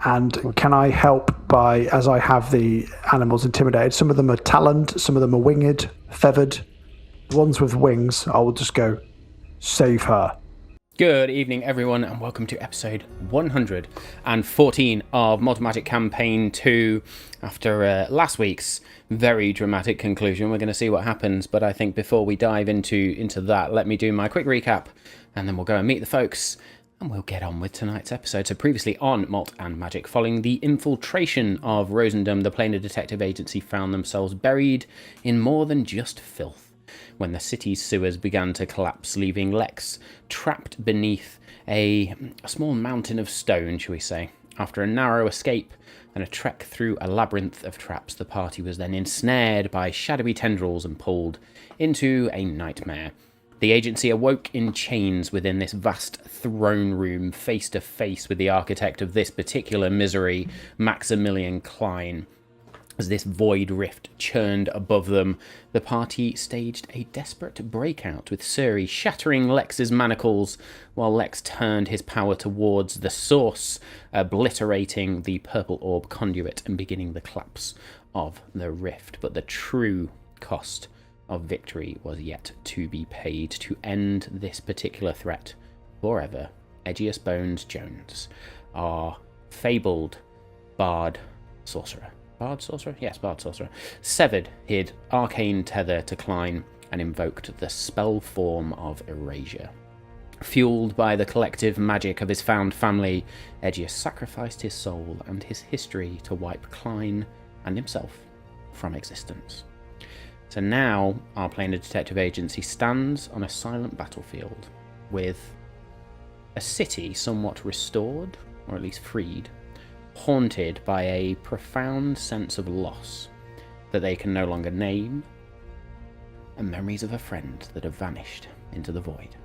And can I help by, as I have the animals intimidated, some of them are taloned, some of them are winged, feathered. The ones with wings, I will just go, save her. Good evening, everyone, and welcome to episode 114 of Malt Magic Campaign 2. After last week's very dramatic conclusion, we're going to see what happens, but I think before we dive into that, let me do my quick recap, and then we'll go and meet the folks, and we'll get on with tonight's episode. So previously on Malt and Magic, following the infiltration of Rosendom, the Planar Detective Agency found themselves buried in more than just filth, when the city's sewers began to collapse, leaving Lex trapped beneath a small mountain of stone, shall we say. After a narrow escape and a trek through a labyrinth of traps, the party was then ensnared by shadowy tendrils and pulled into a nightmare. The agency awoke in chains within this vast throne room, face to face with the architect of this particular misery, Maximilian Klein. As this void rift churned above them, the party staged a desperate breakout, with Suri shattering Lex's manacles, while Lex turned his power towards the source, obliterating the purple orb conduit and beginning the collapse of the rift. But the true cost of victory was yet to be paid. To end this particular threat forever, Edgious Bones Jones, our fabled bard sorcerer. Bard sorcerer? Yes, bard sorcerer. Severed his arcane tether to Klein and invoked the spell form of erasure. Fueled by the collective magic of his found family, Edgious sacrificed his soul and his history to wipe Klein and himself from existence. So now our Planar Detective Agency stands on a silent battlefield with a city somewhat restored, or at least freed, haunted by a profound sense of loss that they can no longer name, and memories of a friend that have vanished into the void.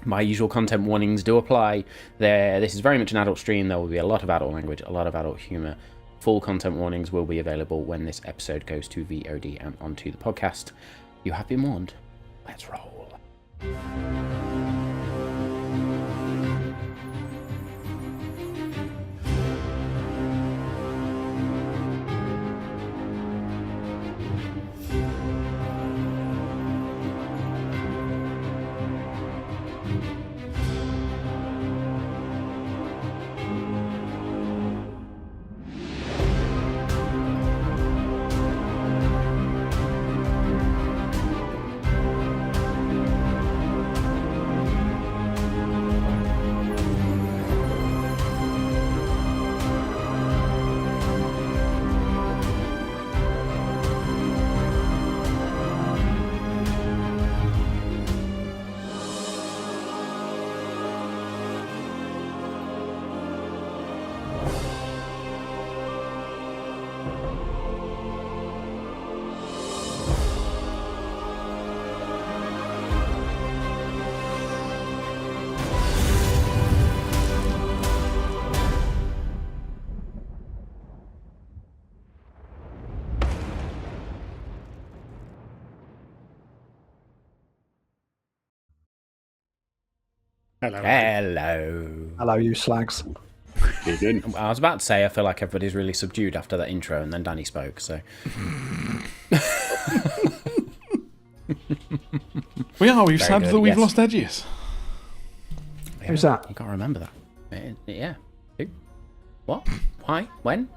My usual content warnings do apply. This is very much an adult stream. There will be a lot of adult language, a lot of adult humour. Full content warnings will be available when this episode goes to VOD and onto the podcast. You have been warned. Let's roll. Hello. Hello, you slags. You didn't. I was about to say I feel like everybody's really subdued after that intro, and then Danny spoke, so... We've sad that we've lost Edgious. Yeah, Who's that? You can't remember that. Yeah. Who? What? Why? When?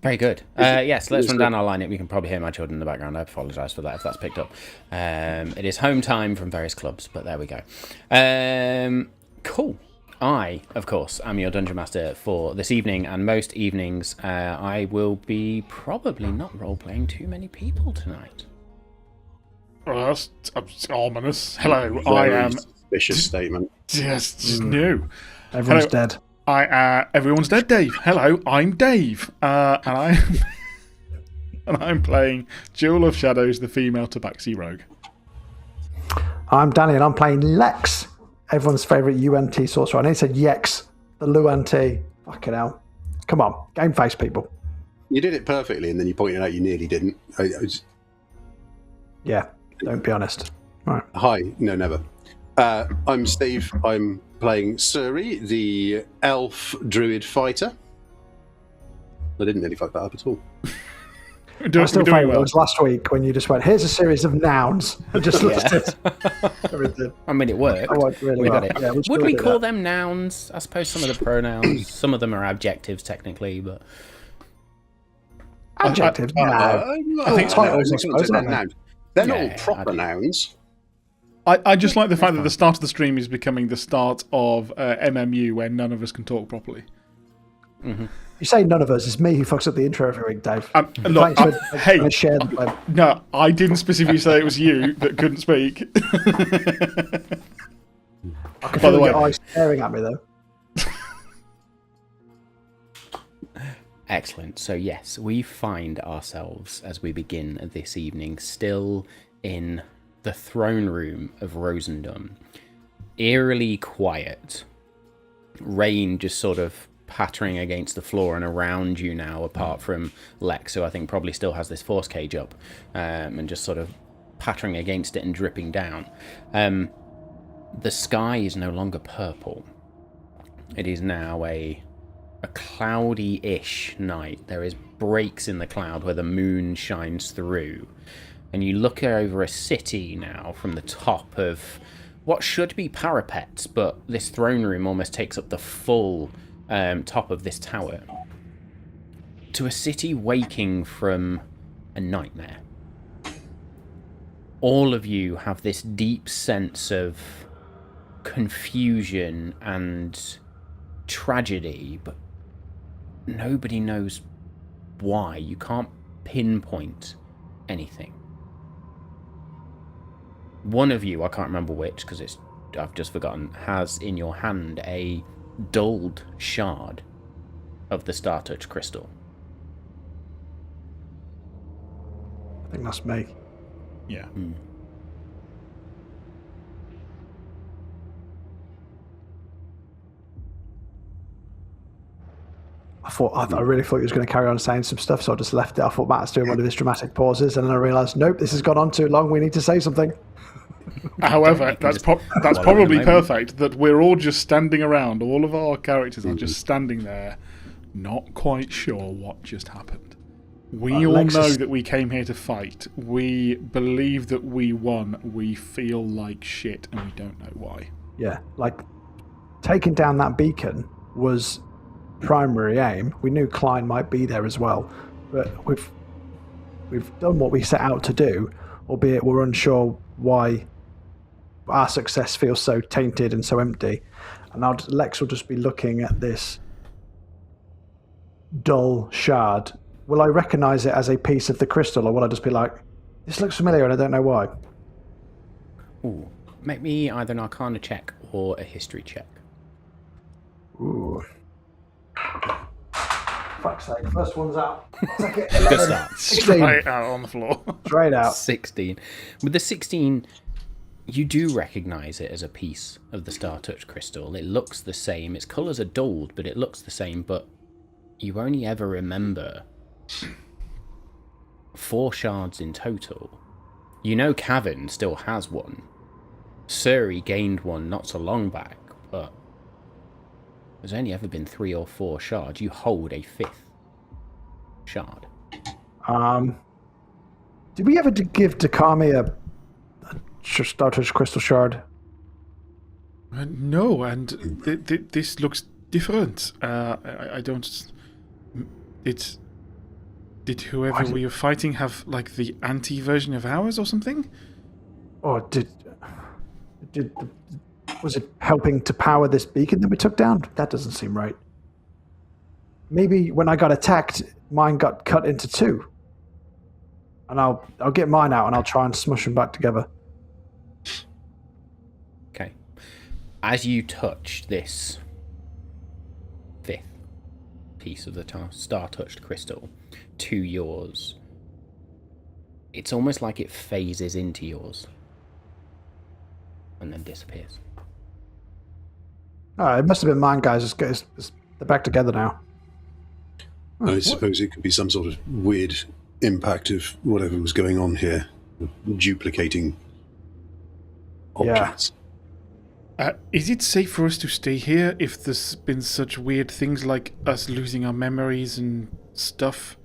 Very good. Yes, let's run down our lineup. You can probably hear my children in the background. I apologise for that if that's picked up. It is home time from various clubs, but there we go. Cool. I, of course, am your Dungeon Master for this evening, and most evenings I will be probably not role-playing too many people tonight. Well, that's ominous. Hello, Very I am... suspicious statement. Just new. Everyone's Hello. dead. Everyone's dead, Dave. Hello, I'm Dave, and I'm playing Jewel of Shadows, the female tabaxi rogue. I'm Danny, and I'm playing Lex, everyone's favourite UNT sorcerer. I know he said Yex, the Luant. Fucking hell. Come on, game face, people. You did it perfectly, and then you pointed out you nearly didn't. Yeah, don't be honest. Right. Hi, no, never. I'm Steve. I'm playing Suri, the elf druid fighter. I didn't nearly fuck that up at all. I still find it was last week when you just went, here's a series of nouns, and just listed everything. I mean, it worked. Really we well. got it. Yeah, Would we call them nouns? I suppose some of the pronouns, some of them are adjectives technically, but... Adjectives? I think titles, I suppose, aren't they? nouns. They're not all proper nouns. I just like the fact that the start of the stream is becoming the start of MMU, where none of us can talk properly. Mm-hmm. You say none of us. It's me who fucks up the intro every week, Dave. Look, hey, share the blame. No, I didn't specifically say it was you that couldn't speak. I can feel your eyes staring at me, though. Excellent. So yes, we find ourselves, as we begin this evening, still in the throne room of Rosendun. Eerily quiet. Rain just sort of pattering against the floor and around you now, apart from Lex, who I think probably still has this force cage up, and just sort of pattering against it and dripping down. The sky is no longer purple. It is now a cloudy-ish night. There is breaks in the cloud where the moon shines through, and you look over a city now from the top of what should be parapets, but this throne room almost takes up the full top of this tower, to a city waking from a nightmare. All of you have this deep sense of confusion and tragedy, but nobody knows why. You can't pinpoint anything. One of you, I can't remember which because I've just forgotten, has in your hand a dulled shard of the Star Touch crystal. I think that's me. Yeah. I really thought he was going to carry on saying some stuff, so I just left it. I thought Matt was doing one of his dramatic pauses, and then I realised, nope, this has gone on too long. We need to say something. However, that's probably perfect that we're all just standing around. All of our characters are just standing there, not quite sure what just happened. We all know that we came here to fight. We believe that we won. We feel like shit, and we don't know why. Yeah, like taking down that beacon was primary aim. We knew Klein might be there as well, but we've done what we set out to do, albeit we're unsure why our success feels so tainted and so empty. And now Lex will just be looking at this dull shard. Will I recognise it as a piece of the crystal, or will I just be like, this looks familiar and I don't know why? Ooh, make me either an Arcana check or a History check. Ooh. Fuck's sake, first one's out. Good start. 16. Straight out on the floor. Straight out. 16. With the 16, you do recognise it as a piece of the Star Touch crystal. It looks the same. Its colours are dulled, but it looks the same. But you only ever remember 4 shards in total. You know Cavan still has one. Suri gained one not so long back, but there's only ever been 3 or 4 shards. You hold a 5th shard. Did we ever give Dakami a Star Touch crystal shard? No, and this looks different. I don't... Did whoever we were fighting have, like, the anti-version of ours or something? Or was it helping to power this beacon that we took down? That doesn't seem right. Maybe when I got attacked, mine got cut into 2. And I'll get mine out and I'll try and smush them back together. Okay. As you touch this 5th piece of the star-touched crystal to yours, it's almost like it phases into yours and then disappears. It must have been mine, guys. They're back together now. I suppose it could be some sort of weird impact of whatever was going on here, duplicating objects. Is it safe for us to stay here if there's been such weird things like us losing our memories and stuff?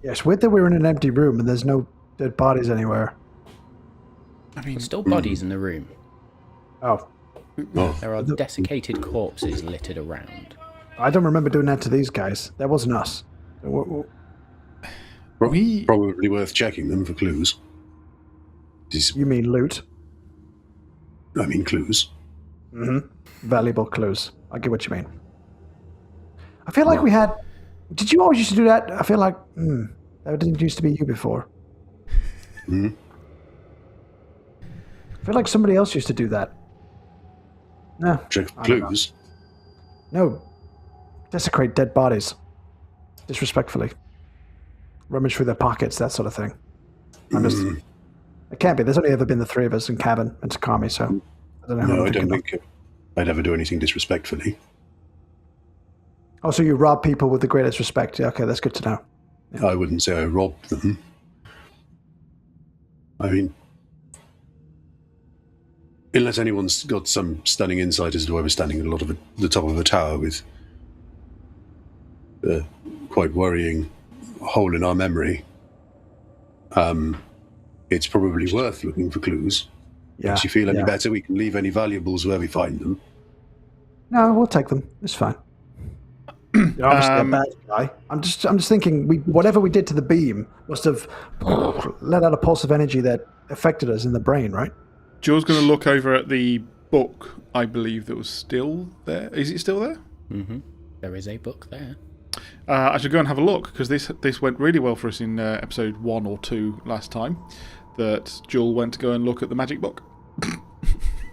Yes, weird that we're in an empty room and there's no dead bodies anywhere. I mean, There's still bodies in the room. Oh, There are desiccated corpses littered around. I don't remember doing that to these guys. That wasn't us. Probably worth checking them for clues. You mean loot? I mean clues. Mm-hmm. Valuable clues. I get what you mean. I feel like we had... Did you always used to do that? I feel like... that didn't used to be you before. Hmm? I feel like somebody else used to do that. No. Check for clues. No. Desecrate dead bodies. Disrespectfully. Rummage through their pockets, that sort of thing. It can't be. There's only ever been the three of us in cabin and Takami, so I don't know. No, I don't think I'd ever do anything disrespectfully. Oh, so you rob people with the greatest respect. Yeah, okay, that's good to know. Yeah. I wouldn't say I robbed them. I mean, unless anyone's got some stunning insight as to why we're standing at the top of a tower with a quite worrying hole in our memory, it's probably worth looking for clues. Yeah. Makes you feel any better, we can leave any valuables where we find them. No, we'll take them. It's fine. You're obviously a bad guy. I'm just thinking, whatever we did to the beam must have let out a pulse of energy that affected us in the brain, right? Joe's going to look over at the book, I believe, that was still there. Is it still there? Mm-hmm. There is a book there. I should go and have a look, because this went really well for us in episode 1 or 2 last time, that Joel went to go and look at the magic book.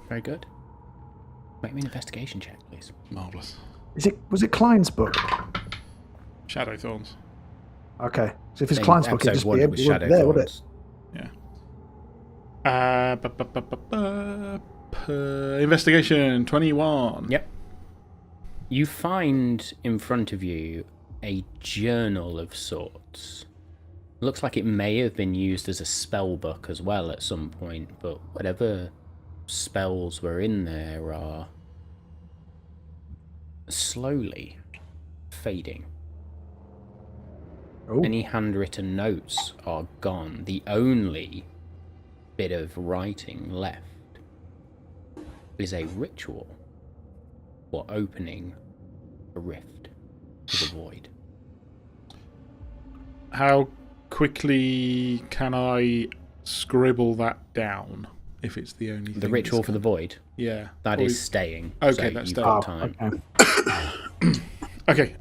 Very good. Make me an investigation check, please. Marvellous. Was it Klein's book? Shadow Thorns. Okay. So if it's Klein's book, it'd just be able Shadow there, would it? Yeah. Investigation 21. Yep. You find in front of you a journal of sorts. Looks like it may have been used as a spell book as well at some point, but whatever spells were in there are slowly fading. Oh. Any handwritten notes are gone. The only bit of writing left is a ritual for opening a rift to the void. How quickly can I scribble that down if it's the only thing? The ritual for the void? Yeah. That is staying. Okay, so that's you've staying. got time. Okay. Okay,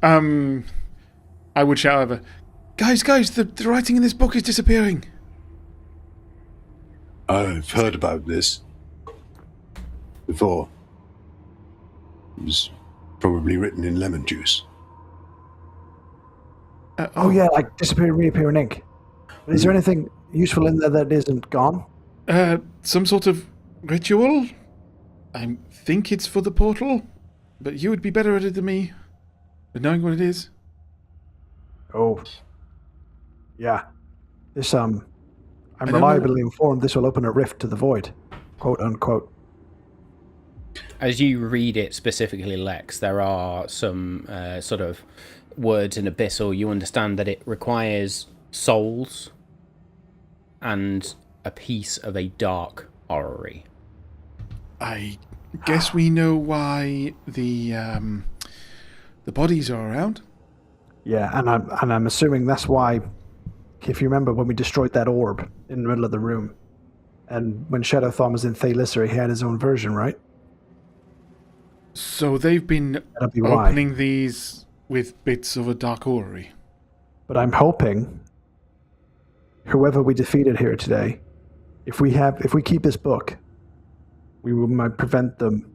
I would shout over, Guys, the writing in this book is disappearing. I've heard about this before. It was probably written in lemon juice. Oh yeah, like disappear, reappear in ink. Is there anything useful in there that isn't gone? Some sort of ritual? I think it's for the portal, but you would be better at it than me, at knowing what it is. Oh. Yeah. This, I'm reliably informed this will open a rift to the void. Quote, unquote. As you read it specifically, Lex, there are some sort of words in Abyssal. You understand that it requires souls and a piece of a dark orrery. I guess we know why the bodies are around. Yeah, and I'm assuming that's why, if you remember when we destroyed that orb in the middle of the room, and when Shadowthorn was in Thalisser, he had his own version, right? So they've been opening these with bits of a dark orrery. But I'm hoping whoever we defeated here today, if we keep this book, might prevent them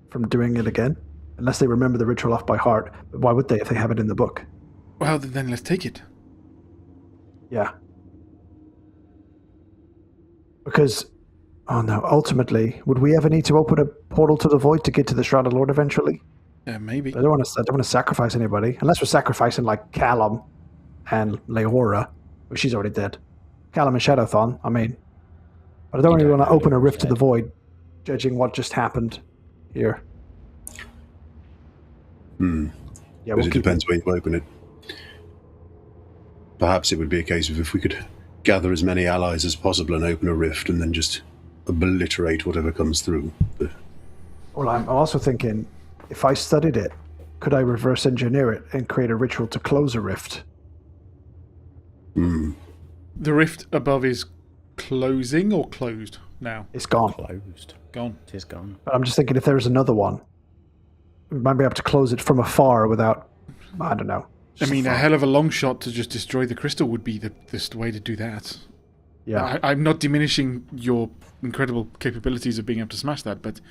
from doing it again, unless they remember the ritual off by heart. But why would they if they have it in the book? Well, then let's take it. Yeah. Because, oh no, ultimately, would we ever need to open a portal to the void to get to the Shrouded Lord eventually? Maybe. I don't want to sacrifice anybody, unless we're sacrificing like Callum and Leora, but she's already dead. Callum and Shadowthorn, I mean. But I don't really want to open a rift to the void judging what just happened here. Yeah, But it depends when you open it. Perhaps it would be a case of if we could gather as many allies as possible and open a rift and then just obliterate whatever comes through. But... Well, I'm also thinking, if I studied it, could I reverse engineer it and create a ritual to close a rift? The rift above is closing or closed now? It's gone. Closed. Gone. It is gone. But I'm just thinking if there's another one, we might be able to close it from afar without, I don't know. I mean, a hell of a long shot to just destroy the crystal would be the way to do that. Yeah. I'm not diminishing your incredible capabilities of being able to smash that, but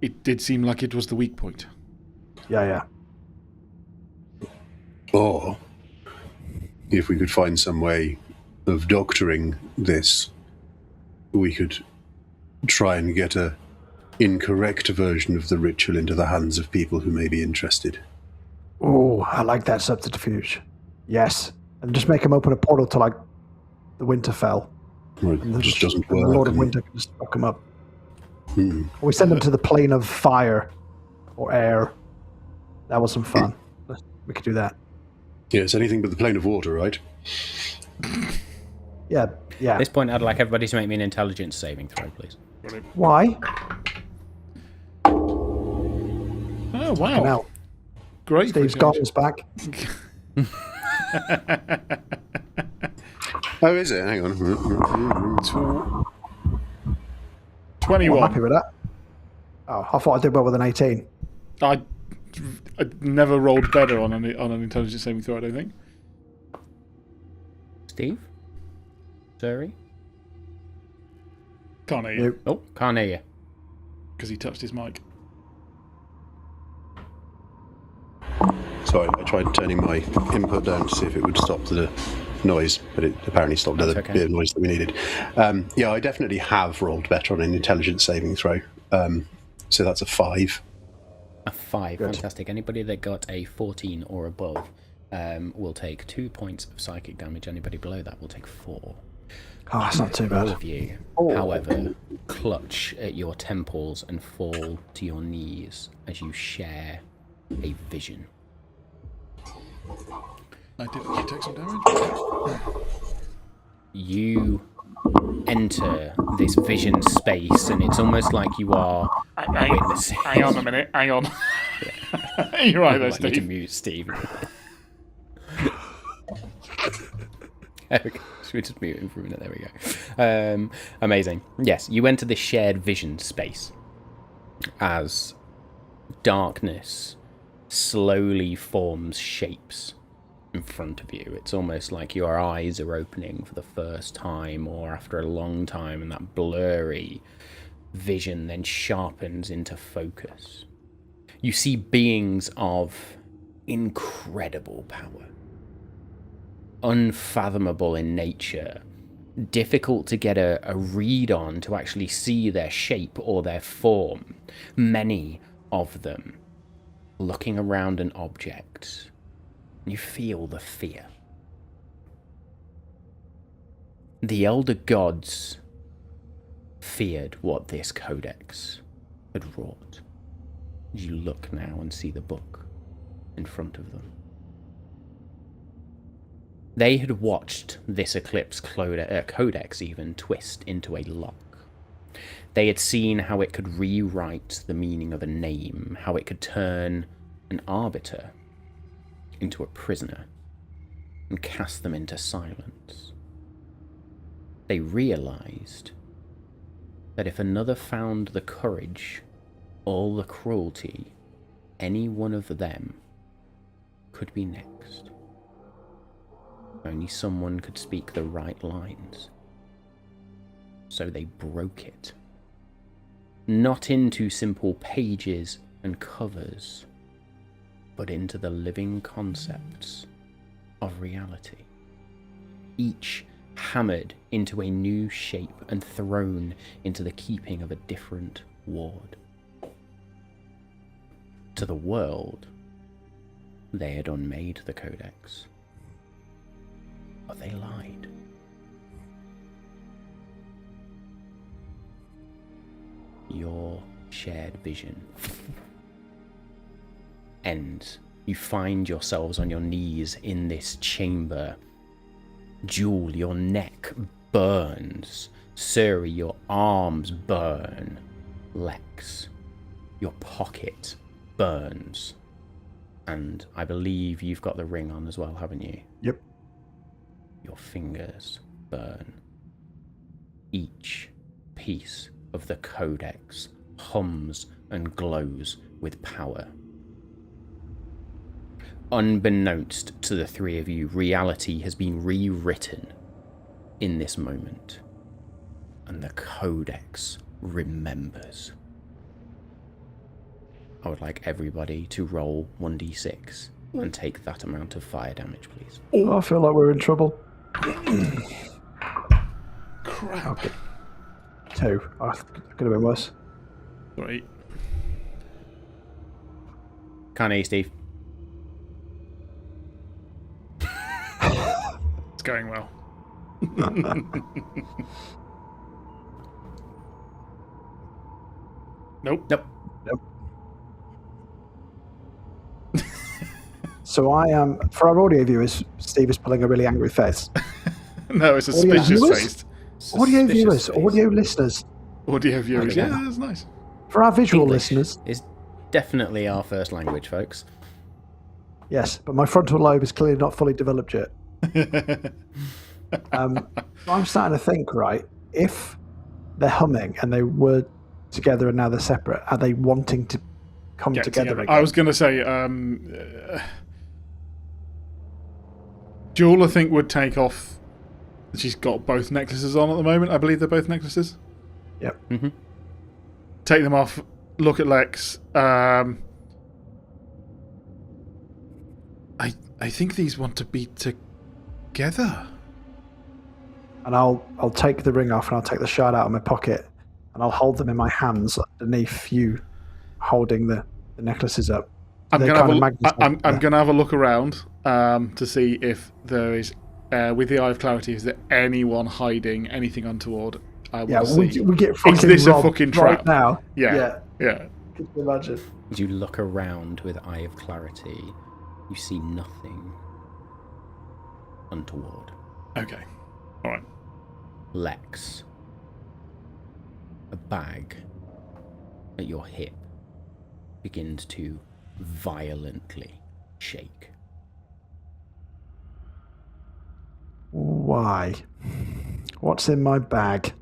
it did seem like it was the weak point. Yeah. Or, if we could find some way of doctoring this, we could try and get a incorrect version of the ritual into the hands of people who may be interested. Oh, I like that subterfuge. Yes. And just make them open a portal to, like, the Winterfell. Or it just doesn't And work. the Lord of Winter can just fuck them up. Hmm. Or we send them to the plane of fire or air. That was some fun. We could do that. Yeah, it's anything but the plane of water, right? Yeah. At this point, I'd like everybody to make me an intelligence saving throw, please. Why? Oh, wow. Now, Great. Steve's Gardens back. Oh, is it? Hang on. 21. I'm happy with that. Oh, I thought I did well with an 18. I never rolled better on an intelligence saving throw, I don't think. Steve? Suri? Can't hear you. Oh, can't hear you. Because he touched his mic. Sorry, I tried turning my input down to see if it would stop the noise, but it apparently stopped the bit of noise that we needed. Yeah, I definitely have rolled better on an intelligence saving throw. So that's a 5. A 5. Good. Fantastic. Anybody that got a 14 or above will take 2 points of psychic damage. Anybody below that will take 4. Oh, that's not too All bad. of you, however, clutch at your temples and fall to your knees as you share a vision. I did actually take some damage. You enter this vision space, and it's almost like you are witnessing. Hang on a minute. Hang on. You're right there, I need to Steve. mute Steve. Okay, should we just mute him for a minute? There we go. Amazing. Yes, you enter this shared vision space as darkness slowly forms shapes in front of you. It's almost like your eyes are opening for the first time or after a long time, and that blurry vision then sharpens into focus. You see beings of incredible power, unfathomable in nature, difficult to get a read on, to actually see their shape or their form. Many of them looking around an object. You feel the fear. The elder gods feared what this codex had wrought. You look now and see the book in front of them. They had watched this Eclipse codex even twist into a lock. They had seen how it could rewrite the meaning of a name, how it could turn an arbiter into a prisoner and cast them into silence. They realized that if another found the courage, all the cruelty, any one of them could be next. Only someone could speak the right lines. So they broke it. Not into simple pages and covers, but into the living concepts of reality. Each hammered into a new shape and thrown into the keeping of a different ward. To the world, they had unmade the codex. But they lied. your shared vision ends. You find yourselves on your knees in this chamber. Jewel, your neck burns. Suri, your arms burn. Lex, your pocket burns. And I believe you've got the ring on as well, haven't you? Yep. Your fingers burn. Each piece of the codex hums and glows with power. Unbeknownst to the three of you, reality has been rewritten in this moment. And the codex remembers. I would like everybody to roll 1d6 and take that amount of fire damage, please. Oh, I feel like we're in trouble. Crap. Okay. 2. Oh, could have been worse. Right. Can't hear you, Steve. It's going well. Nope. Nope. So I am, for our audio viewers, Steve is pulling a really angry face. No, it's a suspicious face. Audio Suspicious viewers, face. audio listeners. Audio viewers. Okay. Yeah, that's nice. For our visual English listeners, is definitely our first language, folks. yes, but my frontal lobe is clearly not fully developed yet. I'm starting to think, right, if they're humming and they were together and now they're separate, are they wanting to come Get together again? I was going to say, Jewel, I think, would take off. She's got both necklaces on at the moment. I believe they're both necklaces. Yep. Mm-hmm. Take them off. Look at Lex. I think these want to be together. And I'll take the ring off and I'll take the shard out of my pocket and I'll hold them in my hands underneath you holding the necklaces up. I'm going to have a look around to see if there is, with the Eye of Clarity, is there anyone hiding anything untoward? I will see. We get fucking is this a robbed fucking trap? right now? Yeah. Could you imagine? As you look around with Eye of Clarity, you see nothing untoward. Okay. All right. Lex, a bag at your hip begins to violently shake. Why? What's in my bag?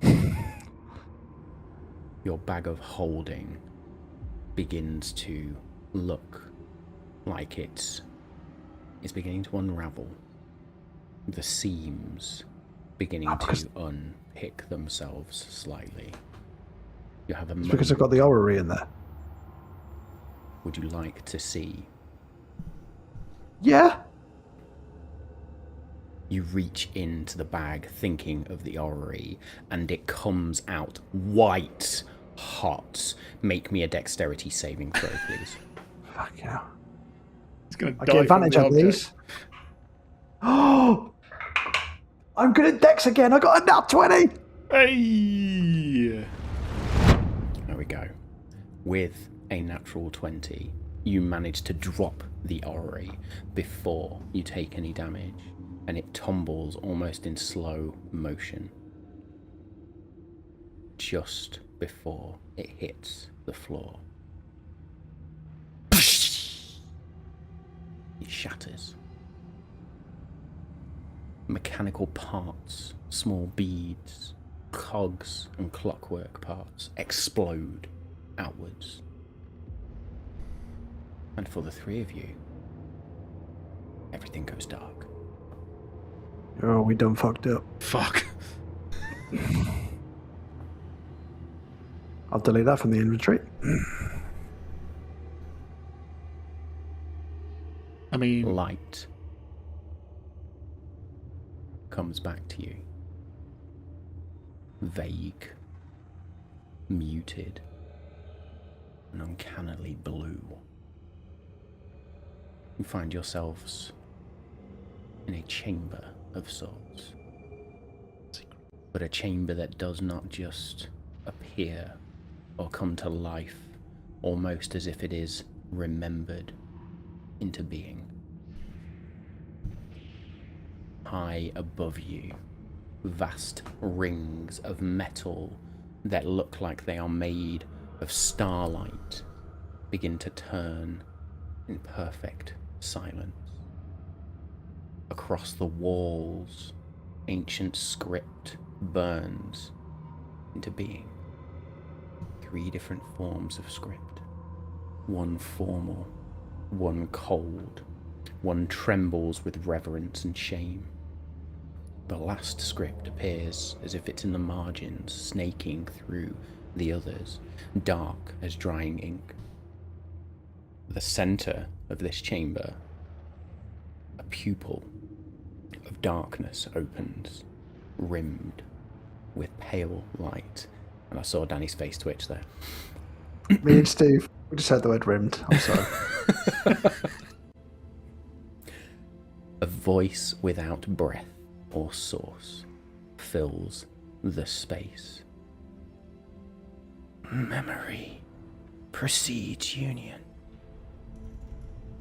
Your bag of holding begins to look like it's beginning to unravel. The seams beginning to unpick themselves slightly. You have a It's moment. because I've got the orrery in there. Would you like to see? Yeah. You reach into the bag thinking of the orrery, and it comes out white hot. Make me a dexterity saving throw, please. Fuck yeah. He's going to I die get advantage from the on object. these. Oh! I'm good at dex again. I got a nat 20. Hey! There we go. With a natural 20, you manage to drop the orrery before you take any damage, and it tumbles almost in slow motion just before it hits the floor. It shatters. Mechanical parts, small beads, cogs and clockwork parts explode outwards. And for the three of you, everything goes dark. Oh, we done fucked up. Fuck. I'll delete that from the inventory. I mean, Light comes back to you. Vague, muted, and uncannily blue. You find yourselves in a chamber of sorts. But a chamber that does not just appear or come to life, almost as if it is remembered into being. High above you, vast rings of metal that look like they are made of starlight begin to turn in perfect silence. Across the walls, ancient script burns into being. 3 different forms of script. One formal, one cold, one trembles with reverence and shame. The last script appears as if it's in the margins, snaking through the others, dark as drying ink. The center of this chamber, a pupil of darkness opens, rimmed with pale light. And I saw Danny's face twitch there. Me and Steve, we just said the word rimmed. I'm sorry. A voice without breath or source fills the space. Memory precedes union.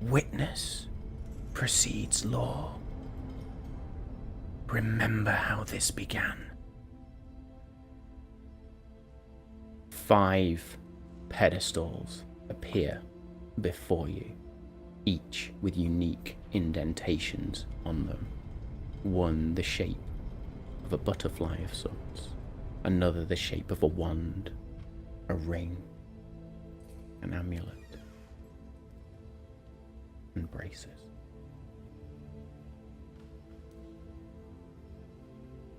Witness precedes law. Remember how this began. 5 pedestals appear before you, each with unique indentations on them. One the shape of a butterfly of sorts, another the shape of a wand, a ring, an amulet, and braces.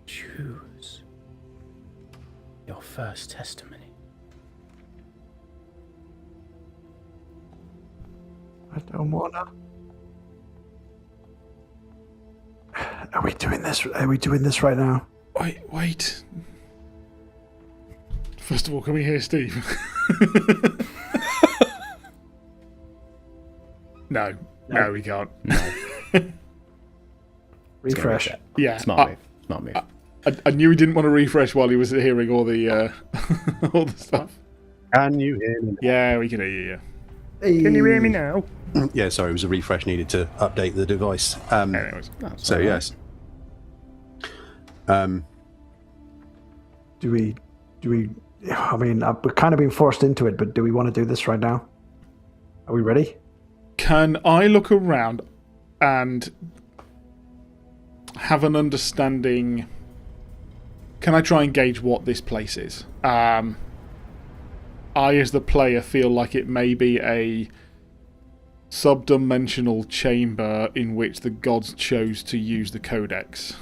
Choose your first testimony. I don't wanna. Are we doing this? Are we doing this right now? Wait. First of all, can we hear Steve? No, we can't. No. Refresh. Yeah, Smart move. I knew he didn't want to refresh while he was hearing all the all the stuff. Can you hear me? Yeah, we can hear you. Yeah. Hey. Can you hear me now? Yeah, sorry, it was a refresh needed to update the device. Anyways, So, yes. Do we? I mean, we're kind of being forced into it, but do we want to do this right now? Are we ready? can I look around and have an understanding? Can I try and gauge what this place is? I, as the player, feel like it may be a sub-dimensional chamber in which the gods chose to use the codex.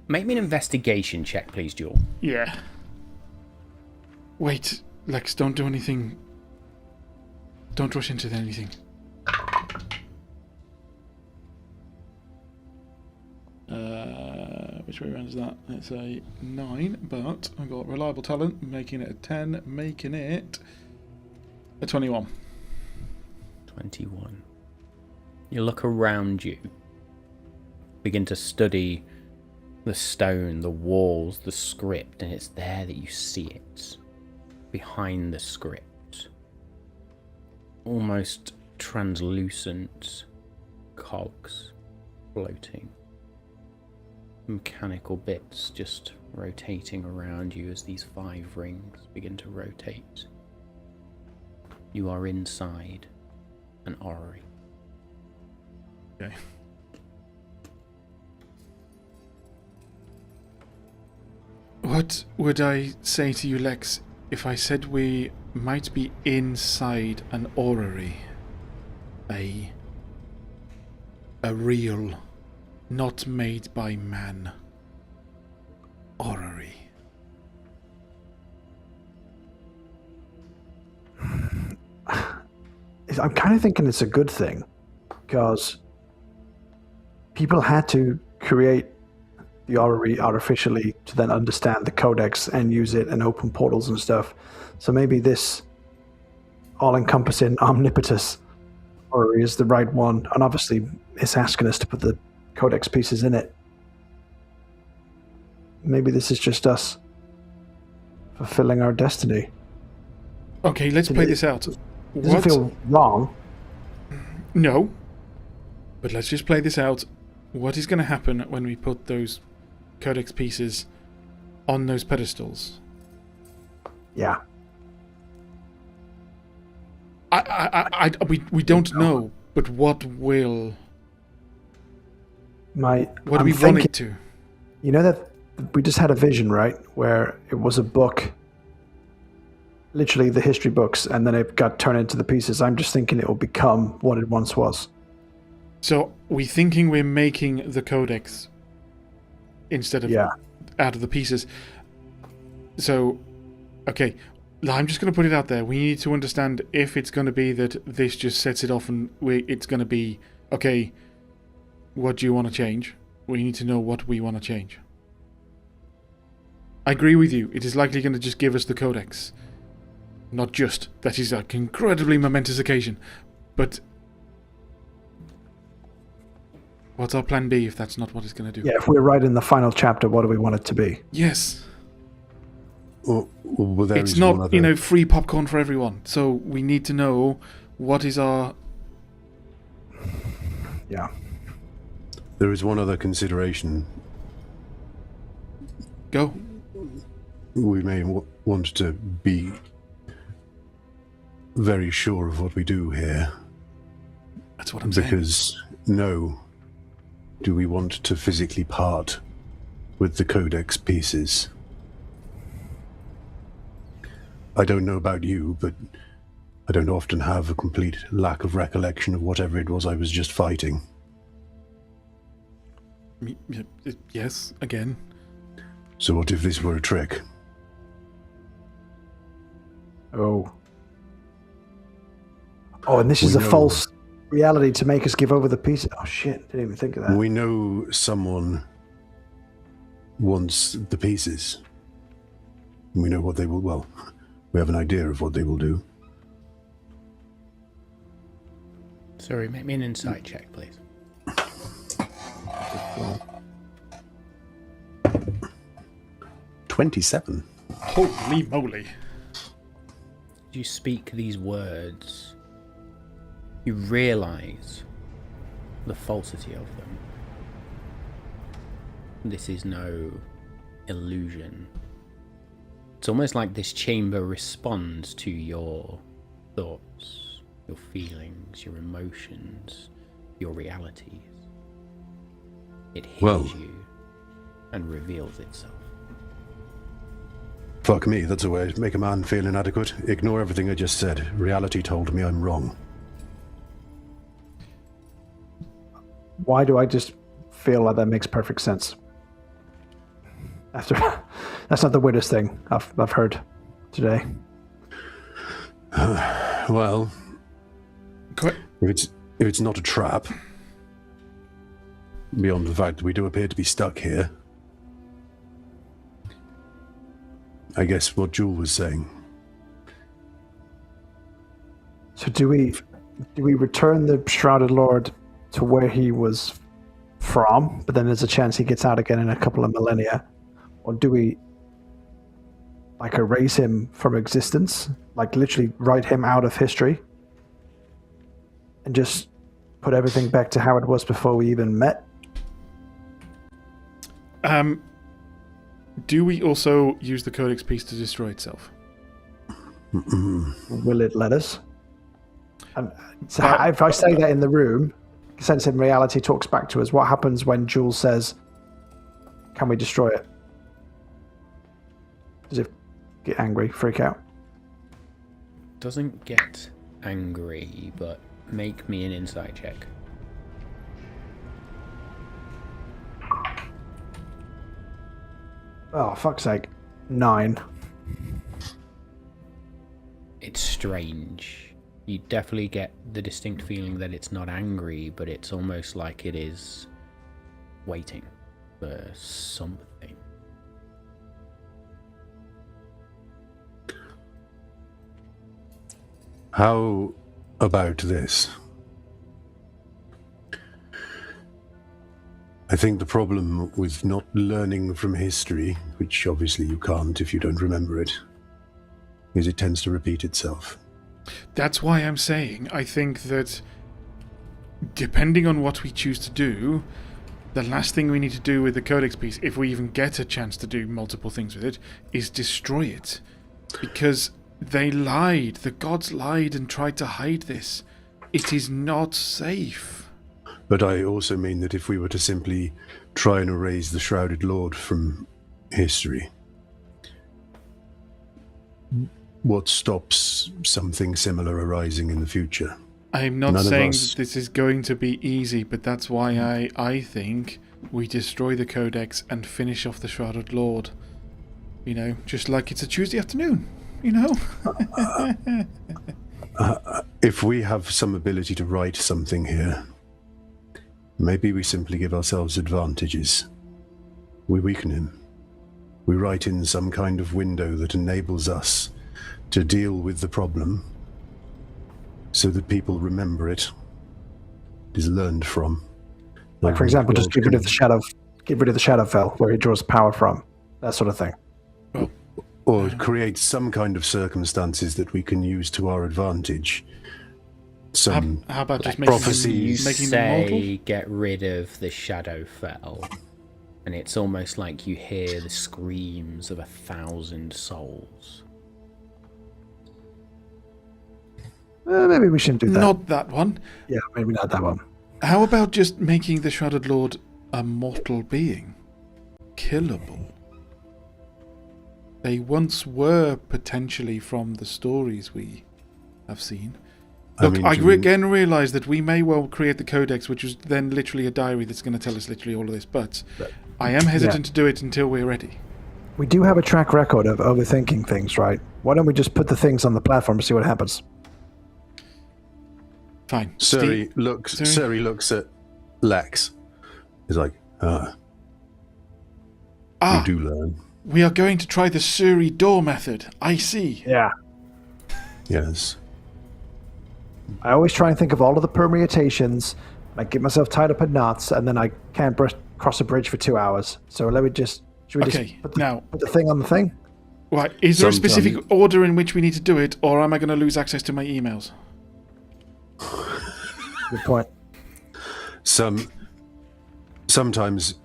Make me an investigation check, please, Jewel. Yeah. Wait, Lex, don't do anything. Don't rush into anything. Which way around is that? It's a 9, but I've got reliable talent, making it a 10, making it a 21. 21. You look around you, begin to study the stone, the walls, the script, and it's there that you see it. Behind the script. Almost translucent cogs floating. Mechanical bits just rotating around you as these 5 rings begin to rotate. You are inside an orrery. Okay. What would I say to you, Lex, if I said we might be inside an orrery? A real, not made by man, orrery. I'm kind of thinking it's a good thing, because people had to create the orrery artificially to then understand the codex and use it and open portals and stuff. So maybe this all-encompassing omnipotous orrery is the right one, and obviously it's asking us to put the codex pieces in it. maybe this is just us fulfilling our destiny. Okay, let's play this out. It doesn't feel wrong. No. But let's just play this out. What is going to happen when we put those codex pieces on those pedestals? Yeah. We don't know, but what will... What do we want it to? You know that we just had a vision, right? Where it was a book, literally the history books, and then it got turned into the pieces. I'm just thinking it will become what it once was. So we're thinking we're making the codex instead of out of the pieces. So, okay, I'm just going to put it out there. We need to understand if it's going to be that this just sets it off and it's going to be, okay, what do you want to change? We need to know what we want to change. I agree with you. It is likely going to just give us the codex. Not just. That is an incredibly momentous occasion. But what's our plan B if that's not what it's going to do? Yeah, if we're right in the final chapter, what do we want it to be? Yes. Well, it's not, free popcorn for everyone. So we need to know what is our... Yeah. There is one other consideration. Go. We may want to be very sure of what we do here. That's what I'm saying. Because, no, do we want to physically part with the codex pieces? I don't know about you, but I don't often have a complete lack of recollection of whatever it was I was just fighting. Yes, again. So what if this were a trick? Oh, and this is a false reality to make us give over the pieces. Oh shit, didn't even think of that. We know someone wants the pieces. We know what they will, well, we have an idea of what they will do. Sorry, make me an insight check, please. 27. Holy moly. You speak these words, you realise the falsity of them. This is no illusion. It's almost like this chamber responds to your thoughts, your feelings, your emotions, your realities. It hears you and reveals itself. Fuck me, that's a way to make a man feel inadequate. Ignore everything I just said. Reality told me I'm wrong. Why do I just feel like that makes perfect sense? That's not the weirdest thing I've heard today. Well, if it's not a trap, beyond the fact that we do appear to be stuck here, I guess what Jewel was saying. So do we return the Shrouded Lord to where he was from, but then there's a chance he gets out again in a couple of millennia? Or do we erase him from existence? Literally write him out of history? And just put everything back to how it was before we even met? Do we also use the codex piece to destroy itself? Will it let us? So if I say that in the room, Sense in Reality talks back to us. What happens when Jules says, "Can we destroy it?" Does it get angry, freak out? Doesn't get angry, but make me an insight check. Oh, fuck's sake. 9. It's strange. You definitely get the distinct feeling that it's not angry, but it's almost like it is waiting for something. How about this? I think the problem with not learning from history, which obviously you can't if you don't remember it, is it tends to repeat itself. That's why I'm saying I think that depending on what we choose to do, the last thing we need to do with the Codex piece, if we even get a chance to do multiple things with it, is destroy it. Because they lied. The gods lied and tried to hide this. It is not safe. But I also mean that if we were to simply try and erase the Shrouded Lord from history, what stops something similar arising in the future? I'm not saying that this is going to be easy, but that's why I think we destroy the Codex and finish off the Shrouded Lord. You know, just like it's a Tuesday afternoon, you know? If we have some ability to write something here, maybe we simply give ourselves advantages. We weaken him. We write in some kind of window that enables us to deal with the problem so that people remember it, is learned from. Like, for example, just get rid of the Shadowfell, where he draws power from, that sort of thing. Or create some kind of circumstances that we can use to our advantage. Some how about just prophecies? making them mortal? Get rid of the Shadowfell, and it's almost like you hear the screams of 1,000 souls. Maybe we shouldn't do that. Not that one. Yeah, maybe not that one. How about just making the Shrouded Lord a mortal being? Killable. They once were potentially from the stories we have seen. Look, I again realise that we may well create the Codex, which is then literally a diary that's going to tell us literally all of this, but I am hesitant to do it until we're ready. We do have a track record of overthinking things, right? Why don't we just put the things on the platform and see what happens? Fine. Suri looks at Lex. He's like, you do learn. We are going to try the Suri door method. I see. Yeah. Yes. I always try and think of all of the permutations. I get myself tied up in knots, and then I can't cross a bridge for 2 hours. So should we just put the thing on the thing? Right. Is there a specific order in which we need to do it, or am I going to lose access to my emails? Good point. Sometimes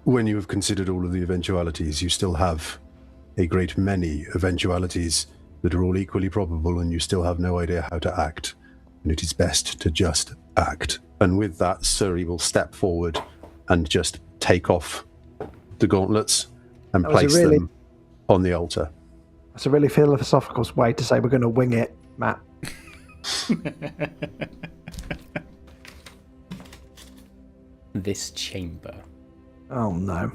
when you have considered all of the eventualities, you still have a great many eventualities that are all equally probable, and you still have no idea how to act. And it is best to just act. And with that, Suri will step forward and just take off the gauntlets and place them on the altar. That's a really philosophical way to say we're going to wing it, Matt. This chamber, oh no,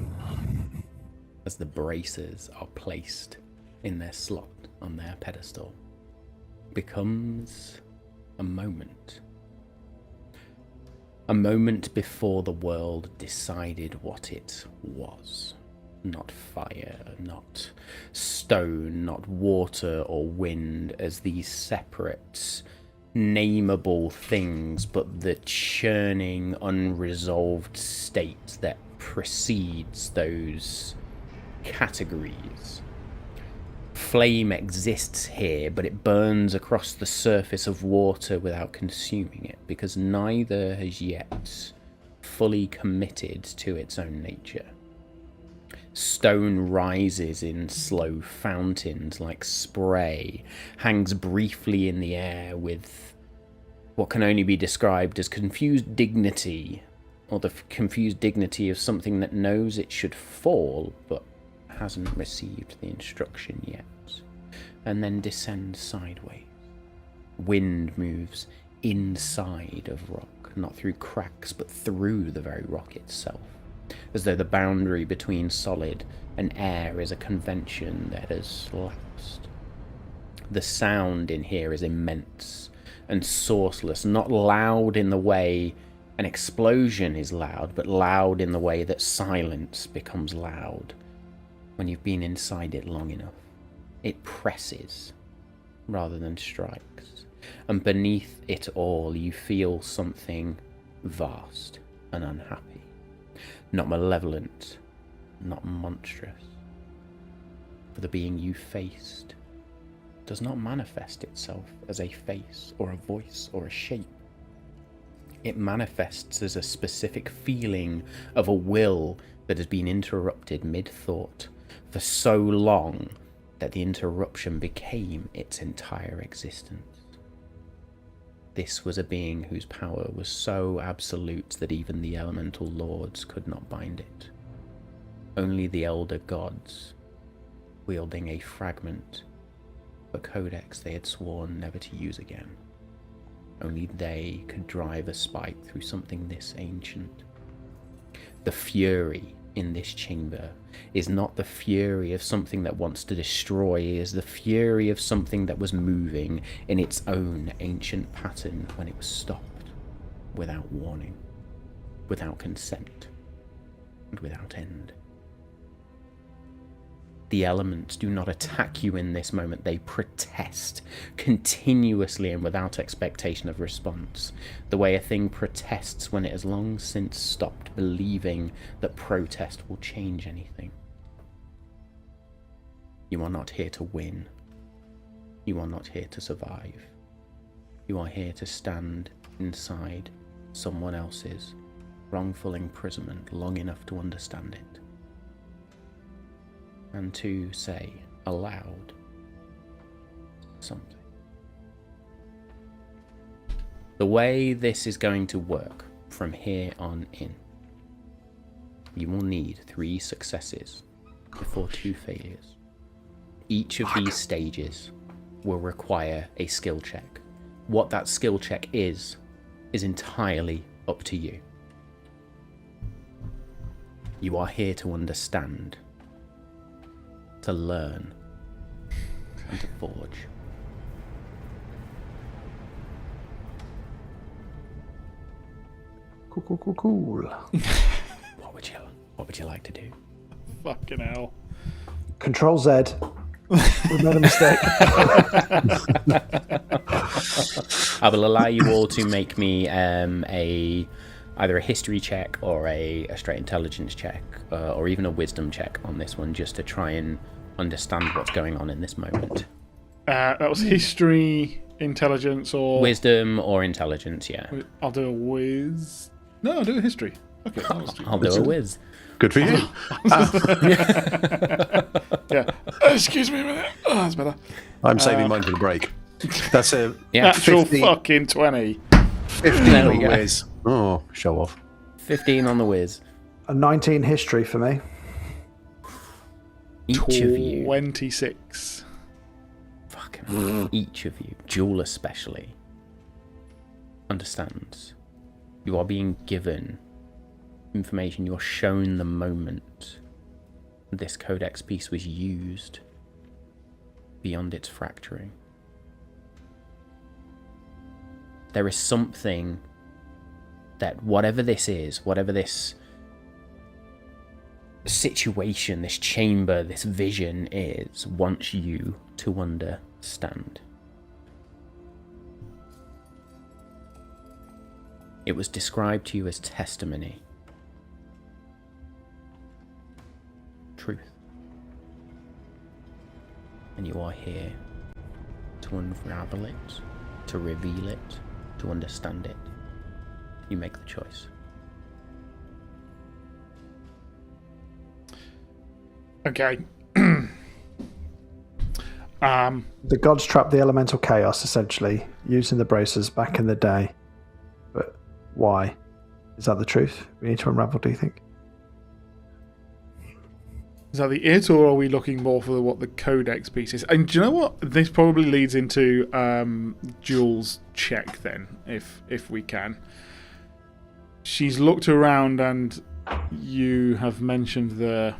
as the braces are placed in their slot on their pedestal, becomes a moment before the world decided what it was. Not fire, not stone, not water or wind as these separate, nameable things, but the churning, unresolved state that precedes those categories. Flame exists here, but it burns across the surface of water without consuming it, because neither has yet fully committed to its own nature. Stone rises in slow fountains like spray, hangs briefly in the air with what can only be described as confused dignity, or the confused dignity of something that knows it should fall, but hasn't received the instruction yet, and then descends sideways. Wind moves inside of rock, not through cracks, but through the very rock itself, as though the boundary between solid and air is a convention that has lapsed. The sound in here is immense and sourceless, not loud in the way an explosion is loud, but loud in the way that silence becomes loud when you've been inside it long enough. It presses rather than strikes, and beneath it all you feel something vast and unhappy. not malevolent, not monstrous. For the being you faced does not manifest itself as a face or a voice or a shape. It manifests as a specific feeling of a will that has been interrupted mid-thought for so long that the interruption became its entire existence. This was a being whose power was so absolute that even the elemental lords could not bind it. Only the elder gods, wielding a fragment of a codex they had sworn never to use again. Only they could drive a spike through something this ancient. The fury in this chamber is not the fury of something that wants to destroy, it is the fury of something that was moving in its own ancient pattern when it was stopped, without warning, without consent, and without end. The elements do not attack you in this moment, they protest continuously and without expectation of response, the way a thing protests when it has long since stopped believing that protest will change anything. You are not here to win. You are not here to survive. You are here to stand inside someone else's wrongful imprisonment long enough to understand it. And to say aloud something. The way this is going to work from here on in, you will need 3 successes before 2 failures. Each of these stages will require a skill check. What that skill check is entirely up to you. You are here to understand, to learn, and to forge. Cool. What would you like to do? Fucking hell. Control Z. We made a mistake. I will allow you all to make me either a history check or a straight intelligence check, or even a wisdom check on this one, just to try and understand what's going on in this moment. That was history, intelligence, or... Wisdom or intelligence, yeah. I'll do a whiz. No, I'll do a history. Okay, I'll do a whiz. Good for you. Yeah. Excuse me a minute. Oh, that's better. I'm saving mine for the break. That's a Natural 50, fucking 20. 15 There we on go. whiz. Oh, show off. 15 on the whiz. A 19 history for me. Each of you, 26. each of you, Jewel especially, understands. You are being given information, you're shown the moment this codex piece was used beyond its fracturing. There is something that whatever this is, whatever this situation, this chamber, this vision is, wants you to understand. It was described to you as testimony. Truth. And you are here to unravel it, to reveal it, to understand it. You make the choice. Okay. The gods trapped the elemental chaos, essentially, using the bracers back in the day. But why? Is that the truth? We need to unravel, do you think? Is that the it, or are we looking more for what the codex piece is? And do you know what? This probably leads into Jules' check then, if we can. She's looked around and you have mentioned I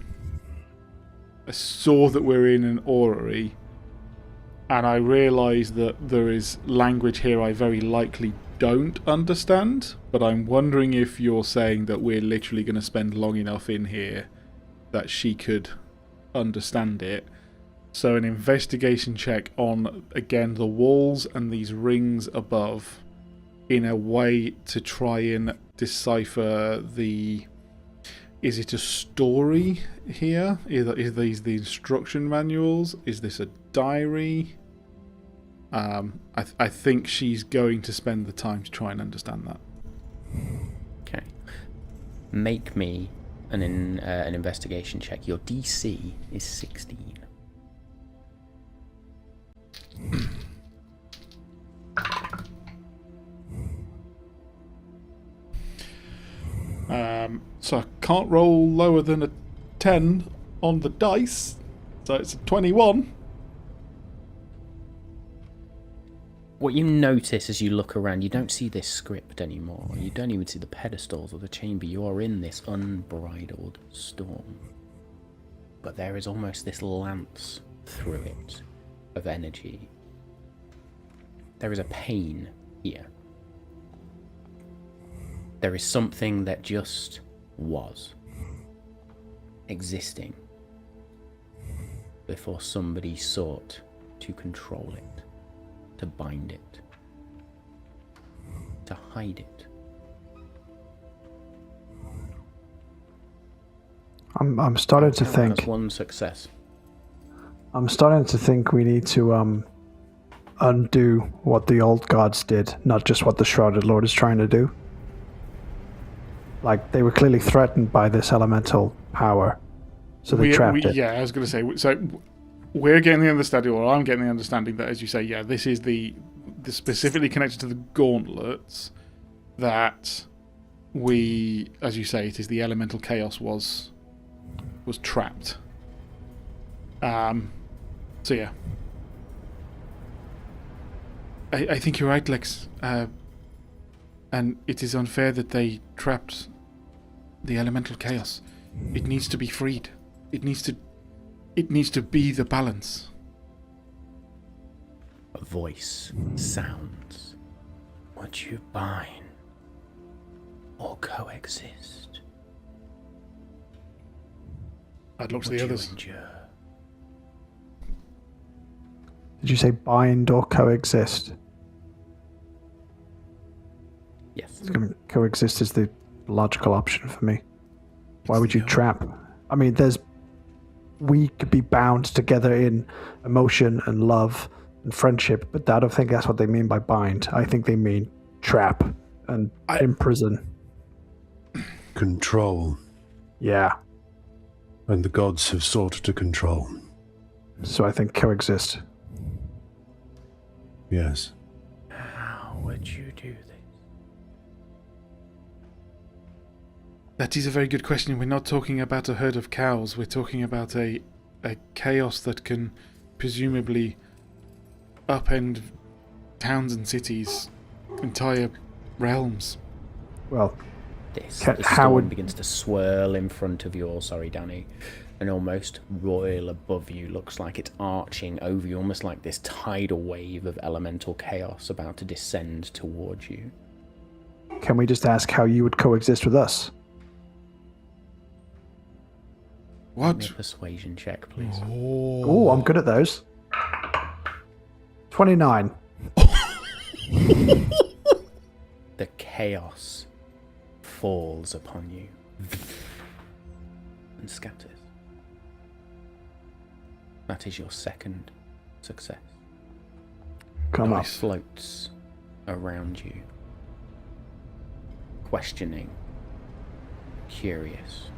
saw that we're in an orrery, and I realise that there is language here I very likely don't understand, but I'm wondering if you're saying that we're literally going to spend long enough in here that she could understand it. So an investigation check on, again, the walls and these rings above in a way to try and decipher the Is it a story here? Is these the instruction manuals? Is this a diary? I think she's going to spend the time to try and understand that. Okay. Make me an investigation check. Your DC is 16. So I can't roll lower than a 10 on the dice, so it's a 21. What you notice as you look around, you don't see this script anymore. You don't even see the pedestals or the chamber. You are in this unbridled storm. But there is almost this lance through it of energy. There is a pain here. There is something that just was existing before somebody sought to control it, to bind it, to hide it. I'm starting to think. That's one success. I'm starting to think we need to undo what the old gods did, not just what the Shrouded Lord is trying to do. Like, they were clearly threatened by this elemental power, so they trapped it. Yeah, I was going to say, so we're getting the understanding, or I'm getting the understanding that, as you say, yeah, this is the specifically connected to the gauntlets, that we, as you say, it is the elemental chaos was trapped. So yeah. I think you're right, Lex. And it is unfair that they trapped the elemental chaos. It needs to be freed. It needs to be the balance. A voice sounds. Would you bind or coexist? I'd look to Would the you others. endure? Did you say bind or coexist? Yes. Coexist is the logical option for me. Why would you trap? I mean, we could be bound together in emotion and love and friendship, but I don't think that's what they mean by bind. I think they mean trap and imprison. Control. Yeah. And the gods have sought to control. So I think coexist. Yes. How would you do this? That is a very good question. We're not talking about a herd of cows. We're talking about a chaos that can presumably upend towns and cities, entire realms. Well, The how storm would begins to swirl in front of you, Danny, and almost roil above you. Looks like it's arching over you, almost like this tidal wave of elemental chaos about to descend towards you. Can we just ask how you would coexist with us? Give me a What? persuasion check, please. Oh, I'm good at those. 29. The chaos falls upon you and scatters. That is your second success. Come on. It floats around you, questioning, curious.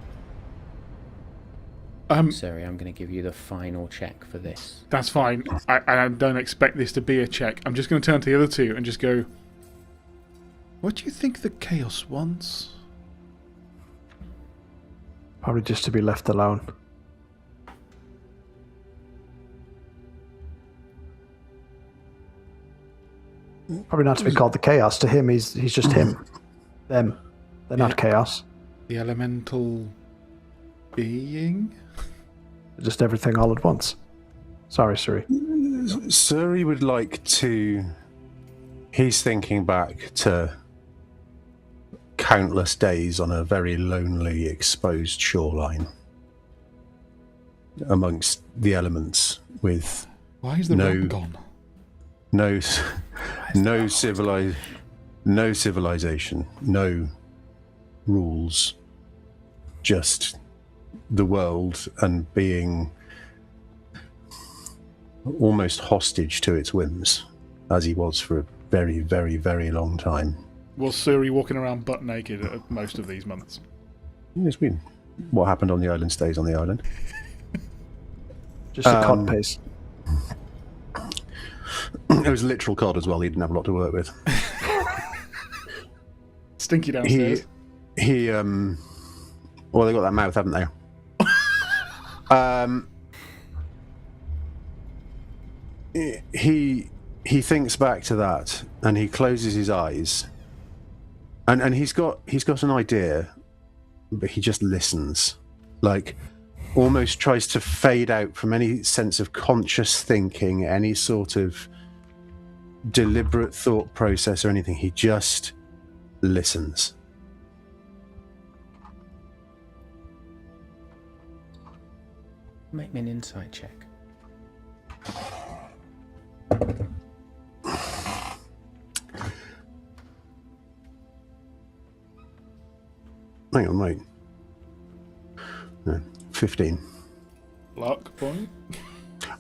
Suri, I'm going to give you the final check for this. That's fine. I don't expect this to be a check. I'm just going to turn to the other two and just go, what do you think the chaos wants? Probably just to be left alone. Probably not to be called the chaos. To him, he's just him. Them. They're not chaos. The elemental being? Just everything all at once. Sorry, Suri. Suri would like to... He's thinking back to countless days on a very lonely, exposed shoreline amongst the elements with Why is the rum gone? no civilization, no rules, just the world and being almost hostage to its whims, as he was for a very, very, very long time. Was Suri walking around butt naked at most of these months? Yes, what happened on the island stays on the island. Just a cod piece. It was literal cod as well. He didn't have a lot to work with. Stinky downstairs. Well, they got that mouth, haven't they? He thinks back to that, and he closes his eyes, and he's got an idea, but he just listens, like almost tries to fade out from any sense of conscious thinking, any sort of deliberate thought process or anything. He just listens. Make me an insight check. Hang on, wait. 15. Luck point.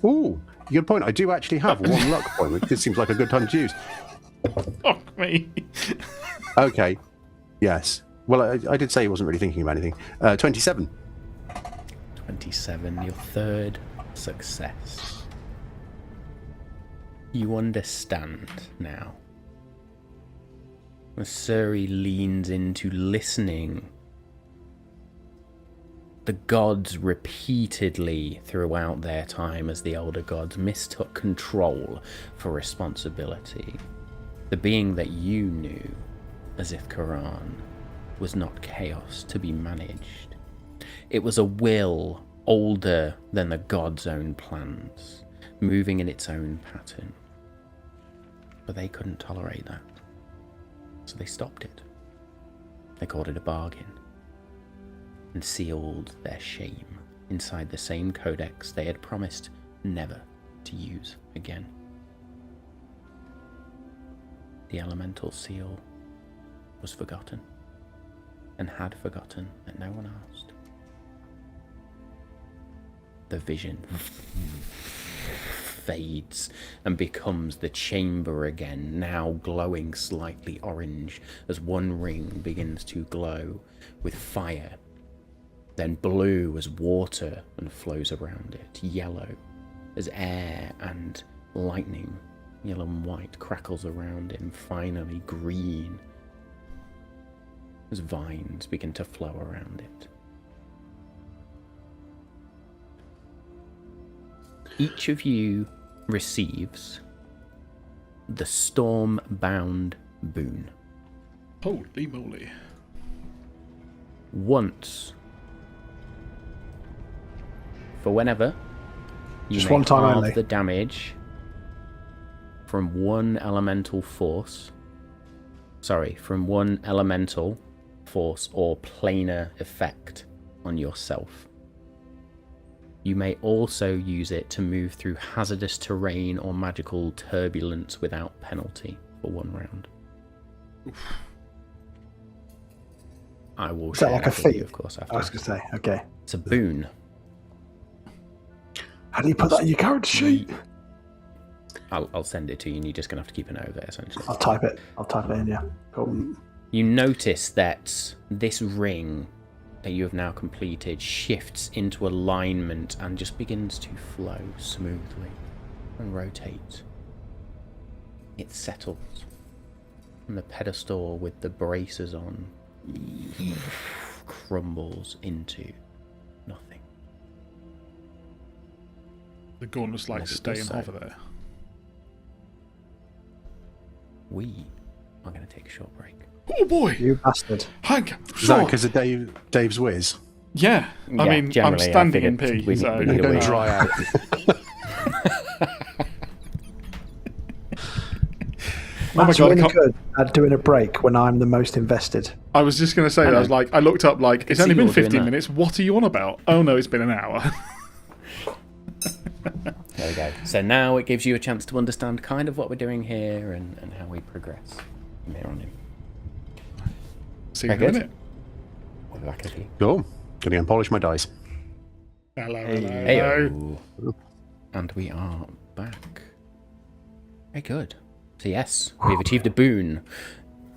Ooh, good point. I do actually have one luck point. This seems like a good time to use. Fuck me. Okay. Yes. Well, I did say he wasn't really thinking about anything. 27. 27, your third success. You understand now. As Suri leans into listening, the gods repeatedly throughout their time as the older gods mistook control for responsibility. The being that you knew as if Quran was not chaos to be managed. It was a will older than the god's own plans, moving in its own pattern. But they couldn't tolerate that. So they stopped it. They called it a bargain and sealed their shame inside the same codex they had promised never to use again. The elemental seal was forgotten, and had forgotten that no one asked. The vision fades and becomes the chamber again, now glowing slightly orange as one ring begins to glow with fire, then blue as water and flows around it, yellow as air and lightning, yellow and white crackles around it, and finally green as vines begin to flow around it. Each of you receives the Stormbound boon. Holy moly. Once. For whenever you Just make one time half only. the damage from one elemental force. Sorry, from one elemental force or planar effect on yourself. You may also use it to move through hazardous terrain or magical turbulence without penalty for 1 round. Oof. I will Is share that like a that with you, feat? of course, I after. was going to say, okay. It's a boon. How do you put that in your character sheet? I'll send it to you, and you're just going to have to keep a note of it, essentially. I'll type it in, yeah. Cool. You notice that this ring that you have now completed shifts into alignment and just begins to flow smoothly and rotate. It settles on the pedestal with the braces on, crumbles into nothing. The gauntlets like Never stay does and so. hover there. We are going to take a short break. Oh boy! You bastard. Hank! Is that Sure. because of Dave's whiz? Yeah. I Yeah, mean, I'm generally, I standing in figured pee, we so... need a Don't wee. dry out. Oh my That's god, I really can't... good at doing a break when I'm the most invested. I was just going to say that. I was like, I looked up, like, it's only see been you're doing 15 that. minutes. What are you on about? Oh no, it's been an hour. There we go. So now it gives you a chance to understand kind of what we're doing here and how we progress from here on in. See you in a Very good. minute. We'll be back with you. Cool. Gonna go and polish my dice. Hello. Heyo. And we are back. Very good. So yes, we've achieved a boon.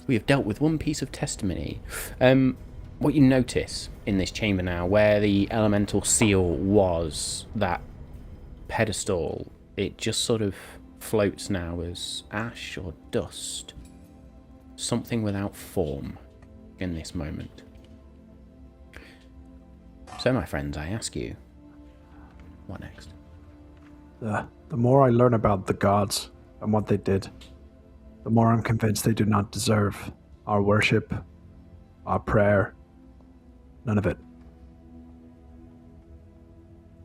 We have dealt with one piece of testimony. What you notice in this chamber now, where the elemental seal was, that pedestal, it just sort of floats now as ash or dust. Something without form in this moment. So, my friends, I ask you, what next? The more I learn about the gods and what they did, the more I'm convinced they do not deserve our worship, our prayer, none of it.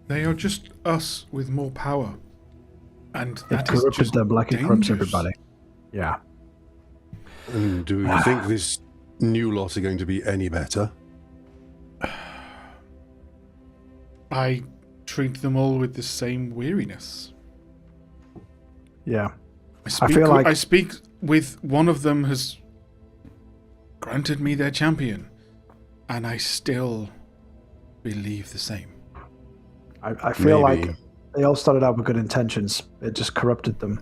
They are just us with more power. And It that is corrupted just them like it corrupts dangerous. everybody. Yeah. And do you think this new lot are going to be any better? I treat them all with the same weariness. Yeah. I speak with one of them has granted me their champion, and I still believe the same. I feel Maybe. like they all started out with good intentions. It just corrupted them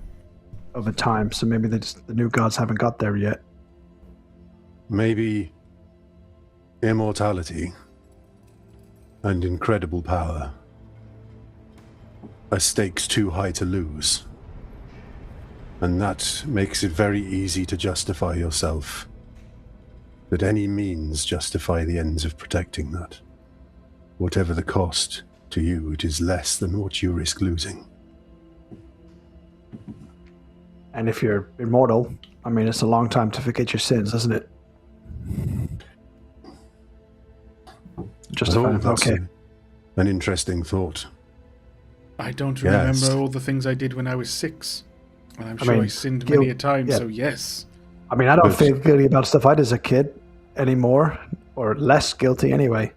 over time. So maybe the new gods haven't got there yet. Maybe immortality and incredible power are stakes too high to lose. And that makes it very easy to justify yourself. That any means justify the ends of protecting that. Whatever the cost, to you it is less than what you risk losing. And if you're immortal, I mean, it's a long time to forget your sins, isn't it? Just Oh, that's okay. an interesting thought. I don't Yes. remember all the things I did when I was 6. And I'm sure I mean, sinned guilt- many a time, yeah. so yes. I mean, I don't But- feel guilty about stuff I did as a kid anymore, or less guilty anyway.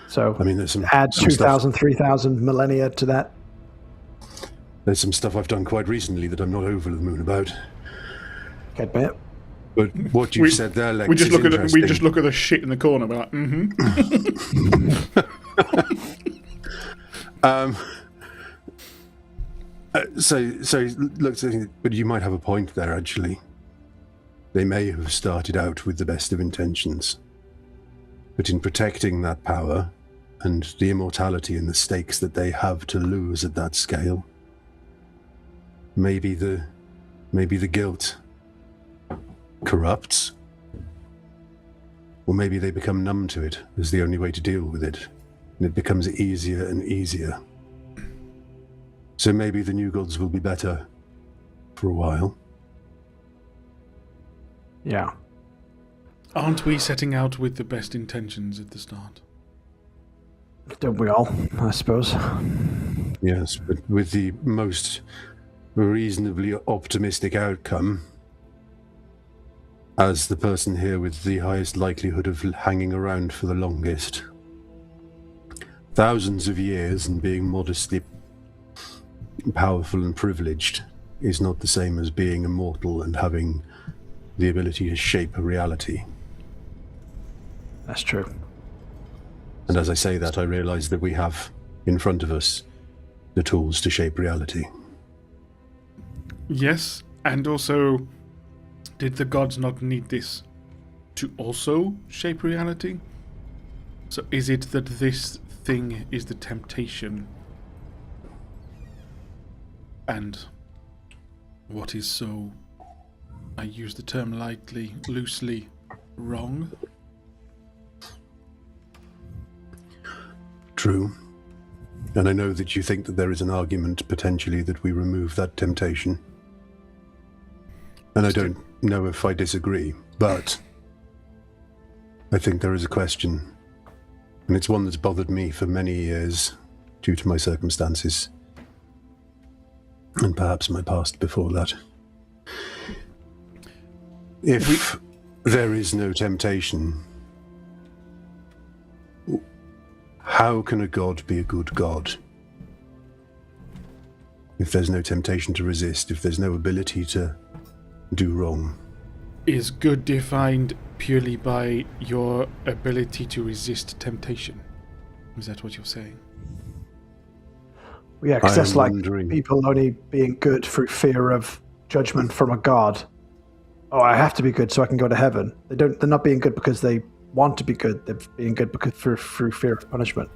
So I mean, there's some add some 2,000, 3,000 millennia to that. There's some stuff I've done quite recently that I'm not over the moon about. Can't admit. But what you've said there, Lex, We just is look at interesting. we just look at the shit in the corner. We're like, So look, but you might have a point there. Actually, they may have started out with the best of intentions, but in protecting that power and the immortality and the stakes that they have to lose at that scale, maybe the guilt corrupts, or maybe they become numb to it as the only way to deal with it, and it becomes easier and easier. So maybe the new gods will be better for a while. Yeah. aren't we setting out with the best intentions at the start? Don't we all, I suppose? Yes, but with the most reasonably optimistic outcome, as the person here with the highest likelihood of hanging around for the longest. Thousands of years and being modestly powerful and privileged is not the same as being immortal and having the ability to shape a reality. That's true. And as I say that, I realize that we have in front of us the tools to shape reality. Yes, and also, did the gods not need this to also shape reality? So is it that this thing is the temptation? And what is so, I use the term lightly, loosely, wrong? True. And I know that you think that there is an argument potentially that we remove that temptation. And I don't know if I disagree, but I think there is a question. And it's one that's bothered me for many years due to my circumstances. And perhaps my past before that. If there is no temptation, how can a god be a good god? If there's no temptation to resist, if there's no ability to do wrong. Is good defined purely by your ability to resist temptation. Is that what you're saying? Yeah, because that's like wondering. people only being good through fear of judgment from a god. Oh, I have to be good so I can go to heaven. They're not being good because they want to be good. They're being good because through fear of punishment.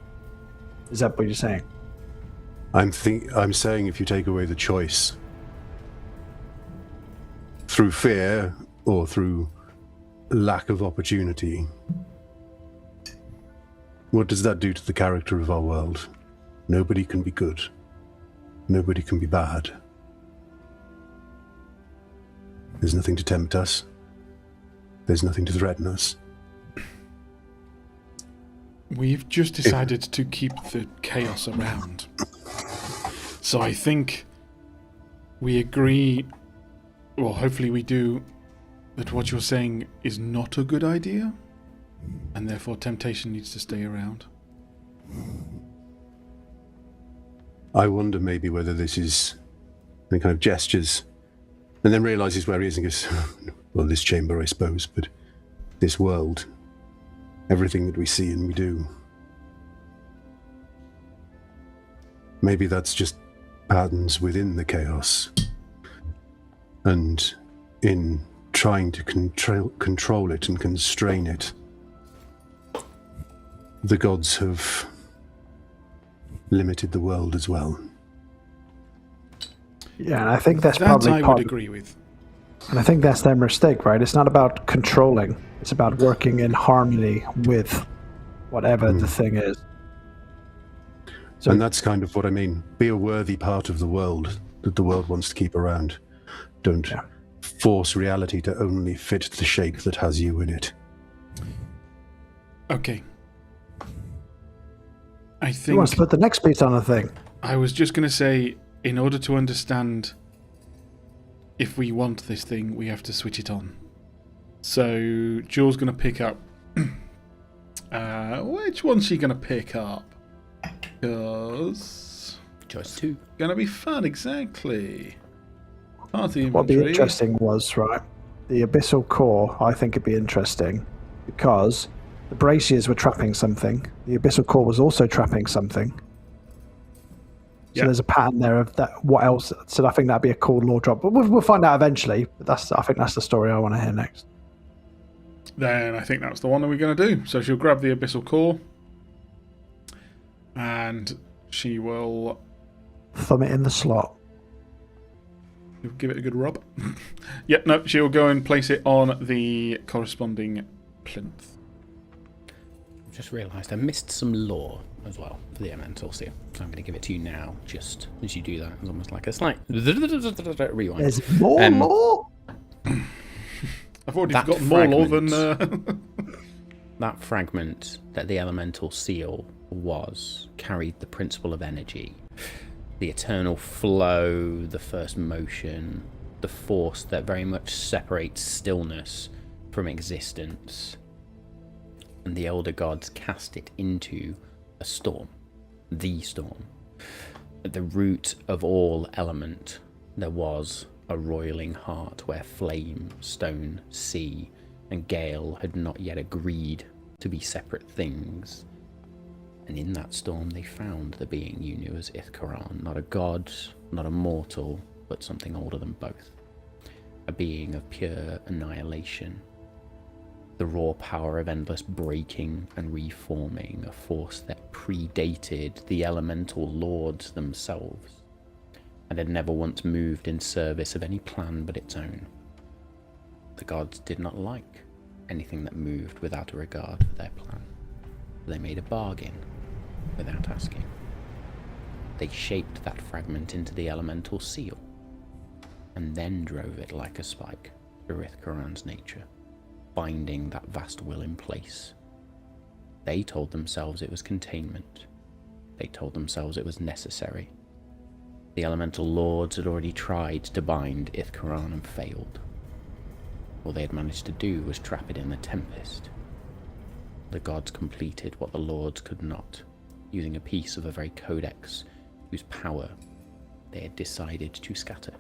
Is that what you're saying? I'm saying if you take away the choice through fear or through lack of opportunity, what does that do to the character of our world? Nobody can be good. Nobody can be bad. There's nothing to tempt us. There's nothing to threaten us. We've just decided to keep the chaos around. So I think we agree, well, hopefully we do, that what you're saying is not a good idea, and therefore temptation needs to stay around. I wonder maybe whether this is the kind of gestures, and then realizes where he is and goes, well, this chamber, I suppose, but this world, everything that we see and we do. Maybe that's just patterns within the chaos. And in trying to control it and constrain it, the gods have limited the world as well. Yeah, and I think that's that probably I would agree with. And I think that's their mistake, right? It's not about controlling. It's about working in harmony with whatever the thing is. So, and that's kind of what I mean. Be a worthy part of the world that the world wants to keep around. Don't force reality to only fit the shape that has you in it. Okay. I who think wants to put the next piece on the thing? I was just going to say, in order to understand if we want this thing, we have to switch it on. So Jules going to pick up. Which one's she going to pick up? Because Choice 2. Going to be fun, exactly. Party What would be inventory. interesting was, right, the Abyssal Core, I think it'd be interesting, because the Braziers were trapping something. The Abyssal Core was also trapping something. So there's a pattern there of that. What else? So I think that'd be a cool lore drop. But we'll find out eventually. But I think that's the story I want to hear next. Then I think that's the one that we're going to do. So she'll grab the Abyssal Core. And she will Thumb it in the slot. give it a good rub. Yep, no, she'll go and place it on the corresponding plinth. I've just realised I missed some lore as well for the Elemental Seal. So I'm going to give it to you now, just as you do that. It's almost like a slight rewind. There's more lore? I've already That got more lore than... That fragment that the Elemental Seal was carried the principle of energy, the eternal flow, the first motion, the force that very much separates stillness from existence. And the elder gods cast it into a storm, the storm. At the root of all element, there was a roiling heart where flame, stone, sea, and gale had not yet agreed to be separate things. And in that storm they found the being you knew as Ithkaran, not a god, not a mortal, but something older than both. A being of pure annihilation. The raw power of endless breaking and reforming, a force that predated the elemental lords themselves, and had never once moved in service of any plan but its own. The gods did not like anything that moved without a regard for their plan. They made a bargain without asking. They shaped that fragment into the Elemental Seal, and then drove it like a spike through Ithkaran's nature, binding that vast will in place. They told themselves it was containment. They told themselves it was necessary. The Elemental Lords had already tried to bind Ithkaran and failed. All they had managed to do was trap it in the Tempest. The gods completed what the Lords could not, using a piece of a very codex whose power they had decided to scatter.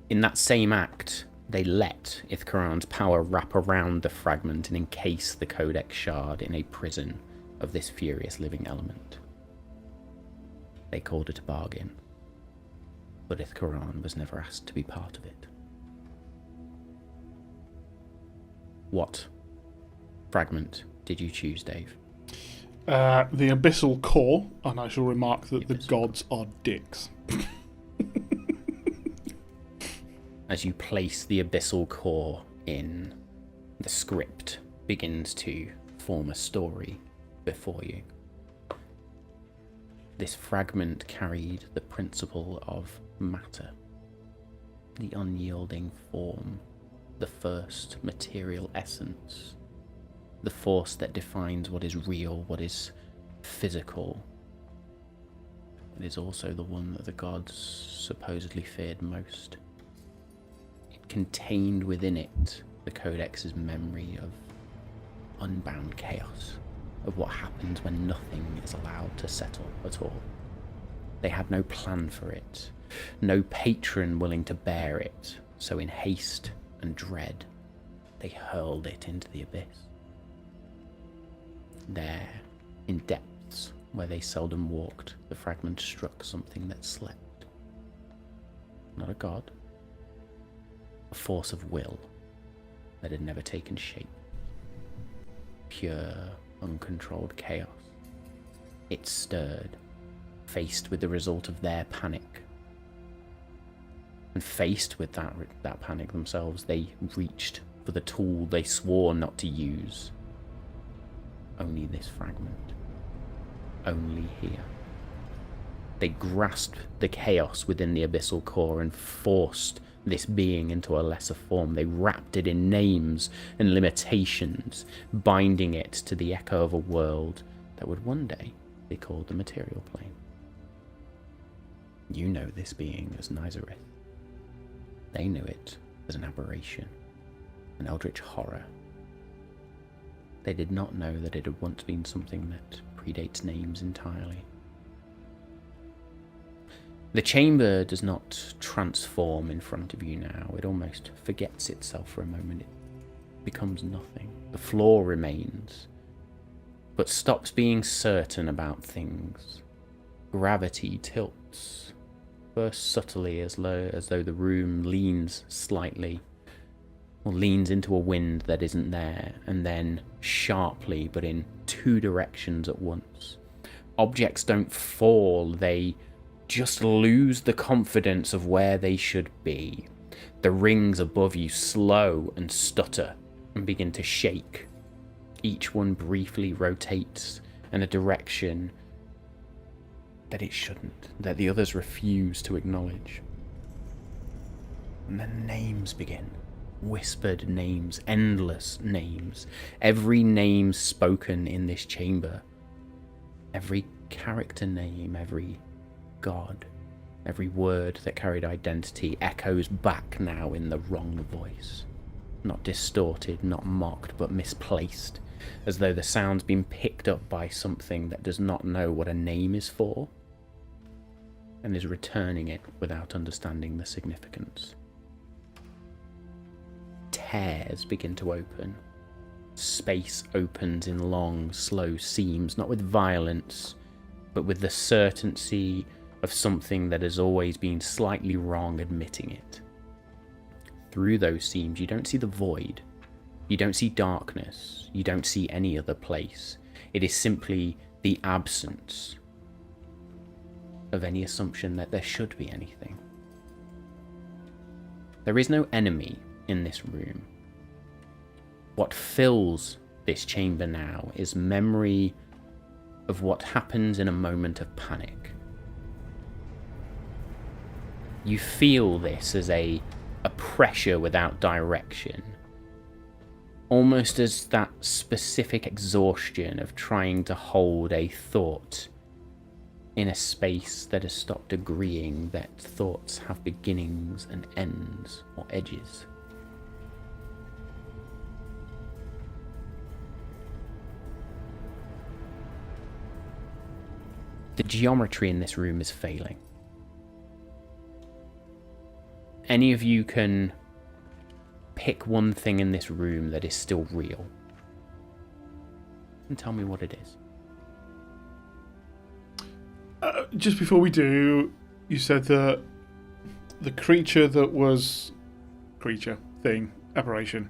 In that same act, They let Ithkaran's power wrap around the fragment and encase the Codex shard in a prison of this furious living element. They called it a bargain, but Ithkaran was never asked to be part of it. What fragment did you choose, Dave? The Abyssal Core, and I shall remark that the gods are dicks. As you place the Abyssal Core in, the script begins to form a story before you. This fragment carried the principle of matter, the unyielding form, the first material essence, the force that defines what is real, what is physical. It is also the one that the gods supposedly feared most. It contained within it the Codex's memory of unbound chaos, of what happens when nothing is allowed to settle at all. They had no plan for it, no patron willing to bear it, so in haste and dread, they hurled it into the abyss. There, in depths where they seldom walked, the fragment struck something that slept. Not a god, a force of will that had never taken shape. Pure, uncontrolled chaos. It stirred, faced with the result of their panic. And faced with that panic themselves, they reached for the tool they swore not to use. Only this fragment. Only here. They grasped the chaos within the Abyssal Core and forced this being into a lesser form. They wrapped it in names and limitations, binding it to the echo of a world that would one day be called the material plane. You know this being as Nizareth. They knew it as an aberration, an eldritch horror. They did not know that it had once been something that predates names entirely. The chamber does not transform in front of you now. It almost forgets itself for a moment. It becomes nothing. The floor remains, but stops being certain about things. Gravity tilts, first subtly as though the room leans slightly, or leans into a wind that isn't there, and then sharply, but in two directions at once. Objects don't fall, they just lose the confidence of where they should be. The rings above you slow and stutter and begin to shake. Each one briefly rotates in a direction that it shouldn't, that the others refuse to acknowledge. And then names begin. Whispered names, endless names. Every name spoken in this chamber. Every character name, every god, every word that carried identity echoes back now in the wrong voice. Not distorted, not mocked, but misplaced, as though the sound's been picked up by something that does not know what a name is for, and is returning it without understanding the significance. Tears begin to open. Space opens in long, slow seams, not with violence, but with the certainty of something that has always been slightly wrong admitting it. Through those seams, you don't see the void. You don't see darkness. You don't see any other place. It is simply the absence of any assumption that there should be anything. There is no enemy in this room. What fills this chamber now is memory of what happens in a moment of panic. You feel this as a pressure without direction, almost as that specific exhaustion of trying to hold a thought in a space that has stopped agreeing that thoughts have beginnings and ends or edges. The geometry in this room is failing. Any of you can pick one thing in this room that is still real. And tell me what it is. Just before we do, you said that the creature that was... aberration,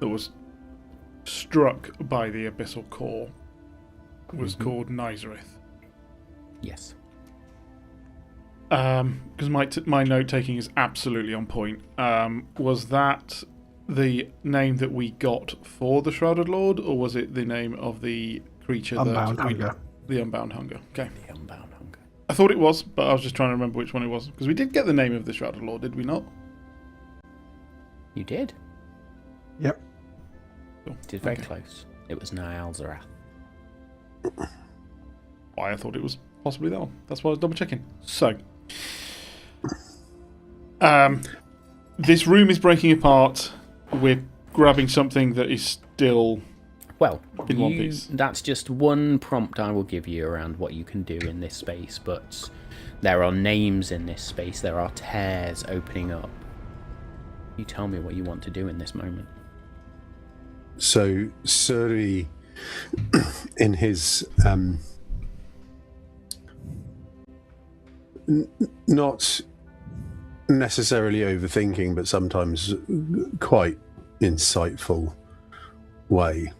that was struck by the Abyssal Core was called Nizareth. Yes. Because my note-taking is absolutely on point. Was that the name that we got for the Shrouded Lord, or was it the name of the creature Unbound Hunger. The Unbound Hunger. Okay. The Unbound Hunger. I thought it was, but I was just trying to remember which one it was. Because we did get the name of the Shrouded Lord, did we not? You did? Yep. Cool. You did very close. It was Niall Zarath. Why I thought it was possibly that one. That's why I was double checking. So, this room is breaking apart. We're grabbing something that is still Well, in one piece. That's just one prompt I will give you around what you can do in this space, but there are names in this space. There are tears opening up. You tell me what you want to do in this moment. So Suri, in his not necessarily overthinking, but sometimes quite insightful way,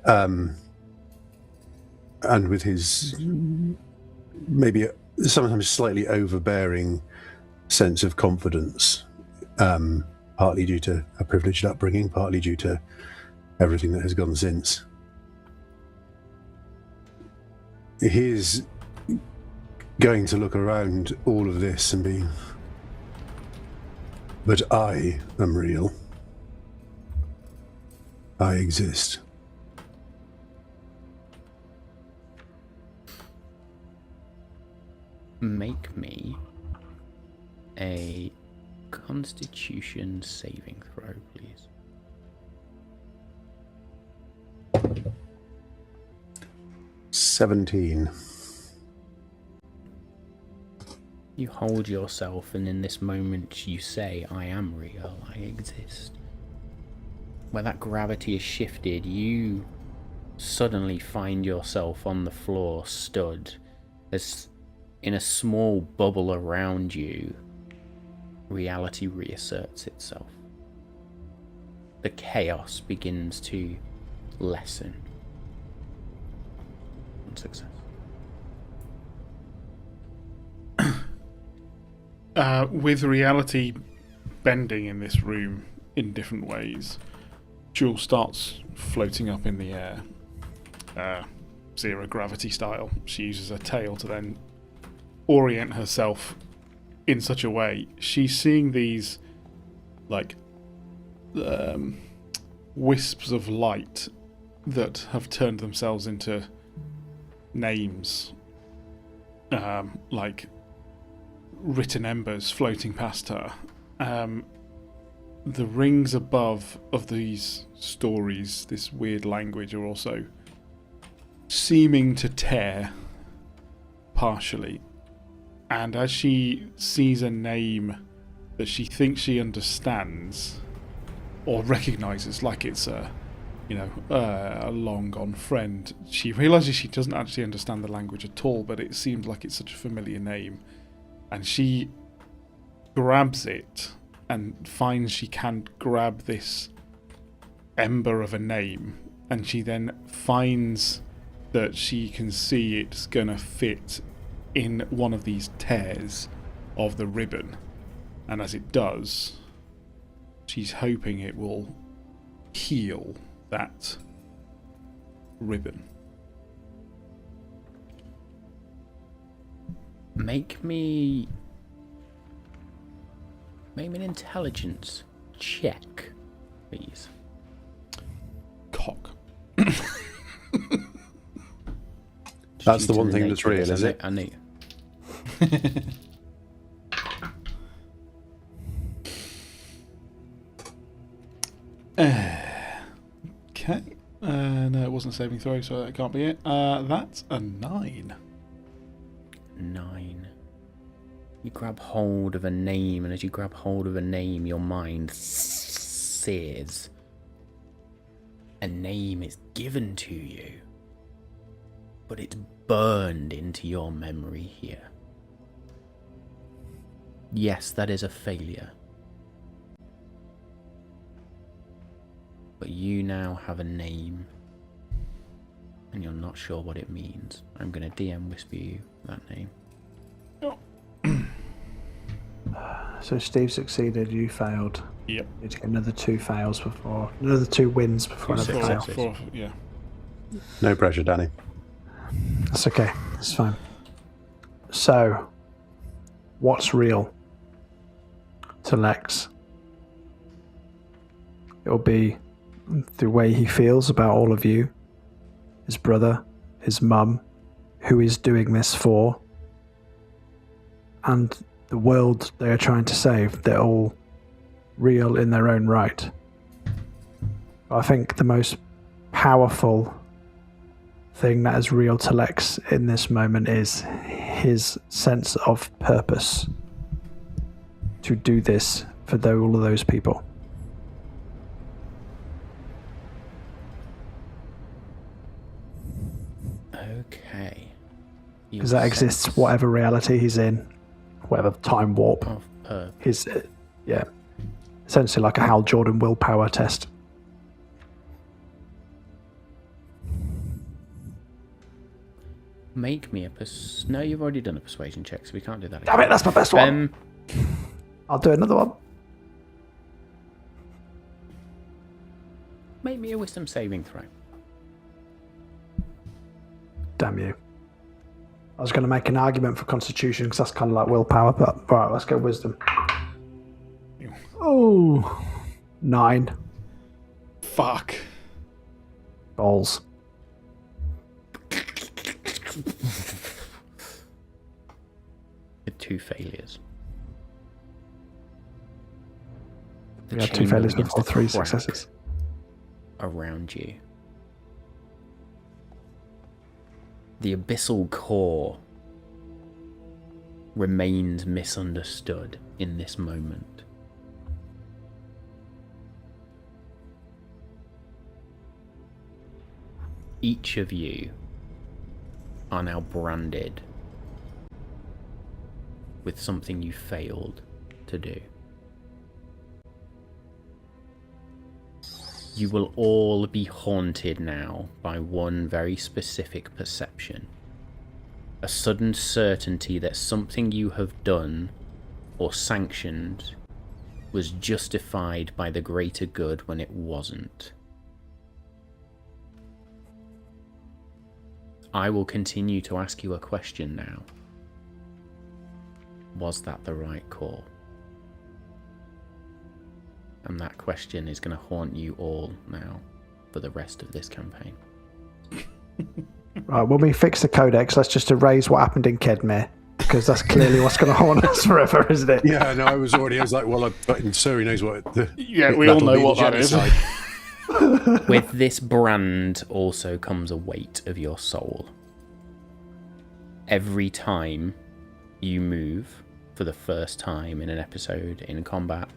and with his maybe sometimes slightly overbearing sense of confidence, partly due to a privileged upbringing, partly due to everything that has gone since. He's going to look around all of this and be, but I am real. I exist. Make me a Constitution saving throw, please. "17." You hold yourself, and in this moment you say, I am real, I exist. Where that gravity is shifted, you suddenly find yourself on the floor, stood, as in a small bubble around you, reality reasserts itself. The chaos begins to lessen. On success. With reality bending in this room in different ways, Jewel starts floating up in the air, zero gravity style. She uses her tail to then orient herself in such a way. She's seeing these like wisps of light that have turned themselves into names, like written embers floating past her. The rings above of these stories, this weird language, are also seeming to tear partially. And as she sees a name that she thinks she understands or recognizes, like it's a long gone friend, she realizes she doesn't actually understand the language at all, but it seems like it's such a familiar name. And she grabs it and finds she can grab this ember of a name, and she then finds that she can see it's gonna fit in one of these tears of the ribbon, and as it does, she's hoping it will heal that ribbon. Make me an intelligence check, please. Cock. That's the one thing that's real, is it? I knew. Okay. No, it wasn't saving throw, so that can't be it. That's a 9. 9. You grab hold of a name, and as you grab hold of a name, your mind else is, a name is given to you, but it's burned into your memory here. Yes, that is a failure. But you now have a name, and you're not sure what it means. I'm going to DM whisper you that name. So Steve succeeded, you failed. Yep. You need to get another 2 fails before... Another 2 wins before another fail. Yeah. No pressure, Danny. That's okay. It's fine. So, what's real to Lex? It'll be the way he feels about all of you, his brother, his mum, who he's doing this for, and the world they are trying to save. They're all real in their own right. I think the most powerful thing that is real to Lex in this moment is his sense of purpose to do this for all of those people. Okay. Because that exists whatever reality he's in, whatever time warp. His, yeah. Essentially like a Hal Jordan willpower test. Make me a No, you've already done a persuasion check, so we can't do that again. Damn it, that's my best one. I'll do another one. Make me a wisdom saving throw. Damn you. I was going to make an argument for constitution because that's kind of like willpower, but right, let's go wisdom. Oh, 9. Fuck. Balls. With 2 failures. We had 2 failures before 3 successes. Around you. The abyssal core remains misunderstood in this moment. Each of you are now branded with something you failed to do. You will all be haunted now by one very specific perception. A sudden certainty that something you have done or sanctioned was justified by the greater good when it wasn't. I will continue to ask you a question now. Was that the right call? And that question is going to haunt you all now for the rest of this campaign. Right, when we fix the codex, let's just erase what happened in Kedmir, because that's clearly what's going to haunt us forever, isn't it? Yeah, no, I was like, well, but Suri knows what the... Yeah, we all know what that is. With this brand also comes a weight of your soul. Every time you move for the first time in an episode, in combat,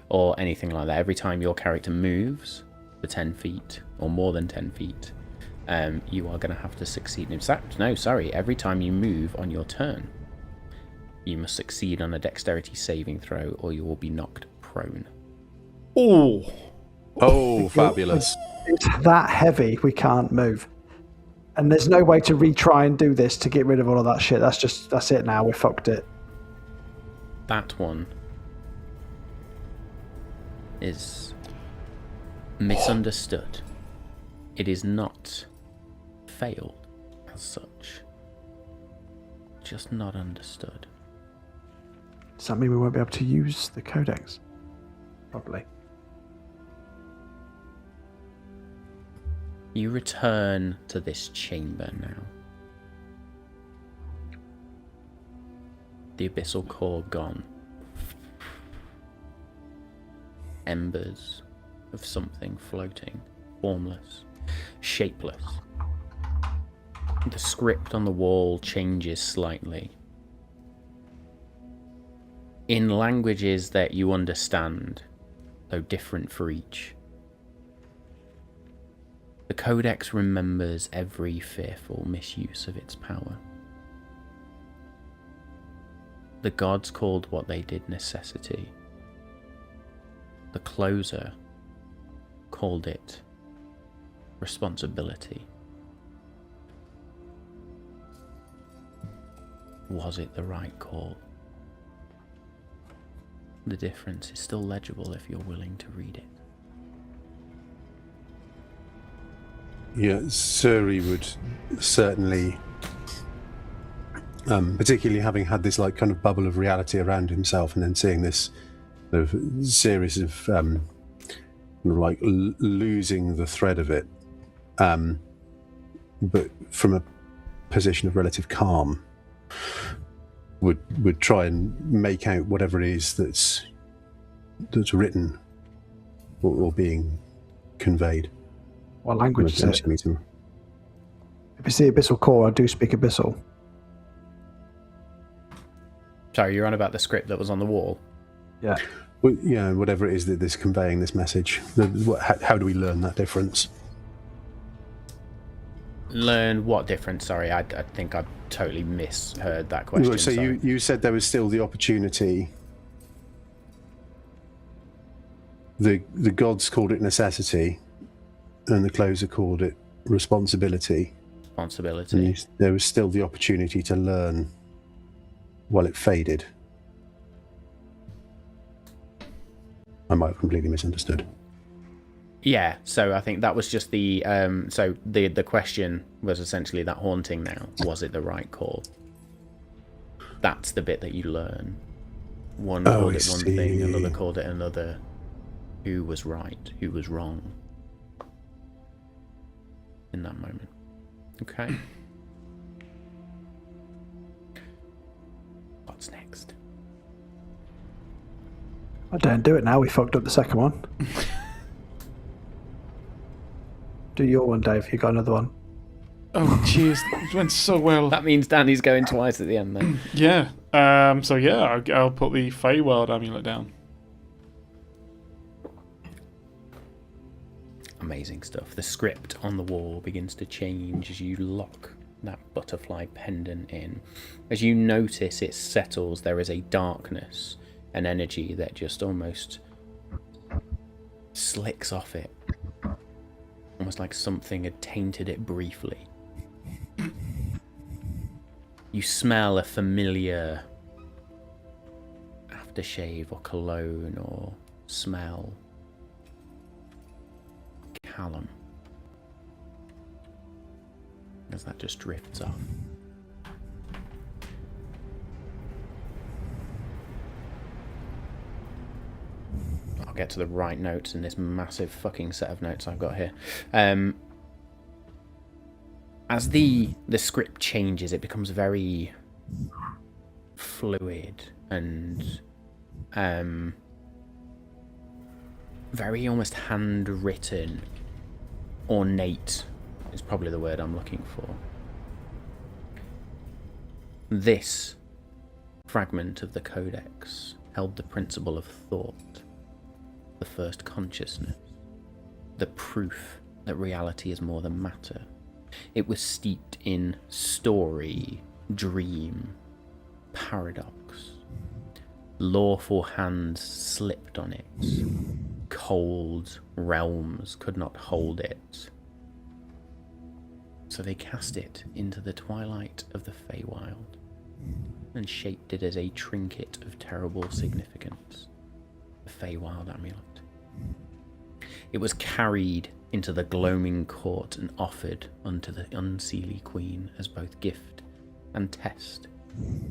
or anything like that, every time your character moves for 10 feet or more than 10 feet, you are going to have to succeed. In fact, no, sorry, every time you move on your turn, you must succeed on a dexterity saving throw or you will be knocked prone. Oh, fabulous. It's that heavy, we can't move. And there's no way to retry and do this to get rid of all of that shit. That's it now, we fucked it. That one is misunderstood. It is not failed as such. Just not understood. Does that mean we won't be able to use the codex? Probably. You return to this chamber now. The abyssal core gone. Embers of something floating, formless, shapeless. The script on the wall changes slightly. In languages that you understand, though different for each. The Codex remembers every fearful misuse of its power. The gods called what they did necessity. The Closer called it responsibility. Was it the right call? The difference is still legible if you're willing to read it. Yeah, Suri would certainly, particularly having had this like kind of bubble of reality around himself, and then seeing this sort of series of like losing the thread of it, but from a position of relative calm, would try and make out whatever it is that's written or being conveyed. What language is it? Meet him. If you see Abyssal Core, I do speak Abyssal. Sorry, you're on about the script that was on the wall? Yeah. Well, yeah, whatever it is that is conveying this message. How do we learn that difference? Learn what difference? Sorry, I think I totally misheard that question. Well, so you said there was still the opportunity. The gods called it necessity, and the Closer called it responsibility. Responsibility. There was still the opportunity to learn while it faded. I might have completely misunderstood. Yeah, so I think that was just the the question was essentially that haunting now. Was it the right call? That's the bit that you learn. One called it one thing, another called it another. Who was right? Who was wrong? In that moment. Okay. What's next? I don't do it now. We fucked up the second one. Do your one, Dave. You got another one. Oh, jeez. It went so well. That means Danny's going twice at the end then. Yeah. So yeah, I'll put the Feywild amulet down. Amazing stuff. The script on the wall begins to change as you lock that butterfly pendant in. As you notice it settles, there is a darkness, an energy that just almost slicks off it. Almost like something had tainted it briefly. You smell a familiar aftershave or cologne or smell. Callum. As that just drifts off. I'll get to the right notes in this massive fucking set of notes I've got here. As the script changes, it becomes very fluid and very almost handwritten. Ornate is probably the word I'm looking for. This fragment of the Codex held the principle of thought, the first consciousness, the proof that reality is more than matter. It was steeped in story, dream, paradox. Lawful hands slipped on it. Cold realms could not hold it. So they cast it into the twilight of the Feywild and shaped it as a trinket of terrible significance. The Feywild amulet. It was carried into the gloaming court and offered unto the unseelie queen as both gift and test,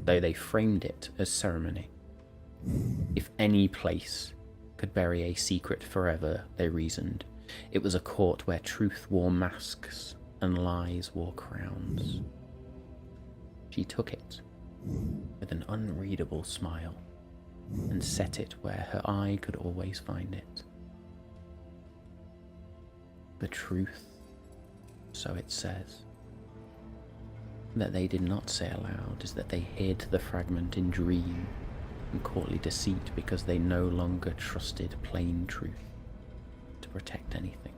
though they framed it as ceremony. If any place could bury a secret forever, they reasoned, it was a court where truth wore masks and lies wore crowns. She took it with an unreadable smile and set it where her eye could always find it. The truth, so it says, that they did not say aloud is that they hid the fragment in dream and courtly deceit because they no longer trusted plain truth to protect anything.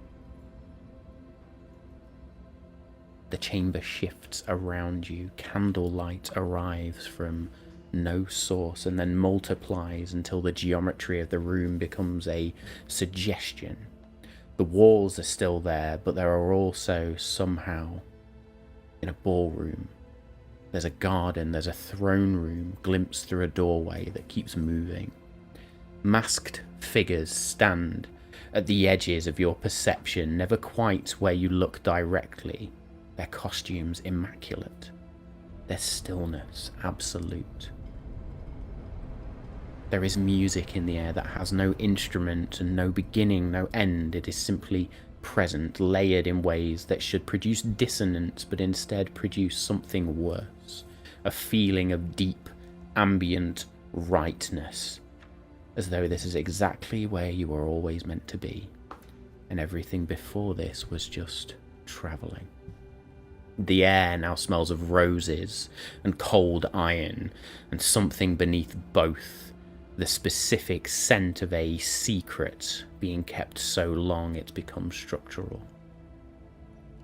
The chamber shifts around you. Candlelight arrives from no source and then multiplies until the geometry of the room becomes a suggestion. The walls are still there, but there are also somehow, in a ballroom, there's a garden, there's a throne room glimpsed through a doorway that keeps moving. Masked figures stand at the edges of your perception, never quite where you look directly. Their costumes immaculate, their stillness absolute. There is music in the air that has no instrument and no beginning, no end. It is simply present, layered in ways that should produce dissonance, but instead produce something worse. A feeling of deep, ambient rightness, as though this is exactly where you were always meant to be, and everything before this was just travelling. The air now smells of roses and cold iron, and something beneath both. The specific scent of a secret being kept so long it's become structural.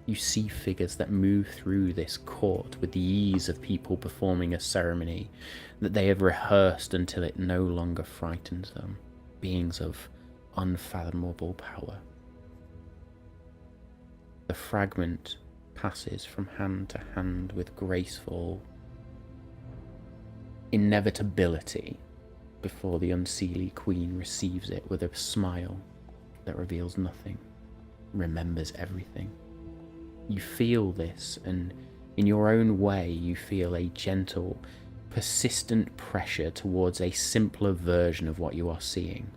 You see figures that move through this court with the ease of people performing a ceremony that they have rehearsed until it no longer frightens them. Beings of unfathomable power. The fragment passes from hand to hand with graceful inevitability before the unseelie queen receives it with a smile that reveals nothing, remembers everything. You feel this, and in your own way you feel a gentle, persistent pressure towards a simpler version of what you are seeing.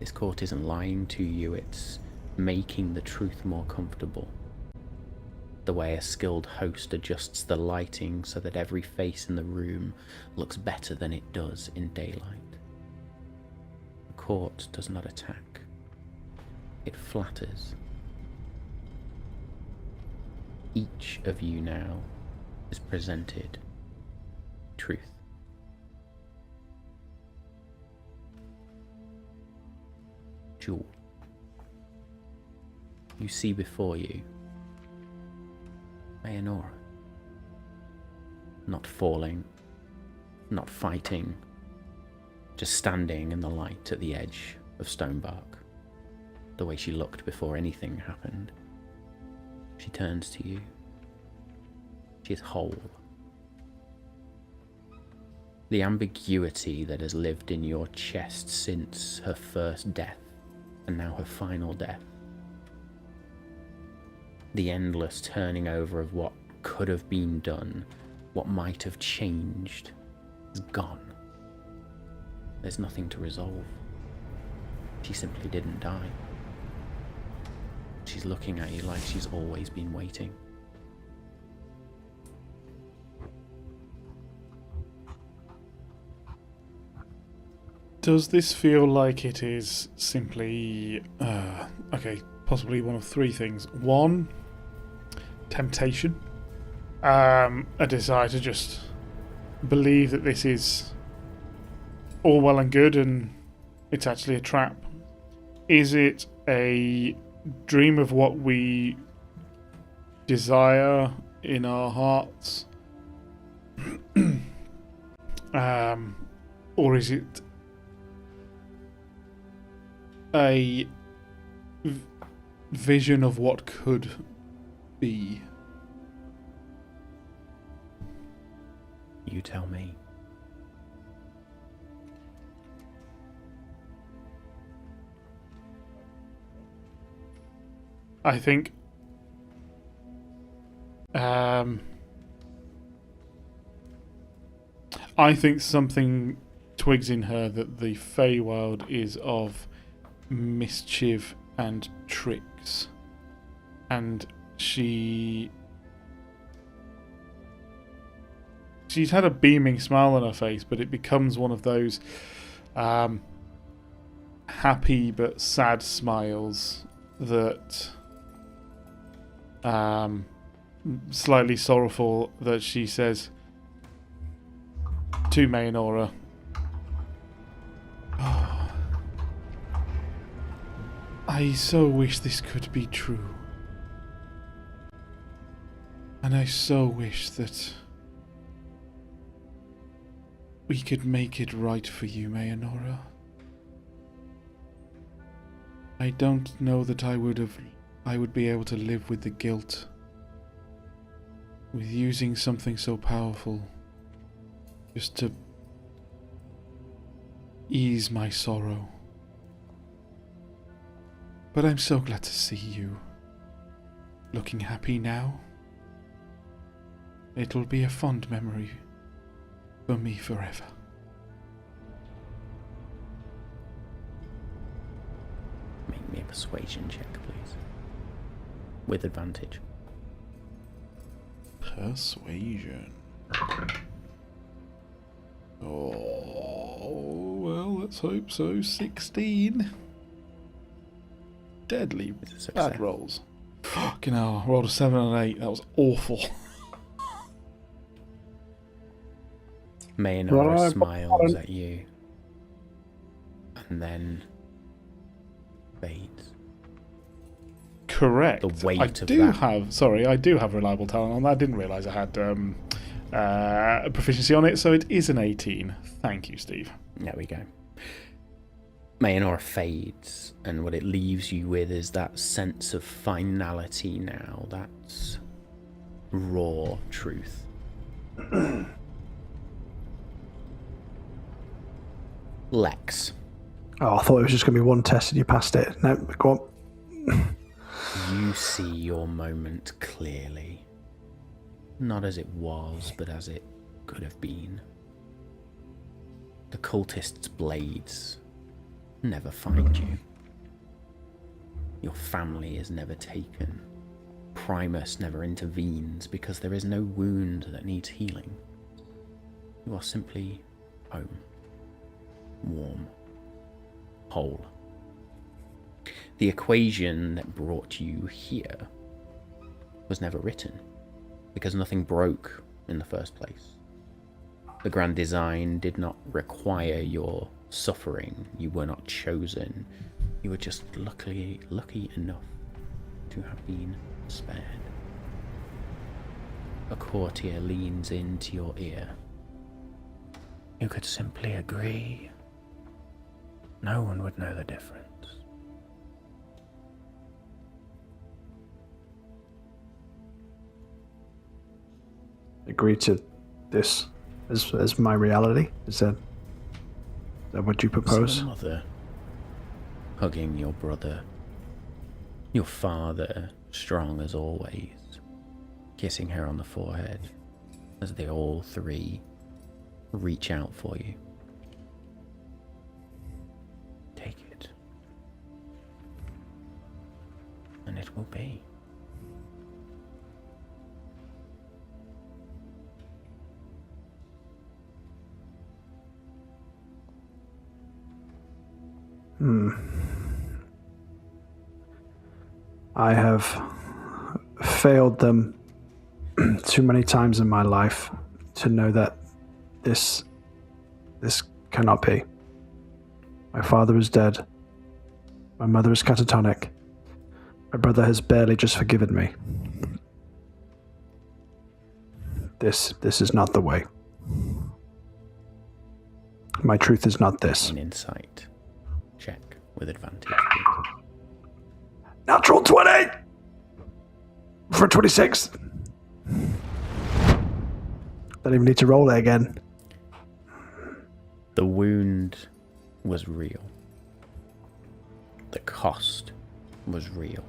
This court isn't lying to you, it's making the truth more comfortable. The way a skilled host adjusts the lighting so that every face in the room looks better than it does in daylight. The court does not attack. It flatters. Each of you now is presented truth. Jewel. You see before you Leonora. Not falling, not fighting, just standing in the light at the edge of Stonebark, the way she looked before anything happened. She turns to you. She is whole. The ambiguity that has lived in your chest since her first death, and now her final death. The endless turning over of what could have been done, what might have changed, is gone. There's nothing to resolve. She simply didn't die. She's looking at you like she's always been waiting. Does this feel like it is simply, possibly one of three things? One, temptation. A desire to just believe that this is all well and good and it's actually a trap. Is it a dream of what we desire in our hearts? Or is it a vision of what could be? You tell me. I think something twigs in her that the Feywild is of mischief and tricks, and she's had a beaming smile on her face, but it becomes one of those happy but sad smiles that slightly sorrowful, that she says, To Mayanora. Oh, I so wish this could be true. And I so wish that we could make it right for you, Mayanora. I don't know that I would be able to live with the guilt. With using something so powerful just to ease my sorrow. But I'm so glad to see you looking happy now. It'll be a fond memory for me forever. Make me a persuasion check, please. With advantage. Persuasion. Oh, well, let's hope so. 16. Deadly bad rolls. Fucking hell, I rolled a 7 and an 8. That was awful. Mayanora smiles at you and then fades. Correct. The weight I of do that. I do have reliable talent on that. I didn't realise I had a proficiency on it, so it is an 18. Thank you, Steve. There we go. Mayanora fades, and what it leaves you with is that sense of finality now. That's raw truth. Lex. Oh, I thought it was just going to be one test and you passed it. No, go on. You see your moment clearly. Not as it was, but as it could have been. The cultists' blades never find you. Your family is never taken. Primus never intervenes because there is no wound that needs healing. You are simply home. Warm. Whole. The equation that brought you here was never written because nothing broke in the first place. The grand design did not require your suffering. You were not chosen. You were just lucky enough to have been spared. A courtier leans into your ear. You could simply agree. No one would know the difference. Agree to this as my reality? Is that what you propose? So the mother hugging your brother. Your father, strong as always, kissing her on the forehead as they all three reach out for you. Take it. And it will be. I have failed them too many times in my life to know that this cannot be. My father is dead. My mother is catatonic. My brother has barely just forgiven me. This is not the way. My truth is not this. An insight check with advantage. Natural 20 for 26. Don't even need to roll it again. The wound was real. The cost was real.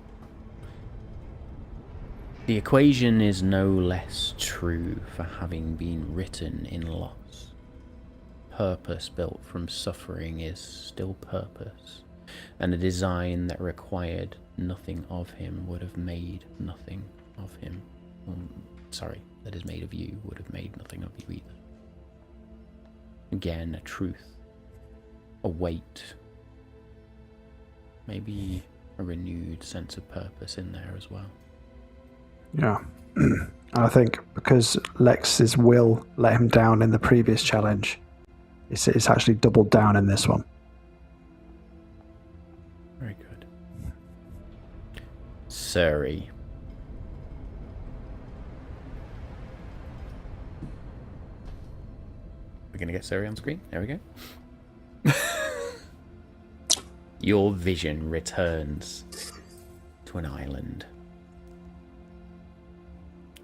The equation is no less true for having been written in loss. Purpose built from suffering is still purpose, and a design that required nothing of him would have made nothing of him. That is made of you would have made nothing of you either. Again, a truth, a weight, maybe a renewed sense of purpose in there as well. Yeah. I think because Lex's will let him down in the previous challenge, it's actually doubled down in this one. Very good. Suri. We're going to get Suri on screen. There we go. Your vision returns to an island.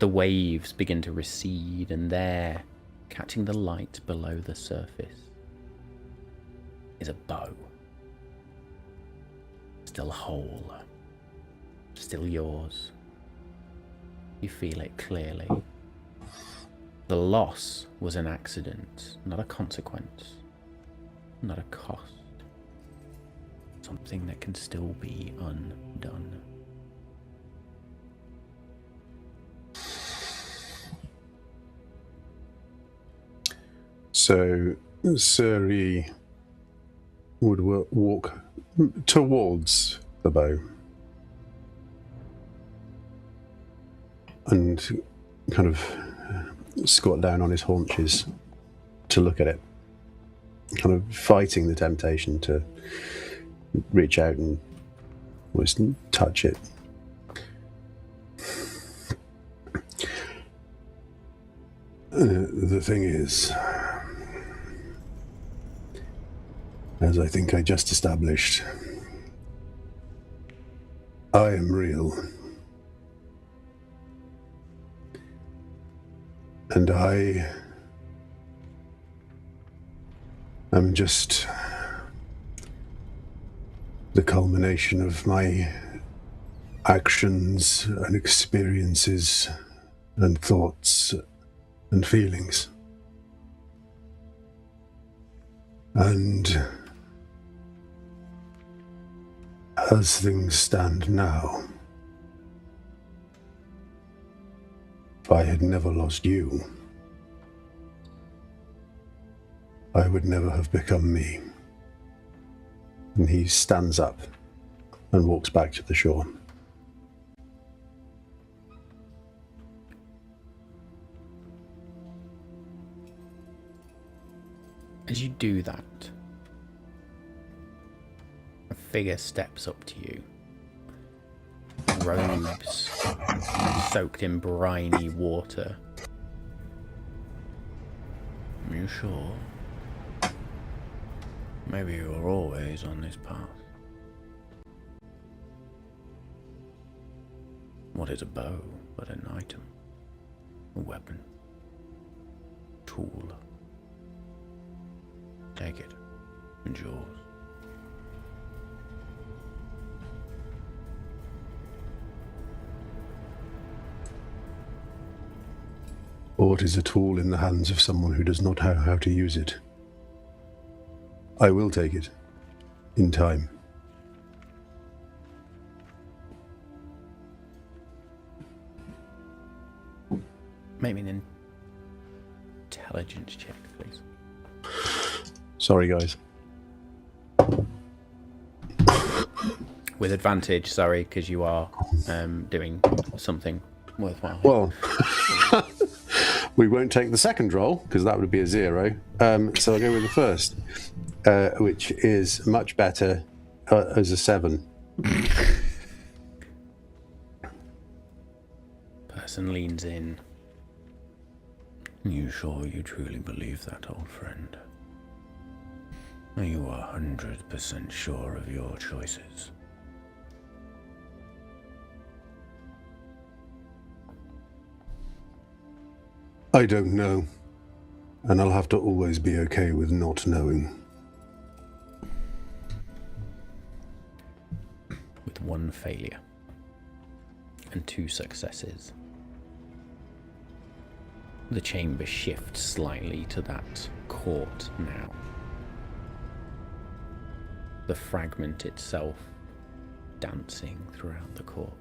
The waves begin to recede, and there, catching the light below the surface, is a bow. Still whole. Still yours. You feel it clearly. The loss was an accident, not a consequence, not a cost. Something that can still be undone. So, Suri would walk towards the bow and kind of squat down on his haunches to look at it, kind of fighting the temptation to reach out and almost touch it. The thing is, as I think I just established, I am real. And I am just the culmination of my actions and experiences and thoughts and feelings. And as things stand now, if I had never lost you, I would never have become me. And he stands up and walks back to the shore. As you do that, a figure steps up to you. Robes soaked in briny water. Are you sure? Maybe you were always on this path. What is a bow but an item? A weapon? Tool? Take it. It's yours. Or it is a tool in the hands of someone who does not know how to use it. I will take it. In time. Maybe an intelligence check, please. Sorry, guys. With advantage, sorry, because you are doing something worthwhile. Well, we won't take the second roll, because that would be a 0. So I'll go with the first, which is much better as a 7. Person leans in. You sure you truly believe that, old friend? Are you 100% sure of your choices? I don't know. And I'll have to always be okay with not knowing. With one failure and 2 successes, the chamber shifts slightly to that court now. The fragment itself dancing throughout the court.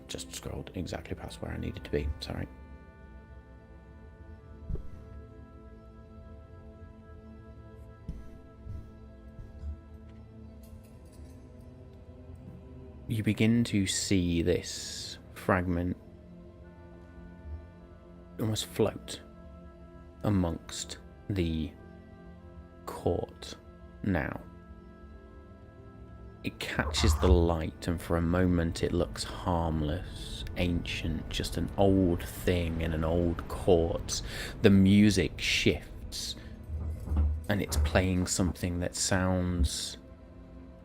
Just scrolled exactly past where I needed to be, sorry. you begin to see this fragment almost float amongst the court now. It catches the light, and for a moment it looks harmless, ancient, just an old thing in an old court. The music shifts, and it's playing something that sounds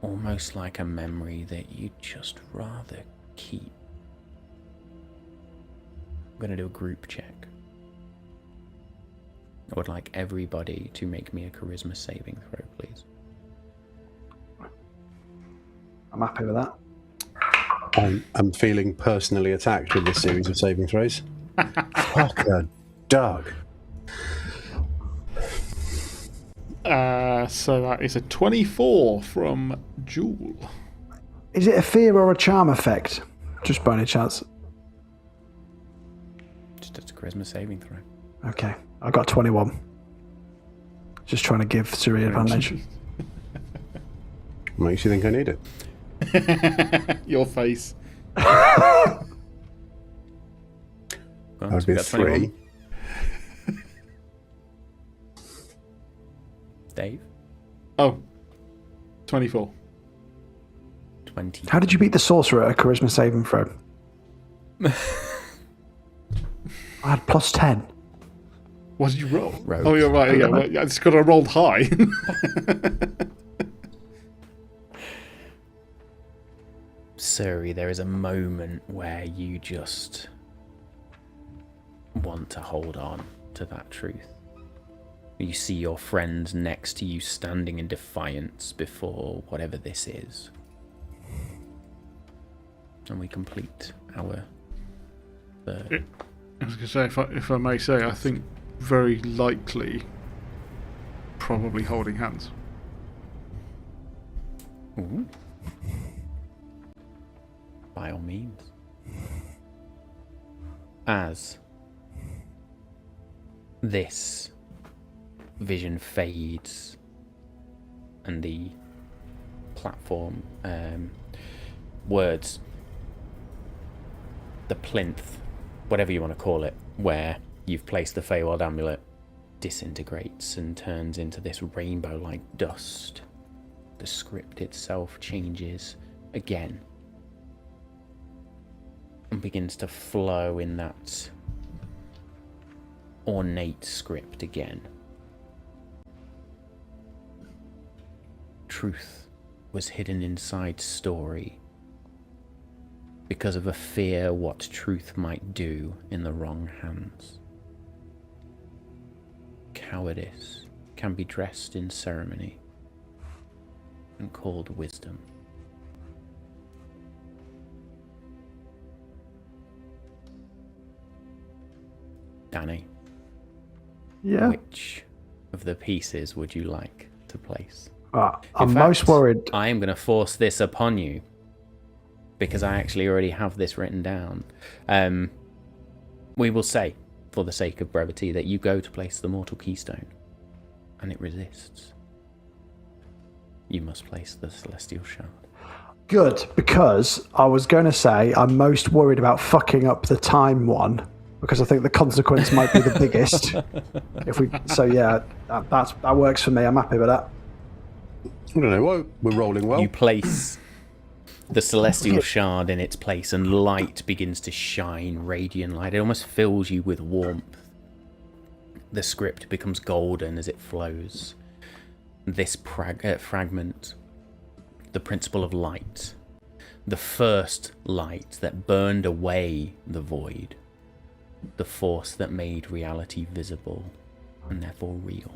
almost like a memory that you'd just rather keep. I'm going to do a group check. I would like everybody to make me a charisma saving throw, please. I'm happy with that. I'm feeling personally attacked with this series of saving throws. Fuck a dog. So that is a 24 from Jewel. Is it a fear or a charm effect? Just by any chance. Just a charisma saving throw. Okay, I got 21. Just trying to give Suri advantage. Makes you think I need it. Your face. That would be a 3. Dave? Oh, 24. 20. How did you beat the sorcerer at a charisma saving throw? I had plus 10. What did you roll? Rogue. Oh, you're right. Yeah, well, it's because I rolled high. Suri, there is a moment where you just want to hold on to that truth. You see your friend next to you standing in defiance before whatever this is. And we complete our third. I was going to say, if I may say, I think very likely probably holding hands. Ooh. By all means. As this vision fades and the platform words, the plinth, whatever you want to call it, where you've placed the Feywild amulet, disintegrates and turns into this rainbow-like dust. The script itself changes again and begins to flow in that ornate script again. Truth was hidden inside story because of a fear what truth might do in the wrong hands. Cowardice can be dressed in ceremony and called wisdom. Danny, Yeah. which of the pieces would you like to place? I'm most worried. I am going to force this upon you because I actually already have this written down. We will say, for the sake of brevity, that you go to place the mortal keystone and it resists. You must place the celestial shard. Good, because I was going to say I'm most worried about fucking up the time one because I think the consequence might be the biggest. That works for me. I'm happy with that. I don't know. We're rolling well. You place the celestial shard in its place and light begins to shine, radiant light. It almost fills you with warmth. The script becomes golden as it flows. This fragment, the principle of light, the first light that burned away the void, the force that made reality visible and therefore real.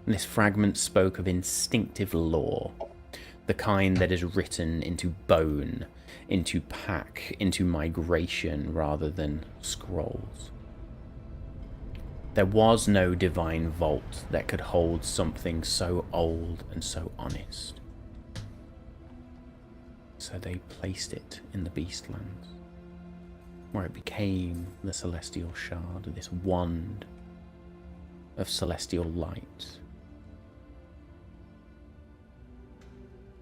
And this fragment spoke of instinctive law, the kind that is written into bone, into pack, into migration rather than scrolls. There was no divine vault that could hold something so old and so honest. So they placed it in the Beastlands, where it became the celestial shard, this wand of celestial light.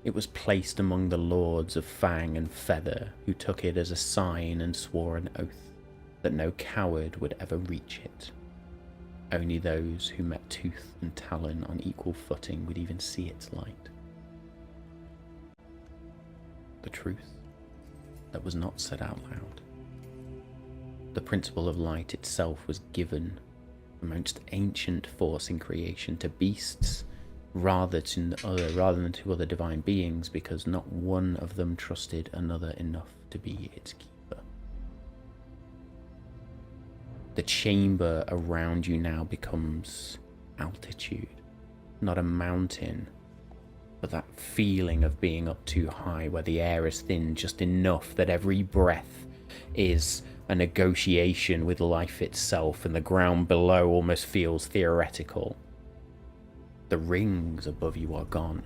It was placed among the lords of Fang and Feather, who took it as a sign and swore an oath that no coward would ever reach it. Only those who met tooth and talon on equal footing would even see its light. The truth that was not said out loud. The principle of light itself was given, the most ancient force in creation, to beasts rather than to other divine beings, because not one of them trusted another enough to be its keeper. The chamber around you now becomes altitude, not a mountain, but that feeling of being up too high, where the air is thin just enough that every breath is a negotiation with life itself, and the ground below almost feels theoretical. The rings above you are gone.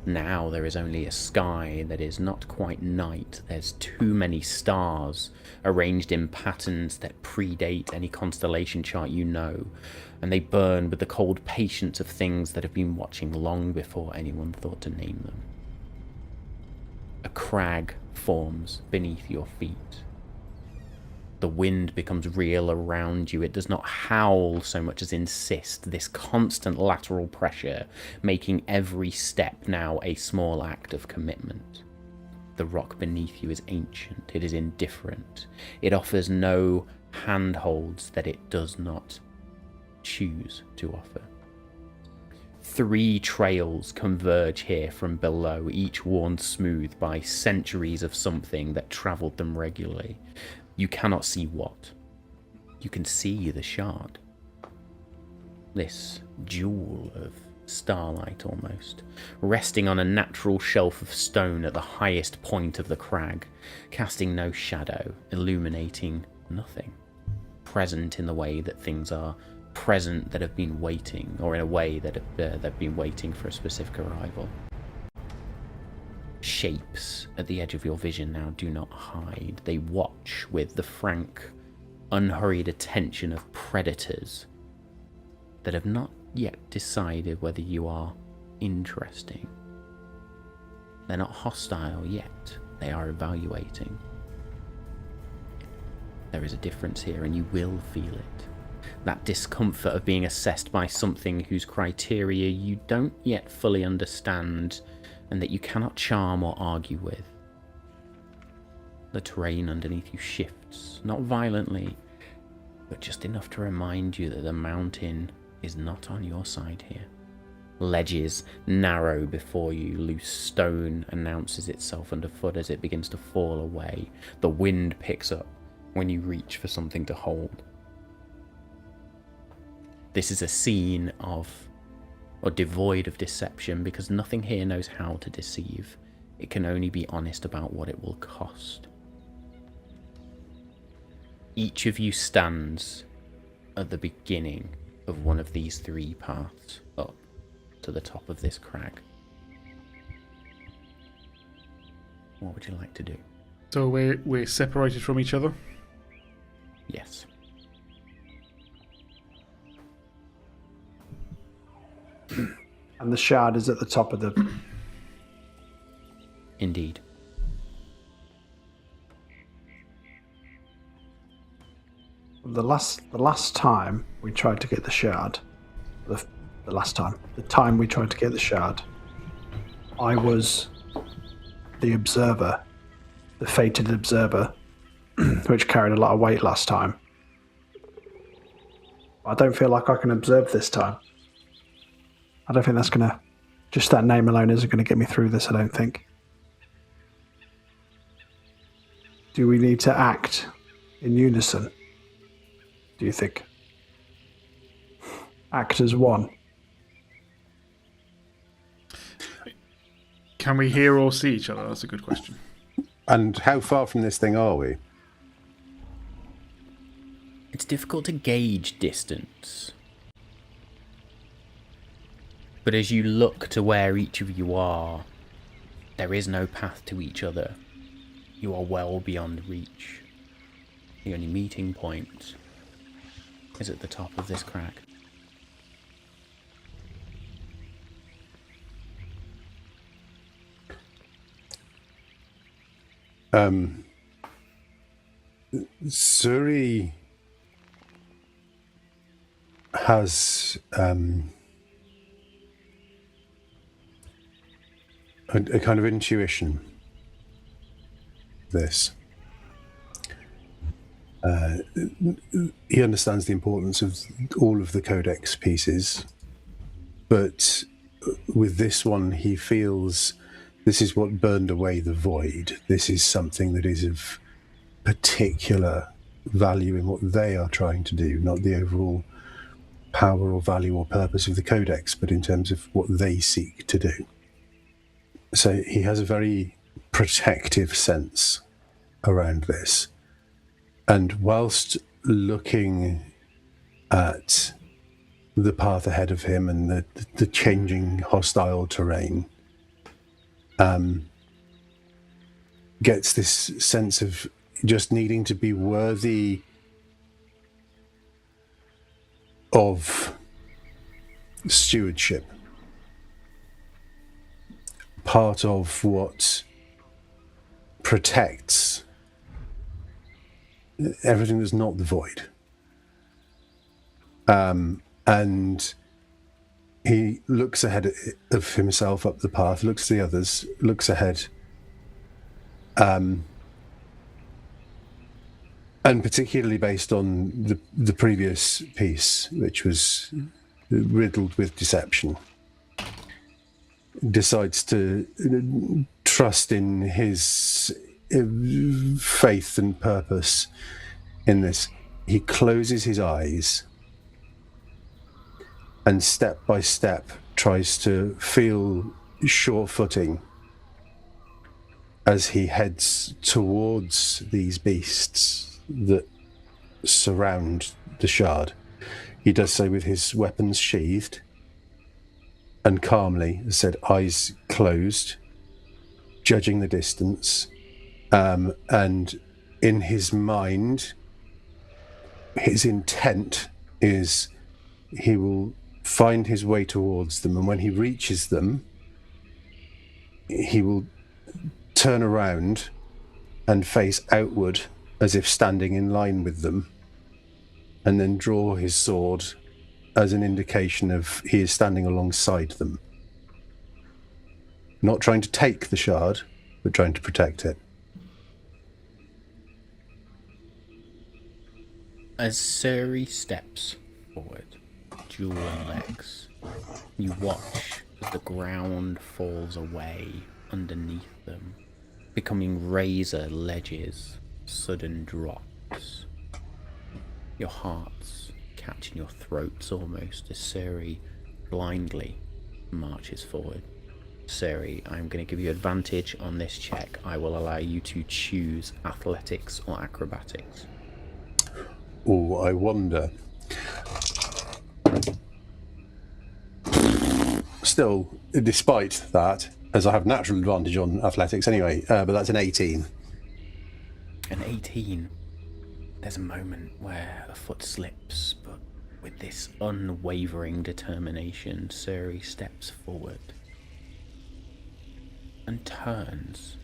Now there is only a sky that is not quite night. There's too many stars, arranged in patterns that predate any constellation chart you know, and they burn with the cold patience of things that have been watching long before anyone thought to name them. A crag forms beneath your feet. The wind becomes real around you. It does not howl so much as insist, this constant lateral pressure, making every step now a small act of commitment. The rock beneath you is ancient. It is indifferent. It offers no handholds that it does not choose to offer. 3 trails converge here from below, each worn smooth by centuries of something that travelled them regularly. You cannot see what. You can see the shard. This jewel of starlight almost, resting on a natural shelf of stone at the highest point of the crag, casting no shadow, illuminating nothing. Present in the way that things are present that have been waiting, or in a way that have been waiting for a specific arrival. Shapes at the edge of your vision now do not hide. They watch with the frank, unhurried attention of predators that have not yet decided whether you are interesting. They're not hostile yet. They are evaluating. There is a difference here, and you will feel it. That discomfort of being assessed by something whose criteria you don't yet fully understand, and that you cannot charm or argue with. The terrain underneath you shifts, not violently, but just enough to remind you that the mountain is not on your side here. Ledges narrow before you, loose stone announces itself underfoot as it begins to fall away. The wind picks up when you reach for something to hold. This is a scene or devoid of deception, because nothing here knows how to deceive. It can only be honest about what it will cost. Each of you stands at the beginning of one of these 3 paths up to the top of this crag. What would you like to do? So we're separated from each other? Yes. And the shard is at the top of the... Indeed. The last time we tried to get the shard, the time we tried to get the shard, I was the observer, the fated observer, which carried a lot of weight last time. I don't feel like I can observe this time. I don't think that's going to... Just that name alone isn't going to get me through this, I don't think. Do we need to act in unison, do you think? Act as one. Can we hear or see each other? That's a good question. And how far from this thing are we? It's difficult to gauge distance. But as you look to where each of you are, there is no path to each other. You are well beyond reach. The only meeting point is at the top of this crag. Suri has a kind of intuition. This. He understands the importance of all of the codex pieces, but with this one, he feels this is what burned away the void. This is something that is of particular value in what they are trying to do, not the overall power or value or purpose of the codex, but in terms of what they seek to do. So he has a very protective sense around this. And whilst looking at the path ahead of him and the changing hostile terrain, gets this sense of just needing to be worthy of stewardship. Part of what protects everything that's not the void. And he looks ahead of himself up the path, looks at the others, looks ahead. And particularly based on the previous piece, which was riddled with deception, decides to trust in his faith and purpose in this. He closes his eyes and step by step tries to feel sure footing as he heads towards these beasts that surround the shard. He does so with his weapons sheathed and calmly, as said, eyes closed, judging the distance. And in his mind, his intent is he will find his way towards them, and when he reaches them, he will turn around and face outward as if standing in line with them, and then draw his sword as an indication of he is standing alongside them. Not trying to take the shard, but trying to protect it. As Suri steps forward, dual legs, you watch as the ground falls away underneath them, becoming razor ledges, sudden drops. Your hearts catching your throats almost as Suri blindly marches forward. Suri, I'm going to give you advantage on this check. I will allow you to choose athletics or acrobatics. Oh, I wonder. Still, despite that, as I have natural advantage on athletics anyway, but that's an 18. An 18. There's a moment where a foot slips, but with this unwavering determination, Suri steps forward and turns.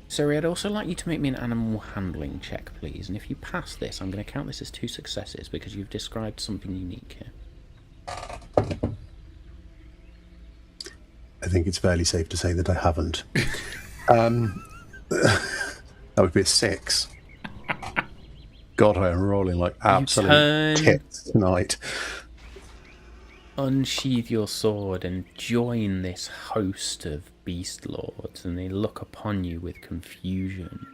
Suri, I'd also like you to make me an animal handling check, please. And if you pass this, I'm going to count this as 2 successes because you've described something unique here. I think it's fairly safe to say that I haven't. That would be a 6. God, I am rolling like absolute tits tonight. Unsheathe your sword and join this host of beast lords, and they look upon you with confusion,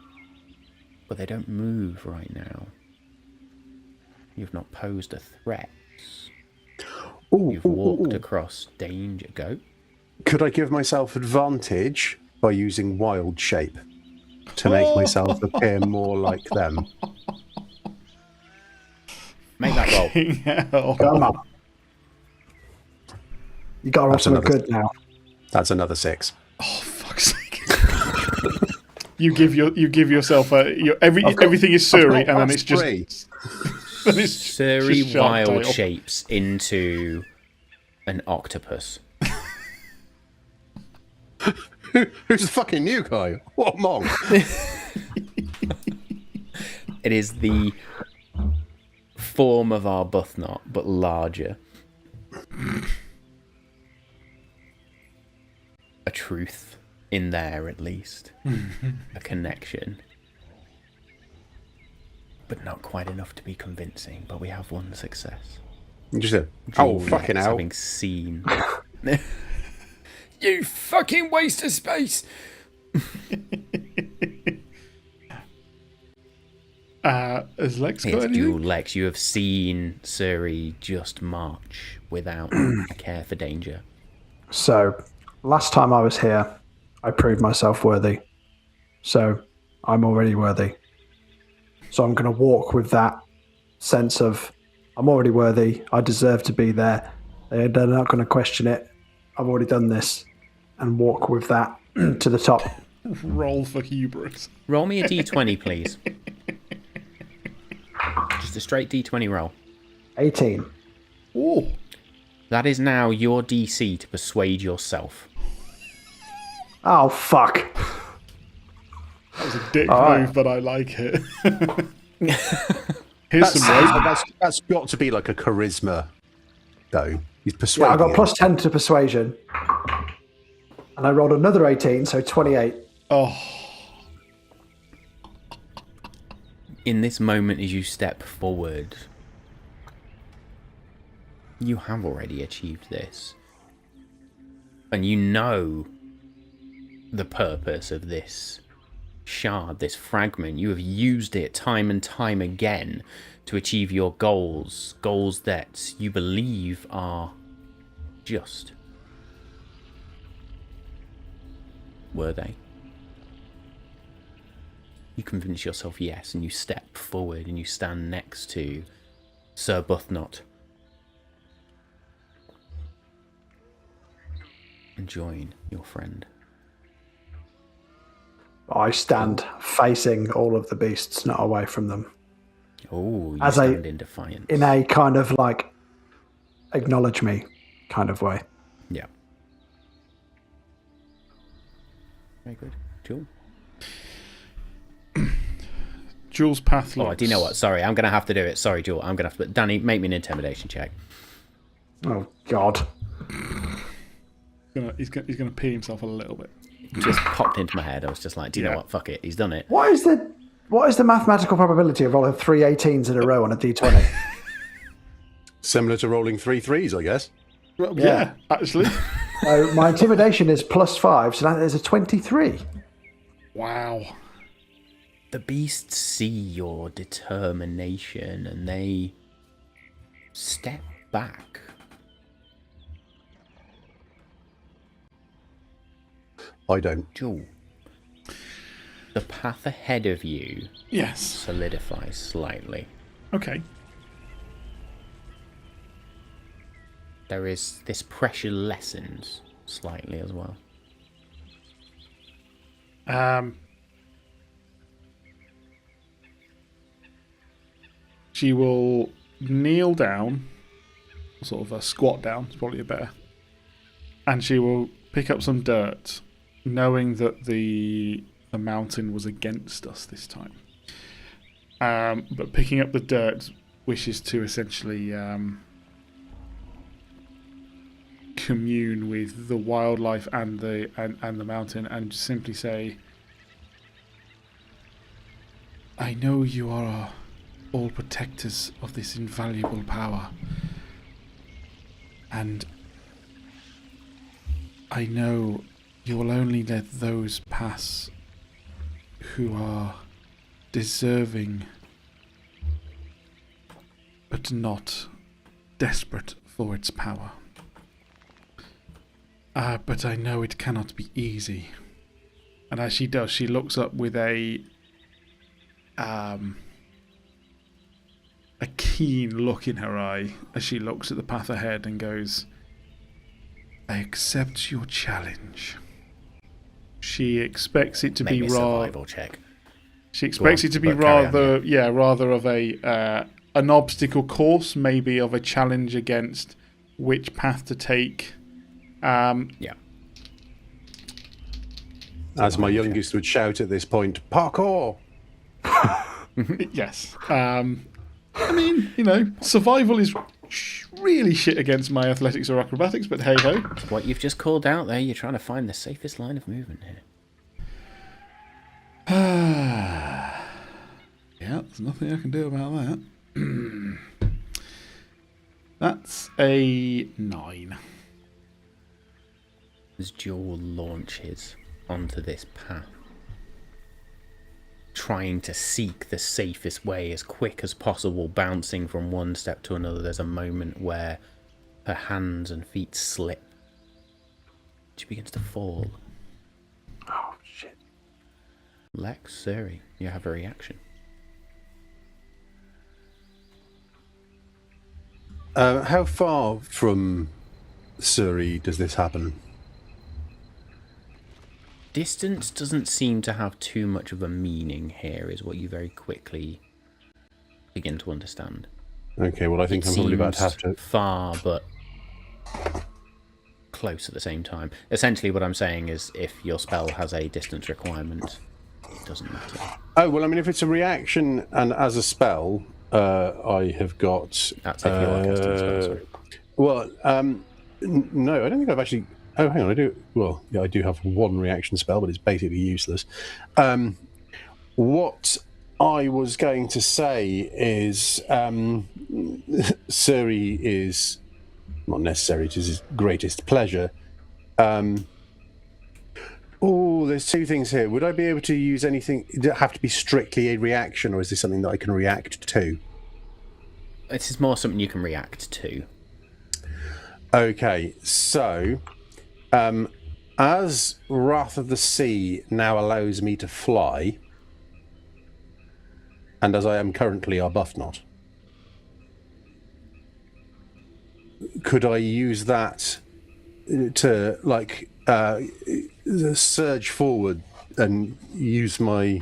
but they don't move right now. You've not posed a threat. You've walked across danger. Go. Could I give myself advantage by using wild shape to make myself appear more like them? Make that roll. Come on. You got off to good now. That's another 6. Oh, fuck's sake! you give yourself everything is Suri, and then it's just Suri wild shapes into an octopus. Who's the fucking new guy? What monk? It is the form of Arbuthnot, but larger. A truth in there, at least. A connection. But not quite enough to be convincing, but we have one success. You just said, oh, fucking hell. Having seen... You fucking waste of space! Has Lex got anything? Dual Lex, you have seen Suri just march without a care for danger. So, last time I was here, I proved myself worthy. So, I'm already worthy. So I'm going to walk with that sense of, I'm already worthy, I deserve to be there. They're not going to question it. I've already done this. And walk with that to the top. Roll for hubris. Roll me a d20, please. Just a straight d20 roll. 18. Oh. That is now your DC to persuade yourself. Oh, fuck. That was a dick move, but I like it. Here's some weight. That's got to be like a charisma, though. He's persuading. Yeah, I got plus 10 to persuasion. And I rolled another 18, so 28. Oh. In this moment, as you step forward, you have already achieved this. And you know the purpose of this shard, this fragment. You have used it time and time again to achieve your goals. Goals that you believe are just. Were they? You convince yourself yes, and you step forward and you stand next to Sir Buthnot. And join your friend. I stand facing all of the beasts, not away from them. Oh, you stand in defiance. In a kind of like, acknowledge me kind of way. Yeah. Very good. Jewel? Jewel's path looks... Oh, do you know what? Sorry, I'm going to have to do it. Sorry, Jewel. I'm going to have to... Danny, make me an intimidation check. Oh, God. He's going to pee himself a little bit. It just popped into my head. I was just like, do you know what? Fuck it. He's done it. What is the mathematical probability of rolling 3 18s in a row on a d20? Similar to rolling 3 3s, I guess. Well, yeah, actually. So my intimidation is +5, so that is a 23. Wow. The beasts see your determination and they step back. I don't. Jewel, the path ahead of you solidifies slightly. Okay. This pressure lessens slightly as well. She will kneel down, sort of a squat down, is probably a better, and she will pick up some dirt, knowing that the mountain was against us this time. But picking up the dirt wishes to essentially commune with the wildlife and the mountain, and just simply say, I know you are all protectors of this invaluable power, and I know you will only let those pass who are deserving but not desperate for its power. But I know it cannot be easy. And as she does, she looks up with a keen look in her eye as she looks at the path ahead and goes, I accept your challenge. She expects it to be rather... survival check. She expects it to be rather of a an obstacle course, maybe of a challenge against which path to take. As my youngest would shout at this point, parkour! Yes. I mean, survival is really shit against my athletics or acrobatics, but hey-ho. What you've just called out there, you're trying to find the safest line of movement here. Yeah, there's nothing I can do about that. That's a 9. As Joel launches onto this path, trying to seek the safest way as quick as possible, bouncing from one step to another, there's a moment where her hands and feet slip. She begins to fall. Oh, shit. Lex, Suri, you have a reaction. How far from Suri does this happen? Distance doesn't seem to have too much of a meaning here, is what you very quickly begin to understand. Okay, well, I think I'm probably about to have to... far, but close at the same time. Essentially, what I'm saying is if your spell has a distance requirement, it doesn't matter. Oh, well, I mean, if it's a reaction and as a spell, I have got... That's if you're casting a spell, sorry. Well, no, I don't think I've actually... Oh, hang on, I do... Well, yeah, I do have one reaction spell, but it's basically useless. What I was going to say is... Suri is not necessary to his greatest pleasure. There's two things here. Would I be able to use anything? Does it have to be strictly a reaction, or is this something that I can react to? This is more something you can react to. Okay, so as Wrath of the Sea now allows me to fly, and as I am currently Arbuthnot, could I use that to, like, surge forward and use my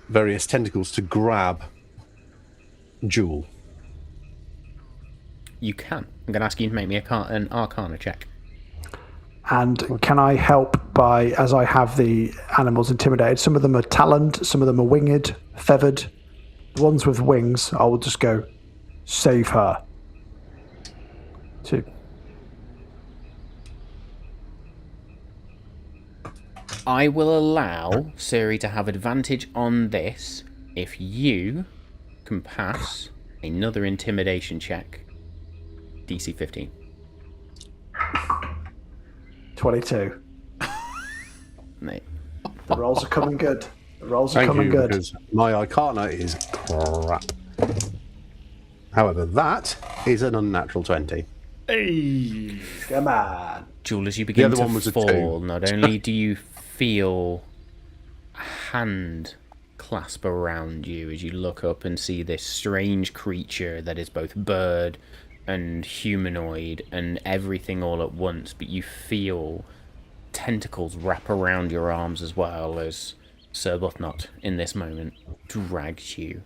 various tentacles to grab Jewel? You can. I'm going to ask you to make me an Arcana check. And can I help by, as I have the animals intimidated, some of them are taloned, some of them are winged, feathered. The ones with wings, I will just go, save her. 2. I will allow Suri to have advantage on this if you can pass another intimidation check. DC 15. 22. Mate. The rolls are coming good. The rolls are coming good. Because my Arcana is crap. However, that is an unnatural 20. Hey! Come on. Jewel, as you begin The other one was to a fall, 2. not only do you feel a hand clasp around you as you look up and see this strange creature that is both bird and humanoid and everything all at once, but you feel tentacles wrap around your arms as well as Sir Arbuthnot in this moment drags you,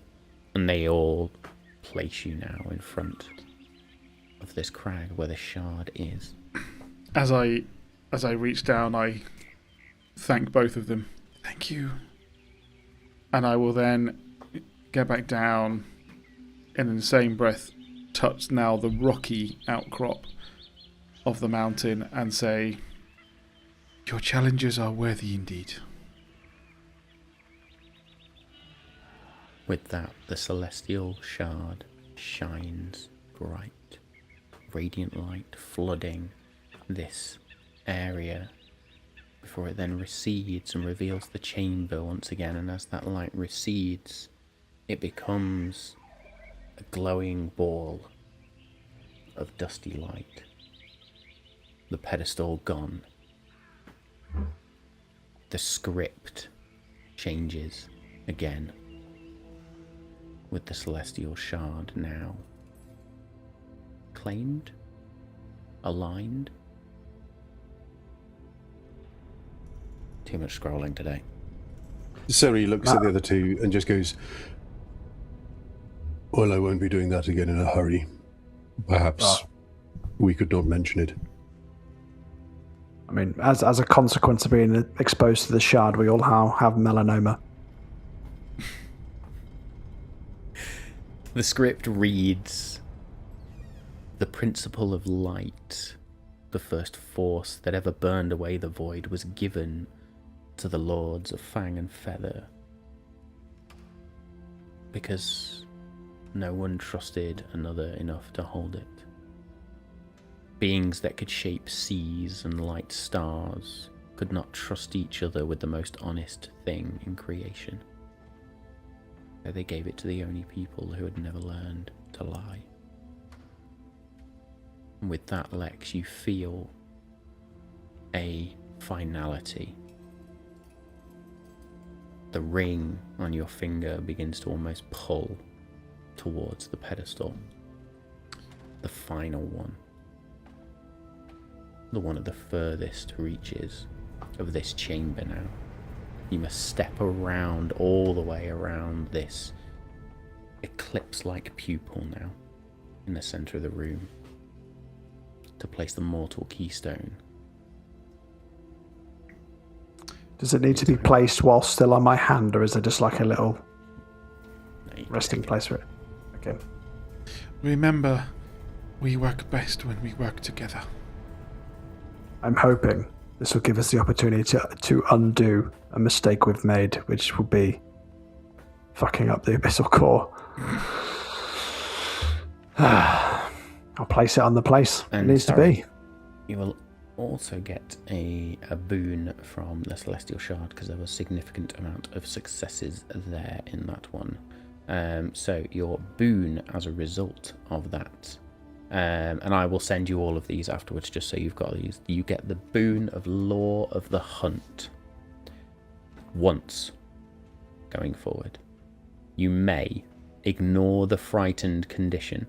and they all place you now in front of this crag where the shard is. As I reach down, I thank both of them. Thank you. And I will then get back down and in the same breath touch now the rocky outcrop of the mountain and say, your challenges are worthy indeed. With that, the celestial shard shines bright, radiant light flooding this area before it then recedes and reveals the chamber once again, and as that light recedes, it becomes a glowing ball of dusty light. The pedestal gone. The script changes again, with the celestial shard now claimed, aligned. Too much scrolling today. Suri looks at the other two and just goes, well, I won't be doing that again in a hurry. Perhaps we could not mention it. I mean, as a consequence of being exposed to the shard, we all have melanoma. The script reads, "The principle of light, the first force that ever burned away the void, was given to the lords of Fang and Feather because no one trusted another enough to hold it. Beings that could shape seas and light stars could not trust each other with the most honest thing in creation. So they gave it to the only people who had never learned to lie." And with that, Lex, you feel a finality. The ring on your finger begins to almost pull towards the pedestal. The final one. The one at the furthest reaches of this chamber now. You must step around, all the way around this eclipse-like pupil now, in the centre of the room, to place the mortal keystone. Does it need to be placed while still on my hand, or is it just like a little resting place for it? Okay. Remember, we work best when we work together. I'm hoping this will give us the opportunity to undo a mistake we've made, which will be fucking up the abyssal core. I'll place it on the place it needs to be. You will also get a boon from the Celestial Shard, because there was a significant amount of successes there in that one. So your boon as a result of that, and I will send you all of these afterwards just so you've got these. You get the boon of Law of the Hunt. Once going forward, you may ignore the frightened condition,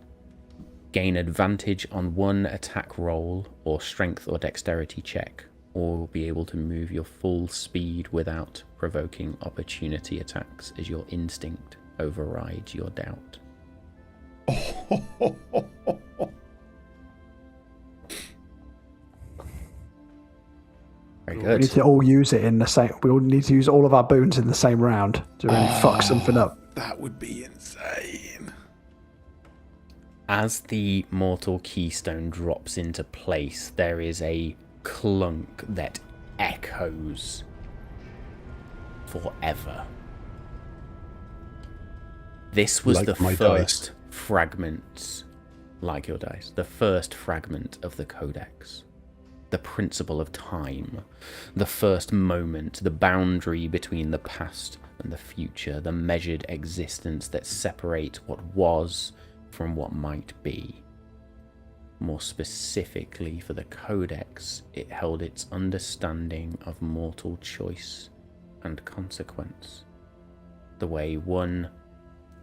gain advantage on one attack roll or strength or dexterity check, or be able to move your full speed without provoking opportunity attacks as your instinct overrides your doubt. Very good. We need to all use it in the same. We all need to use all of our boons in the same round to really fuck something up. That would be insane. As the mortal keystone drops into place, there is a clunk that echoes forever. This was like the my first dice. fragment, like your dice, the first fragment of the Codex. The principle of time, the first moment, the boundary between the past and the future, the measured existence that separates what was from what might be. More specifically for the Codex, it held its understanding of mortal choice and consequence. The way one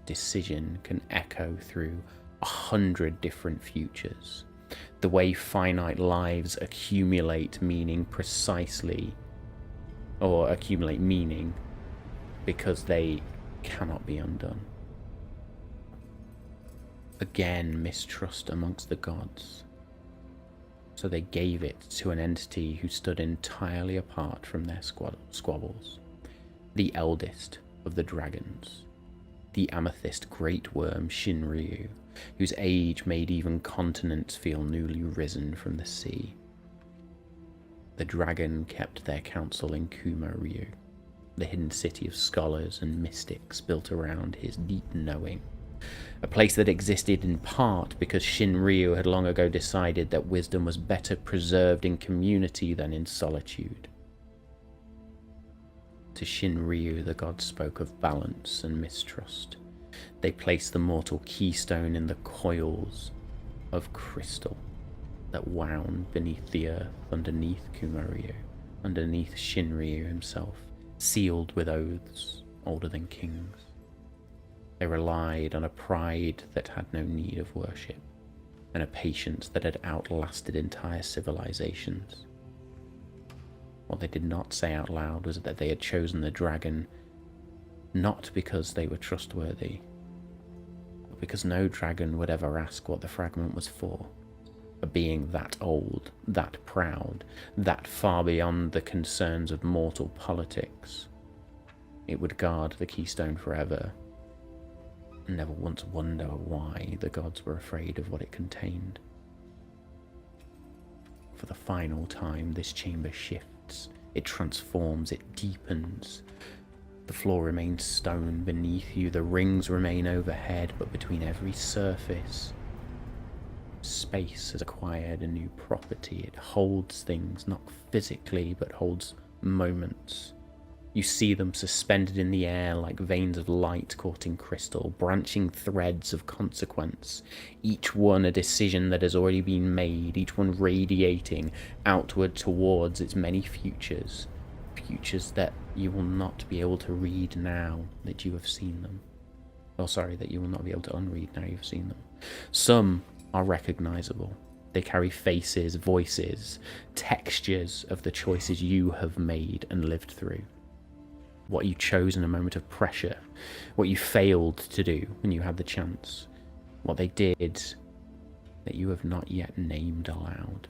decision can echo through 100 different futures. The way finite lives accumulate meaning precisely, or accumulate meaning because they cannot be undone. Again, mistrust amongst the gods. So they gave it to an entity who stood entirely apart from their squabbles. The eldest of the dragons. The amethyst great worm Shinryu, whose age made even continents feel newly risen from the sea. The dragon kept their council in Kuma-Ryu, the hidden city of scholars and mystics built around his deep knowing. A place that existed in part because Shinryu had long ago decided that wisdom was better preserved in community than in solitude. To Shinryu, the gods spoke of balance and mistrust. They placed the mortal keystone in the coils of crystal that wound beneath the earth, underneath Kuma-Ryu, underneath Shinryu himself, sealed with oaths older than kings. They relied on a pride that had no need of worship, and a patience that had outlasted entire civilizations. What they did not say out loud was that they had chosen the dragon not because they were trustworthy, but because no dragon would ever ask what the fragment was for. A being that old, that proud, that far beyond the concerns of mortal politics. It would guard the keystone forever, and never once wonder why the gods were afraid of what it contained. For the final time, this chamber shifts. It transforms, it deepens. The floor remains stone beneath you, the rings remain overhead, but between every surface, space has acquired a new property. It holds things, not physically, but holds moments. You see them suspended in the air like veins of light caught in crystal, branching threads of consequence, each one a decision that has already been made, each one radiating outward towards its many futures, futures that you will not be able to read now that you have seen them. That you will not be able to unread now you've seen them. Some are recognizable. They carry faces, voices, textures of the choices you have made and lived through. What you chose in a moment of pressure, what you failed to do when you had the chance, what they did that you have not yet named aloud.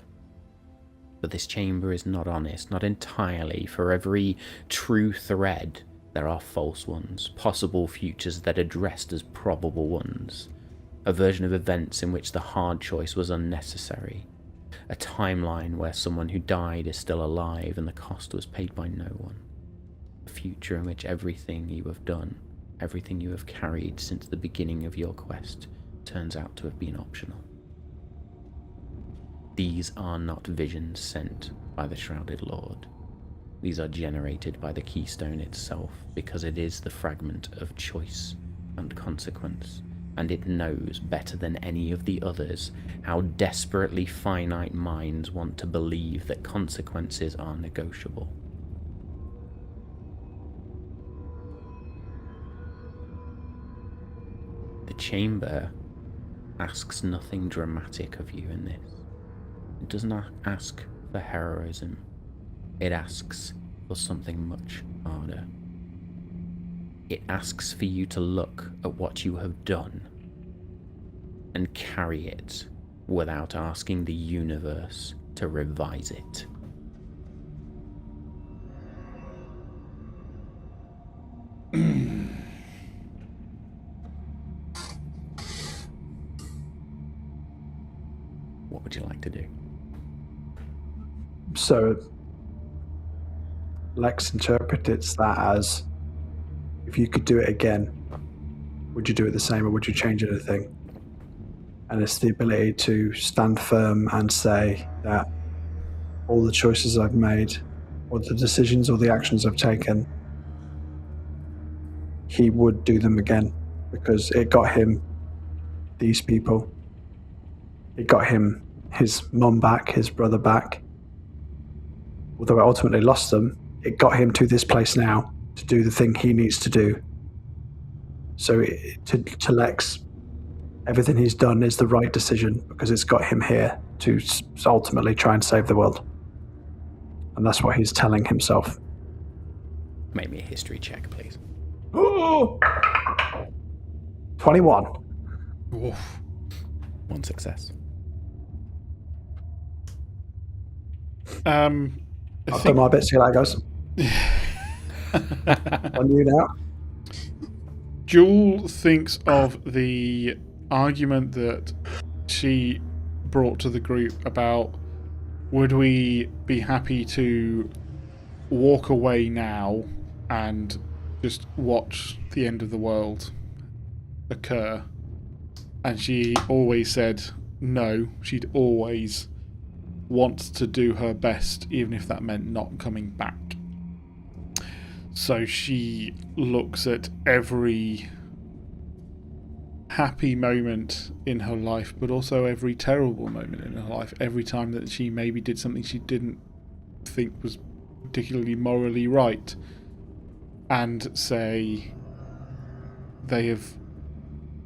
But this chamber is not honest, not entirely. For every true thread, there are false ones, possible futures that are dressed as probable ones. A version of events in which the hard choice was unnecessary. A timeline where someone who died is still alive and the cost was paid by no one. A future in which everything you have done, everything you have carried since the beginning of your quest, turns out to have been optional. These are not visions sent by the Shrouded Lord. These are generated by the keystone itself, because it is the fragment of choice and consequence, and it knows better than any of the others how desperately finite minds want to believe that consequences are negotiable. The chamber asks nothing dramatic of you in this. It does not ask for heroism. It asks for something much harder. It asks for you to look at what you have done and carry it without asking the universe to revise it. What would you like to do? So Lex interprets that as, if you could do it again, would you do it the same or would you change anything? And it's the ability to stand firm and say that all the choices I've made, or the decisions or the actions I've taken, he would do them again because it got him these people. It got him his mum back, his brother back. Although it ultimately lost them, it got him to this place now to do the thing he needs to do. So to Lex, everything he's done is the right decision because it's got him here to ultimately try and save the world. And that's what he's telling himself. Make me a history check, please. Oh! 21. Oof. One success. I've done my bit, see how that goes. On you now. Jewel thinks of the argument that she brought to the group about, would we be happy to walk away now and just watch the end of the world occur? And she always said no. She'd always want to do her best, even if that meant not coming back. So she looks at every happy moment in her life, but also every terrible moment in her life, every time that she maybe did something she didn't think was particularly morally right, and say, they have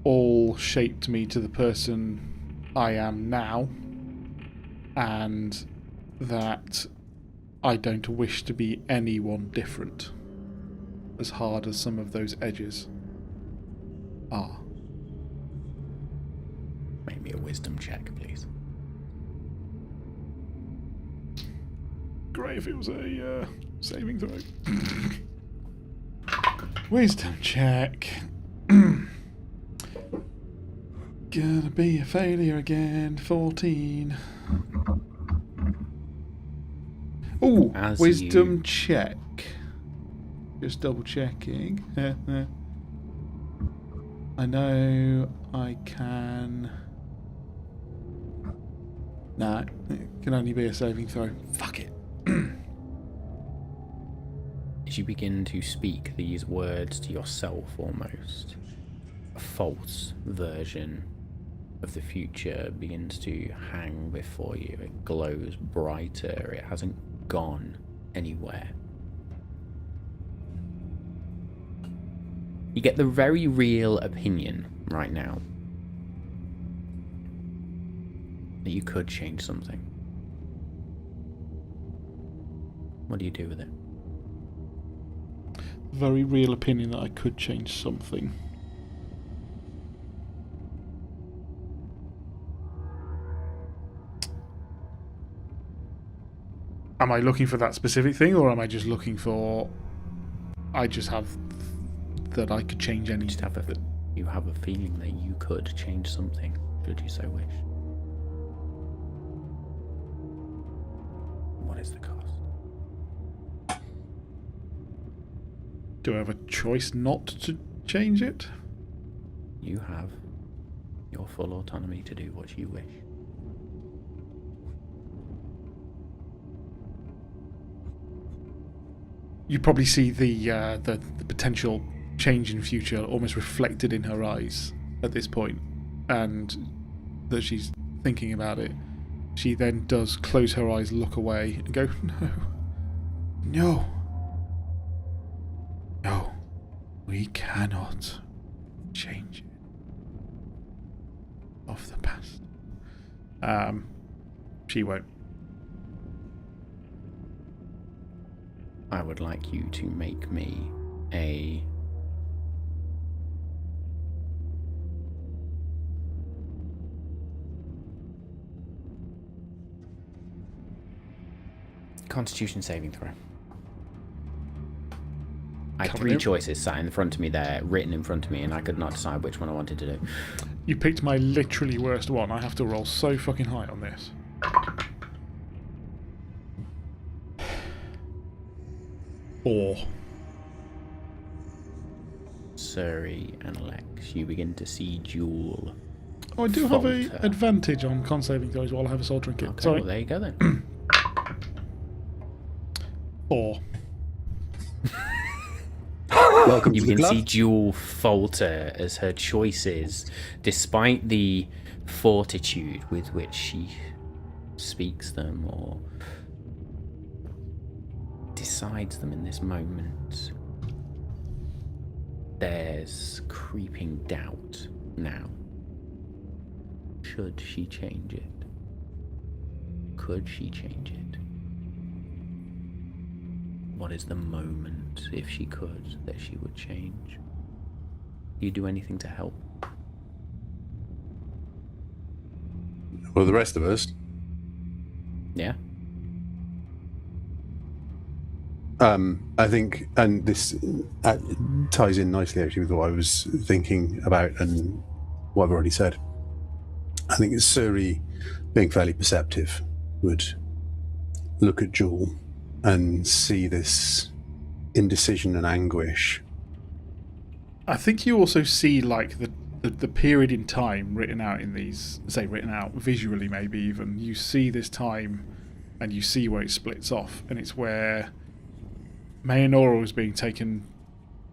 all shaped me to the person I am now, and that I don't wish to be anyone different, as hard as some of those edges are. Make me a wisdom check, please. great if it was a saving throw. Wisdom check. Gonna be a failure again. 14. Ooh, wisdom check. Just double checking. I know I can. No, it can only be a saving throw. Fuck it. As you begin to speak these words to yourself almost, a false version of the future begins to hang before you. It glows brighter. It hasn't gone anywhere. You get the very real opinion right now that you could change something. What do you do with it? Very real opinion that I could change something. Am I looking for that specific thing, or am I just looking for... I just have... that I could change anything? You have a feeling that you could change something, should you so wish. What is the cost? Do I have a choice not to change it? You have your full autonomy to do what you wish. You probably see the potential change in future almost reflected in her eyes at this point, and that she's thinking about it. She then does close her eyes, look away, and go, No, we cannot change it of the past. She won't. I would like you to make me a Constitution saving throw. I had three choices sat in front of me there, written in front of me, and I could not decide which one I wanted to do. You picked my literally worst one. I have to roll so fucking high on this. Four. Suri and Lex, you begin to see Jewel. Oh, I do have an advantage on con saving throws while I have a soul trinket. Okay, Sorry. well, there you go then. 4. Welcome You to the can club. see Jewel falter as her choices, despite the fortitude with which she speaks them or decides them in this moment. There's creeping doubt now. Should she change it? Could she change it? What is the moment, if she could, that she would change? You do anything to help? Well, the rest of us. Yeah? I think, and this ties in nicely actually with what I was thinking about and what I've already said. I think Suri, being fairly perceptive, would look at Jewel and see this indecision and anguish. I think you also see like the period in time written out in these, say written out visually maybe even. You see this time and you see where it splits off, and it's where Mayanora was being taken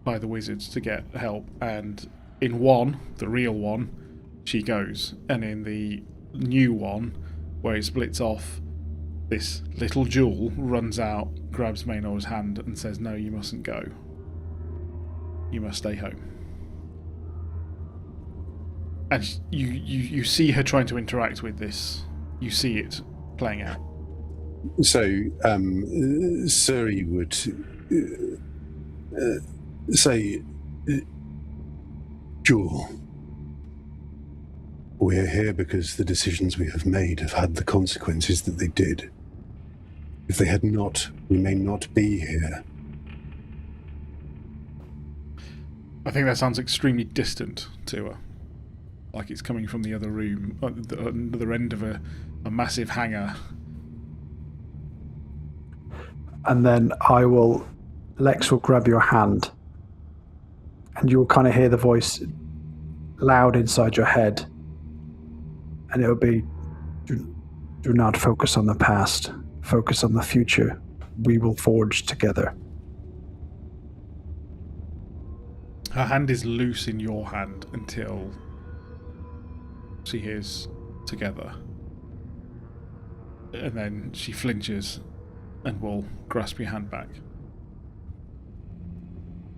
by the wizards to get help, and in one, the real one, she goes, and in the new one, where it splits off, this little Jewel runs out, grabs Maynora's hand and says, "No, you mustn't go. You must stay home." And you see her trying to interact with this. You see it playing out. So Suri would say, Jewel, we're here because the decisions we have made have had the consequences that they did. If they had not, we may not be here. I think that sounds extremely distant to her. Like it's coming from the other room, the other end of a massive hangar. And then Lex will grab your hand, and you'll kind of hear the voice loud inside your head, and it'll be, do not focus on the past, focus on the future. We will forge together. Her hand is loose in your hand until she hears together. And then she flinches and will grasp your hand back.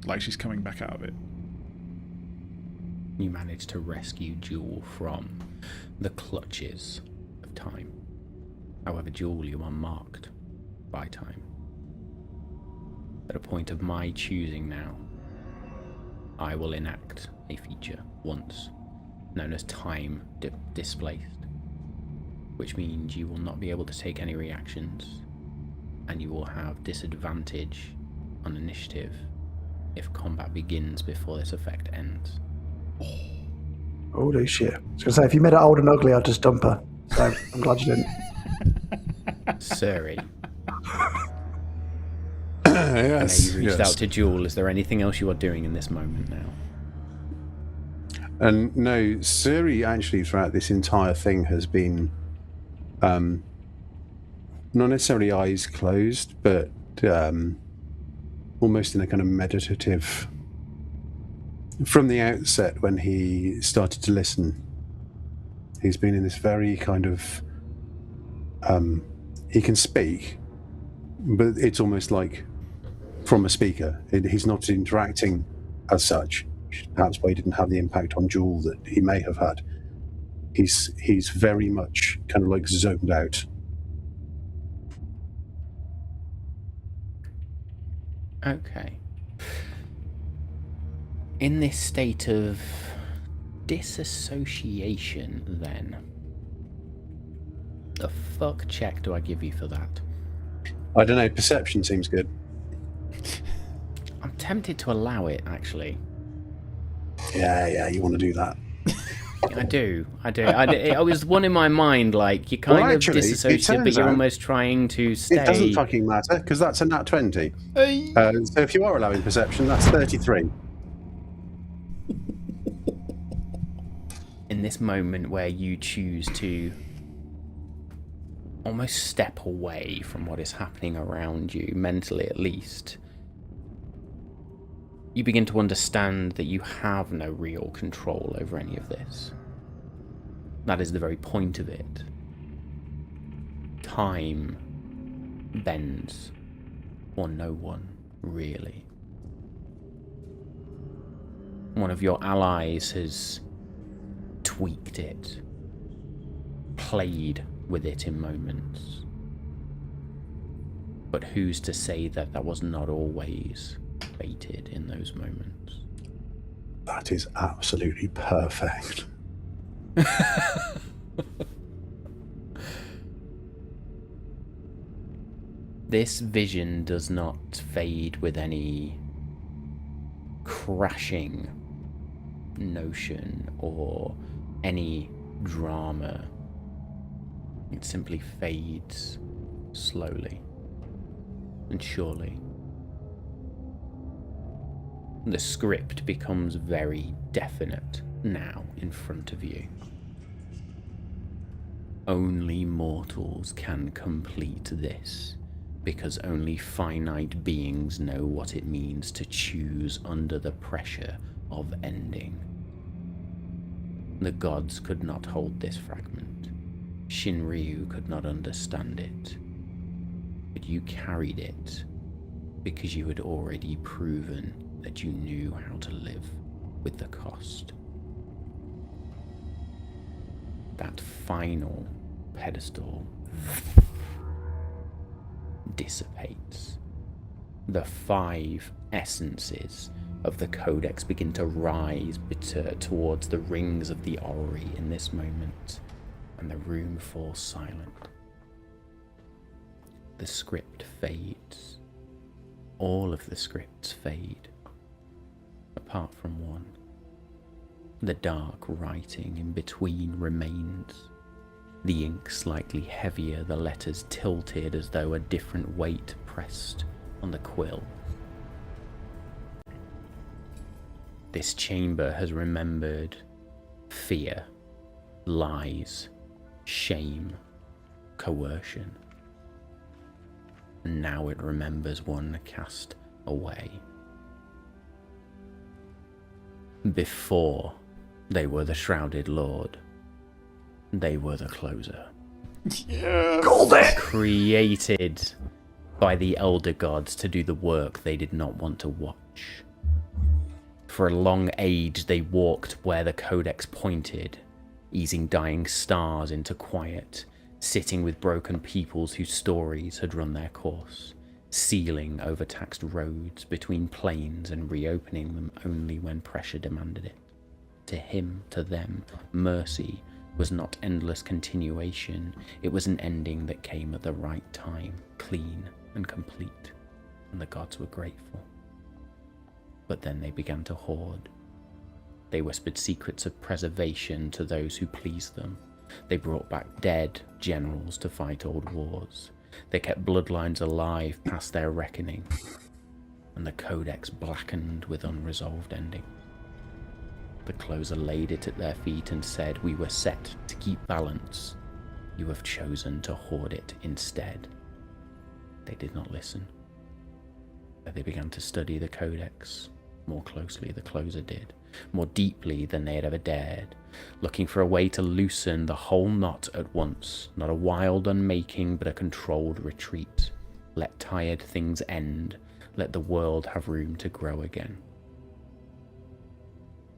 Like she's coming back out of it. You manage to rescue Jewel from the clutches of time. However, Jewel, you are marked by time. At a point of my choosing now, I will enact a feature once, known as time displaced, which means you will not be able to take any reactions, and you will have disadvantage on initiative if combat begins before this effect ends. Holy shit. I was going to say, if you made her old and ugly, I'd just dump her. So I'm glad you didn't. Suri. Yes, I know you reached out to Jewel. Is there anything else you are doing in this moment now? And no, Suri actually throughout this entire thing has been not necessarily eyes closed, but almost in a kind of meditative. From the outset, when he started to listen, he's been in this very kind of he can speak, but it's almost like from a speaker. He's not interacting as such. Perhaps why he didn't have the impact on Jewel that he may have had. He's very much kind of like zoned out. Okay. In this state of disassociation, then, the fuck check do I give you for that? I don't know, perception seems good. I'm tempted to allow it, actually. Yeah, you want to do that. I do. I was one in my mind, like, you're kind of disassociated, but you're almost trying to stay. It doesn't fucking matter, because that's a nat 20. So if you are allowing perception, that's 33. In this moment where you choose to almost step away from what is happening around you, mentally at least, you begin to understand that you have no real control over any of this. That is the very point of it. Time bends for no one, really. One of your allies has tweaked it, played with it in moments. But who's to say that that was not always fated in those moments? That is absolutely perfect. This vision does not fade with any crashing notion or any drama. It simply fades slowly and surely. The script becomes very definite now in front of you. Only mortals can complete this, because only finite beings know what it means to choose under the pressure of ending. The gods could not hold this fragment. Shinryu could not understand it. But you carried it because you had already proven that you knew how to live with the cost. That final pedestal dissipates. The 5 essences of the Codex begin to rise towards the rings of the orrery in this moment, and the room falls silent. the script fades. All of the scripts fade, apart from one. The dark writing in between remains. The ink slightly heavier, the letters tilted as though a different weight pressed on the quill. This chamber has remembered fear, lies, shame, coercion. And now it remembers one cast away. Before they were the Shrouded Lord, they were the Closer. Yes. Called it! Created by the Elder Gods to do the work they did not want to watch. For a long age they walked where the Codex pointed, easing dying stars into quiet, sitting with broken peoples whose stories had run their course, sealing overtaxed roads between planes and reopening them only when pressure demanded it. To him, to them, mercy was not endless continuation, it was an ending that came at the right time, clean and complete, and the gods were grateful. But then they began to hoard. They whispered secrets of preservation to those who pleased them. They brought back dead generals to fight old wars. They kept bloodlines alive past their reckoning, and the Codex blackened with unresolved endings. The Closer laid it at their feet and said, "We were set to keep balance. You have chosen to hoard it instead." They did not listen. They began to study the Codex. More closely, the Closer did. More deeply than they had ever dared. Looking for a way to loosen the whole knot at once. Not a wild unmaking, but a controlled retreat. Let tired things end. Let the world have room to grow again.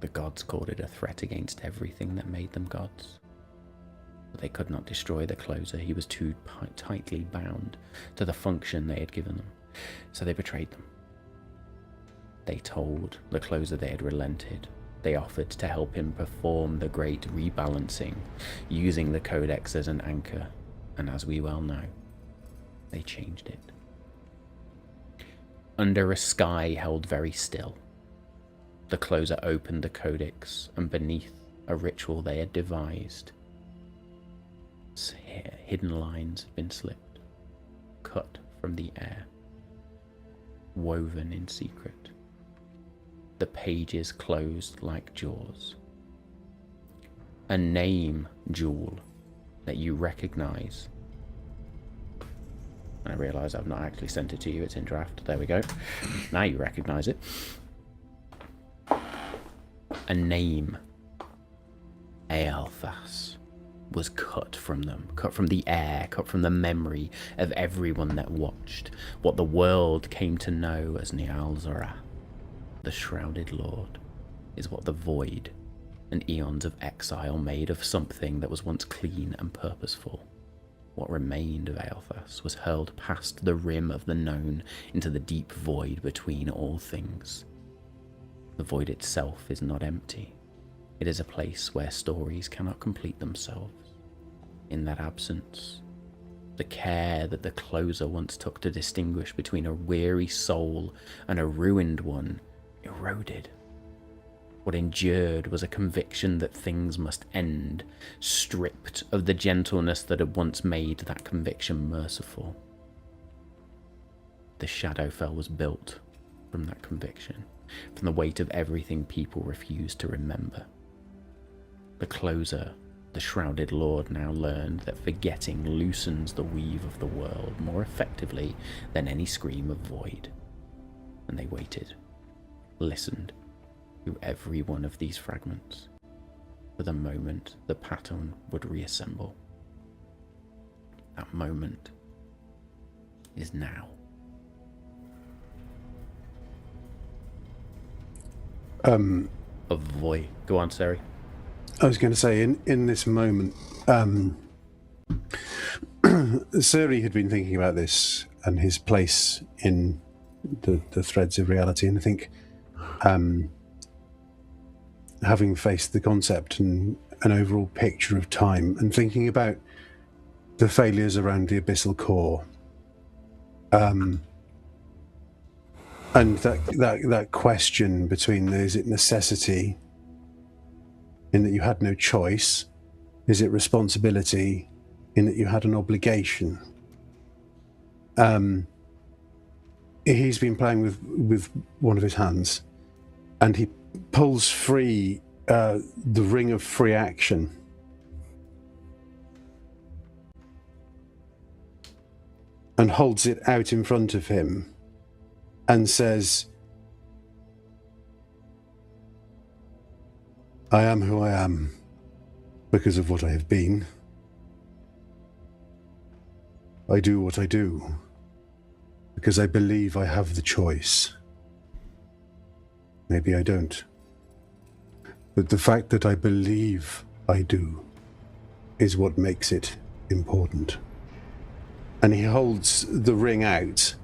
The gods called it a threat against everything that made them gods. But they could not destroy the Closer. He was too tightly bound to the function they had given them. So they betrayed them. They told the Closer they had relented. They offered to help him perform the great rebalancing, using the Codex as an anchor. And as we well know, they changed it. Under a sky held very still, the Closer opened the Codex, and beneath a ritual they had devised, hidden lines had been slipped, cut from the air, woven in secret. The pages closed like jaws. A name, Jewel, that you recognize. And I realise I've not actually sent it to you, it's in draft. There we go. Now you recognise it. A name, Ael'thas, was cut from them, cut from the air, cut from the memory of everyone that watched. What the world came to know as Nial-Zorath, the Shrouded Lord, is what the void and eons of exile made of something that was once clean and purposeful. What remained of Ael'thas was hurled past the rim of the known into the deep void between all things. The void itself is not empty. It is a place where stories cannot complete themselves. In that absence, the care that the Closer once took to distinguish between a weary soul and a ruined one eroded. What endured was a conviction that things must end, stripped of the gentleness that had once made that conviction merciful. The Shadowfell was built from that conviction, from the weight of everything people refused to remember. The Closer, the Shrouded Lord, now learned that forgetting loosens the weave of the world more effectively than any scream of void. And they waited, listened to every one of these fragments for the moment the pattern would reassemble. That moment is now. A void. Go on, Suri. I was going to say, in this moment, Suri had been thinking about this and his place in the threads of reality, and I think having faced the concept and an overall picture of time and thinking about the failures around the abyssal core And that question between is it necessity, in that you had no choice? Is it responsibility, in that you had an obligation? He's been playing with one of his hands, and he pulls free the ring of free action. And holds it out in front of him and says, I am who I am because of what I have been. I do what I do because I believe I have the choice. Maybe I don't. But the fact that I believe I do is what makes it important. And he holds the ring out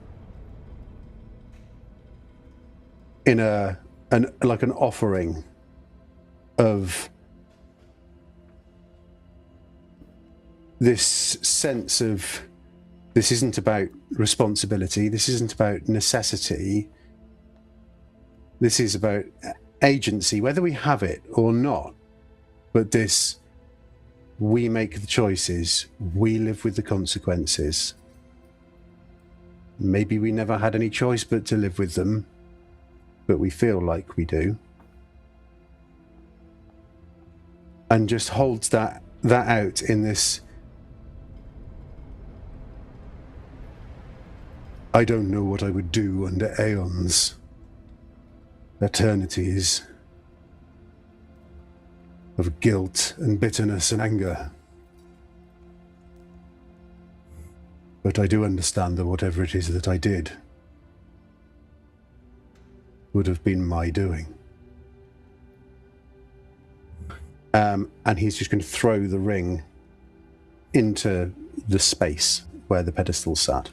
in like an offering of this sense of, this isn't about responsibility, this isn't about necessity, this is about agency, whether we have it or not. But this, we make the choices, we live with the consequences. Maybe we never had any choice but to live with them, but we feel like we do. And just holds that out in this, I don't know what I would do under aeons, eternities of guilt and bitterness and anger. But I do understand that whatever it is that I did would have been my doing. And he's just going to throw the ring into the space where the pedestal sat.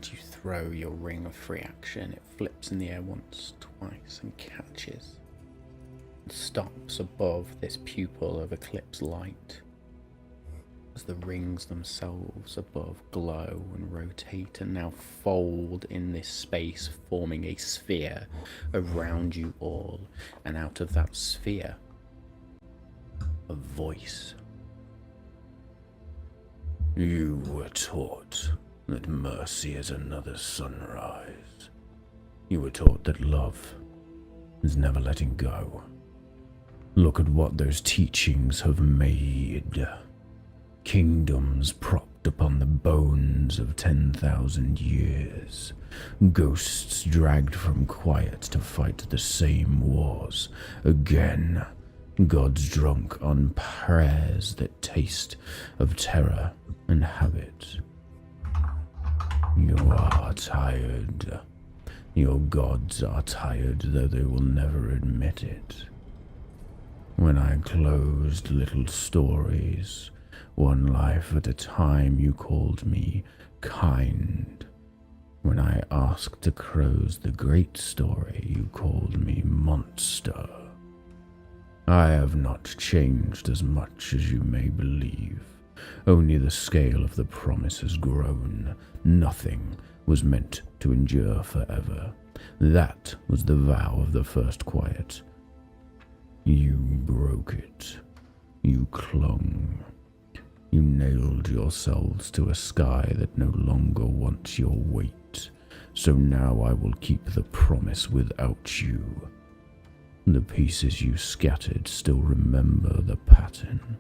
You throw your ring of free action, it flips in the air once, twice, and catches. It stops above this pupil of Eclipse light, as the rings themselves above glow and rotate and now fold in this space, forming a sphere around you all. And out of that sphere, a voice. You were taught that mercy is another sunrise. You were taught that love is never letting go. Look at what those teachings have made. Kingdoms propped upon the bones of 10,000 years. Ghosts dragged from quiet to fight the same wars again. Gods drunk on prayers that taste of terror and habit. You are tired. Your gods are tired, though they will never admit it. When I closed little stories, one life at a time, you called me kind. When I asked the crows the great story, you called me monster. I have not changed as much as you may believe. Only the scale of the promise has grown. Nothing was meant to endure forever. That was the vow of the first quiet. You broke it. You clung. You nailed yourselves to a sky that no longer wants your weight. So now I will keep the promise without you. The pieces you scattered still remember the pattern.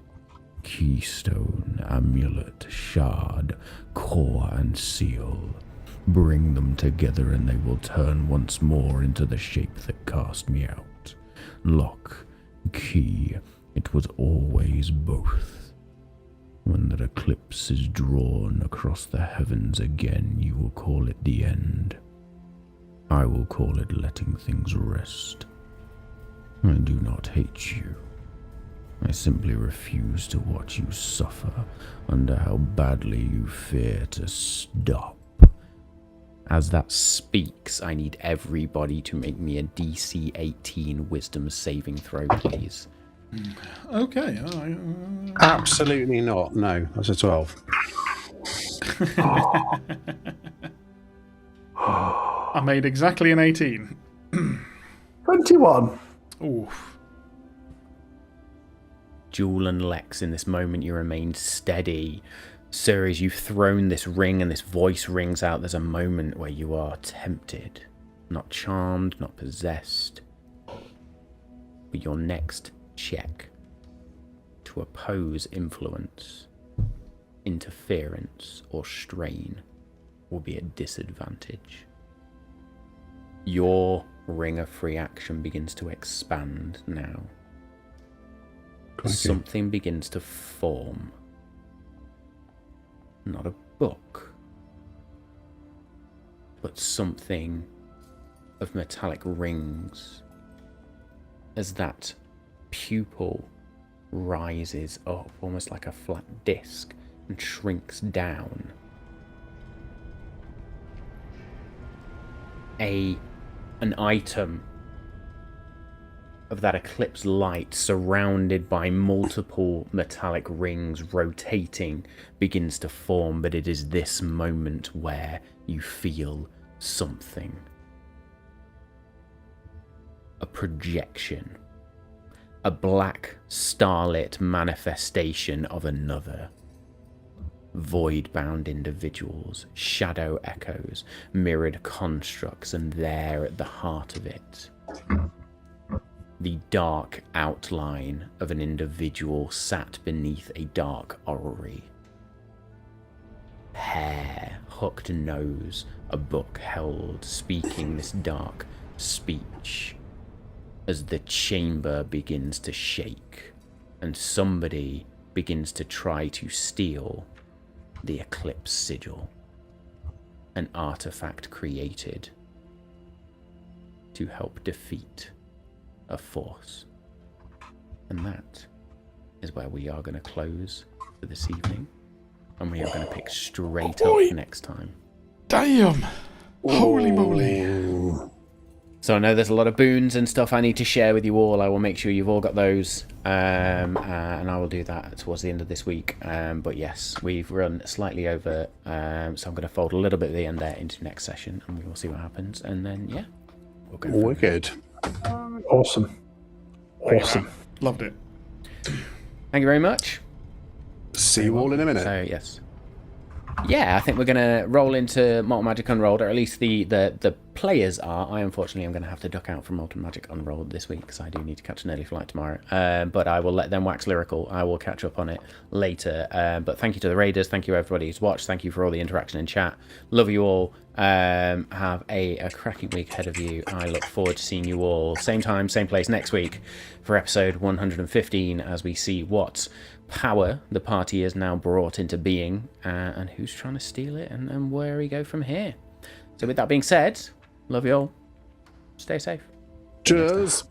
Keystone, amulet, shard, core, and seal. Bring them together and they will turn once more into the shape that cast me out. Lock, key, it was always both. When the eclipse is drawn across the heavens again, you will call it the end. I will call it letting things rest. I do not hate you. I simply refuse to watch you suffer under how badly you fear to stop. As that speaks, I need everybody to make me a DC 18 wisdom saving throw, please. Okay. Absolutely not. No, that's a 12. I made exactly an 18. 21. Oof. Jewel and Lex, in this moment, you remain steady. Sir, as you've thrown this ring and this voice rings out, there's a moment where you are tempted. Not charmed, not possessed. But your next check to oppose influence, interference, or strain will be at disadvantage. Your ring of free action begins to expand now. Something begins to form. Not a book, but something of metallic rings. As that pupil rises up, almost like a flat disc, and shrinks down. An item of that Eclipse light, surrounded by multiple metallic rings rotating, begins to form, but it is this moment where you feel something. A projection. A black, starlit manifestation of another. Void-bound individuals, shadow echoes, mirrored constructs, and there at the heart of it, the dark outline of an individual sat beneath a dark orrery. Hair, hooked nose, a book held, speaking this dark speech. As the chamber begins to shake, and somebody begins to try to steal the Eclipse Sigil, an artifact created to help defeat a force. And that is where we are going to close for this evening, and we are going to pick straight up next time. Damn! Holy moly! So I know there's a lot of boons and stuff I need to share with you all. I will make sure you've all got those, and I will do that towards the end of this week. But yes, we've run slightly over, so I'm going to fold a little bit at the end there into next session, and we will see what happens. And then, yeah, we'll go. Wicked. Awesome. Awesome. Loved it. Thank you very much. See you all in a minute. So, yes. Yeah, I think we're going to roll into Malt Magic Unrolled, or at least the players are. I, unfortunately, am going to have to duck out from Malt Magic Unrolled this week because I do need to catch an early flight tomorrow. But I will let them wax lyrical. I will catch up on it later. But thank you to the Raiders. Thank you, everybody who's watched. Thank you for all the interaction in chat. Love you all. Have a cracking week ahead of you. I look forward to seeing you all same time, same place next week for episode 115 as we see what power the party is now brought into being, and who's trying to steal it, and where we go from here. So with that being said, love you all. Stay safe. Cheers.